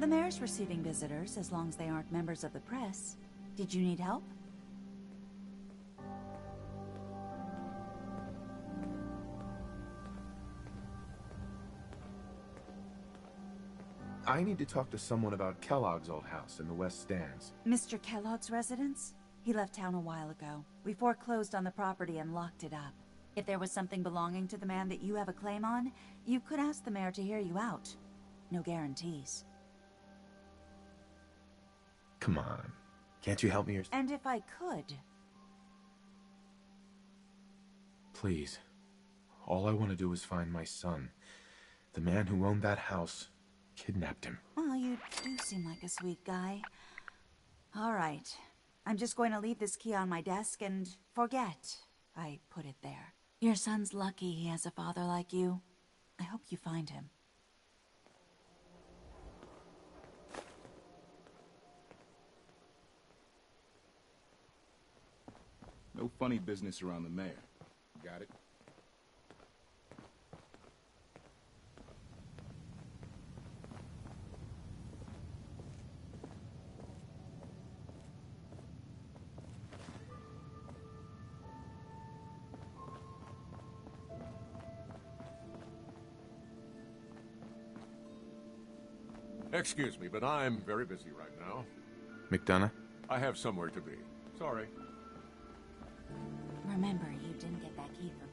The mayor's receiving visitors as long as they aren't members of the press. Did you need help? I need to talk to someone about Kellogg's old house in the West Stands. Mr. Kellogg's residence? He left town a while ago. We foreclosed on the property and locked it up. If there was something belonging to the man that you have a claim on, you could ask the mayor to hear you out. No guarantees. Come on. Can't you help me? And if I could... Please. All I want to do is find my son. The man who owned that house kidnapped him. Well, you do seem like a sweet guy. All right. I'm just going to leave this key on my desk and forget I put it there. Your son's lucky he has a father like you. I hope you find him. No funny business around the mayor. Got it? Excuse me, but I'm very busy right now. McDonough? I have somewhere to be. Sorry. Remember, you didn't get that key from...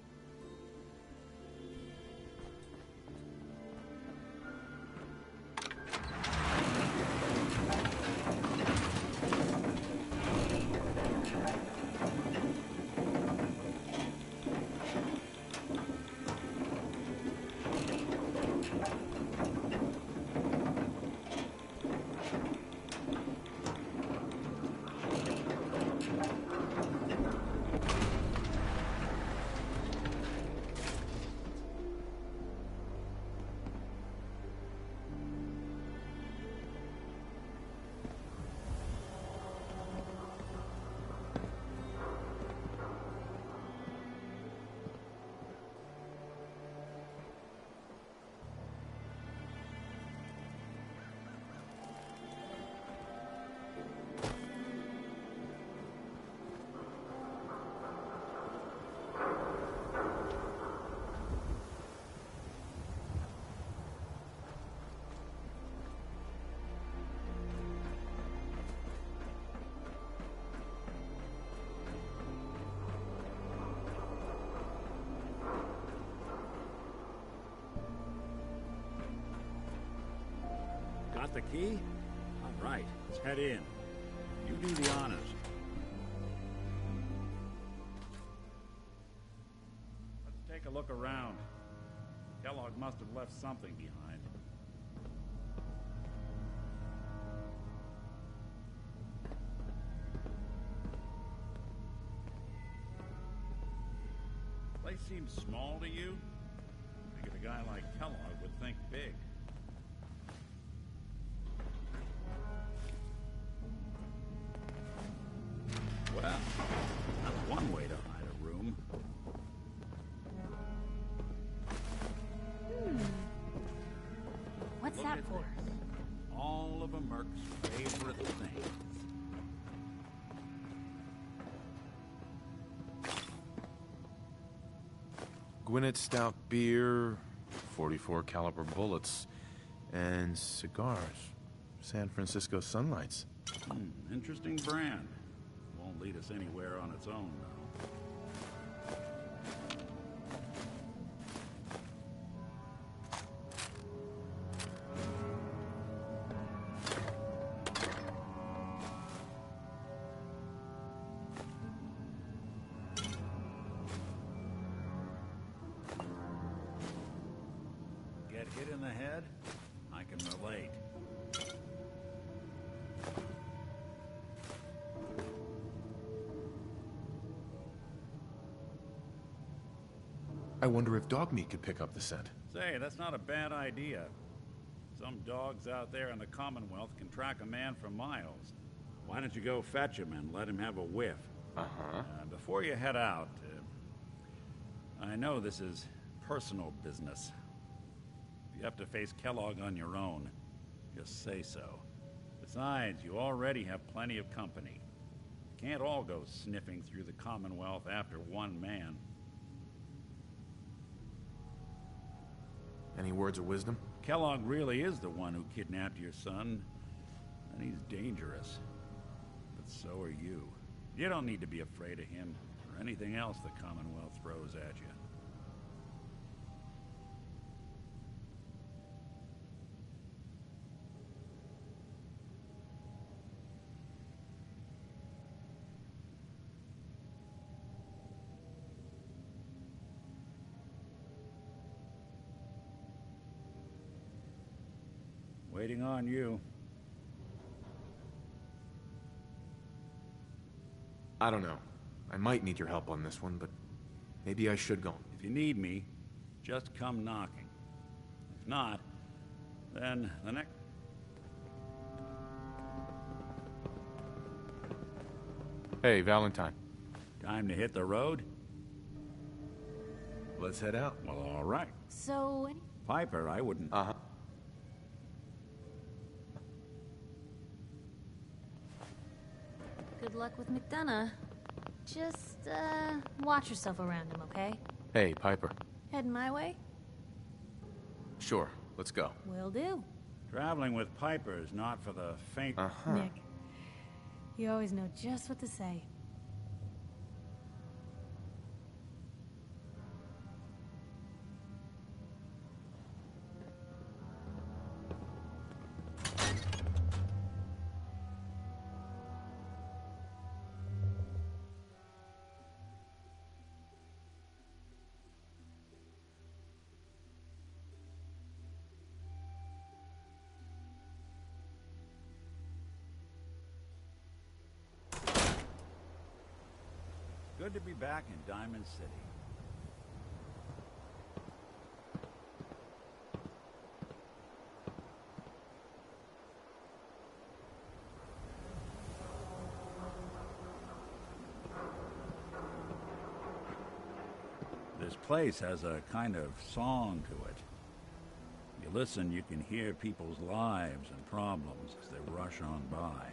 Got the key? All right, let's head in. You do the honors. Let's take a look around. Kellogg must have left something behind. Place seems small to you? I think a guy like Kellogg would think big. Well, that's one way to hide a room. What's Look that at for? this. All of a Merc's favorite things. Gwinnett Stout beer, 44 caliber bullets, and cigars. San Francisco Sunlights. Interesting brand. Won't lead us anywhere on its own, though. Get hit in the head? I can relate. I wonder if dog meat could pick up the scent. Say, that's not a bad idea. Some dogs out there in the Commonwealth can track a man for miles. Why don't you go fetch him and let him have a whiff? Before you head out, I know this is personal business. If you have to face Kellogg on your own, just say so. Besides, you already have plenty of company. You can't all go sniffing through the Commonwealth after one man. Any words of wisdom? Kellogg really is the one who kidnapped your son, then he's dangerous. But so are you. You don't need to be afraid of him or anything else the Commonwealth throws at you. Waiting on you. I don't know. I might need your help on this one, but maybe I should go. If you need me, just come knocking. If not, then the next... Hey, Valentine. Time to hit the road? Let's head out. Well, all right. So... Piper, I wouldn't... Uh-huh. Good luck with McDonough. Just, watch yourself around him, okay? Hey, Piper. Heading my way? Sure, let's go. Will do. Traveling with Piper is not for the faint... Nick, you always know just what to say. Good to be back in Diamond City. This place has a kind of song to it. You listen, you can hear people's lives and problems as they rush on by.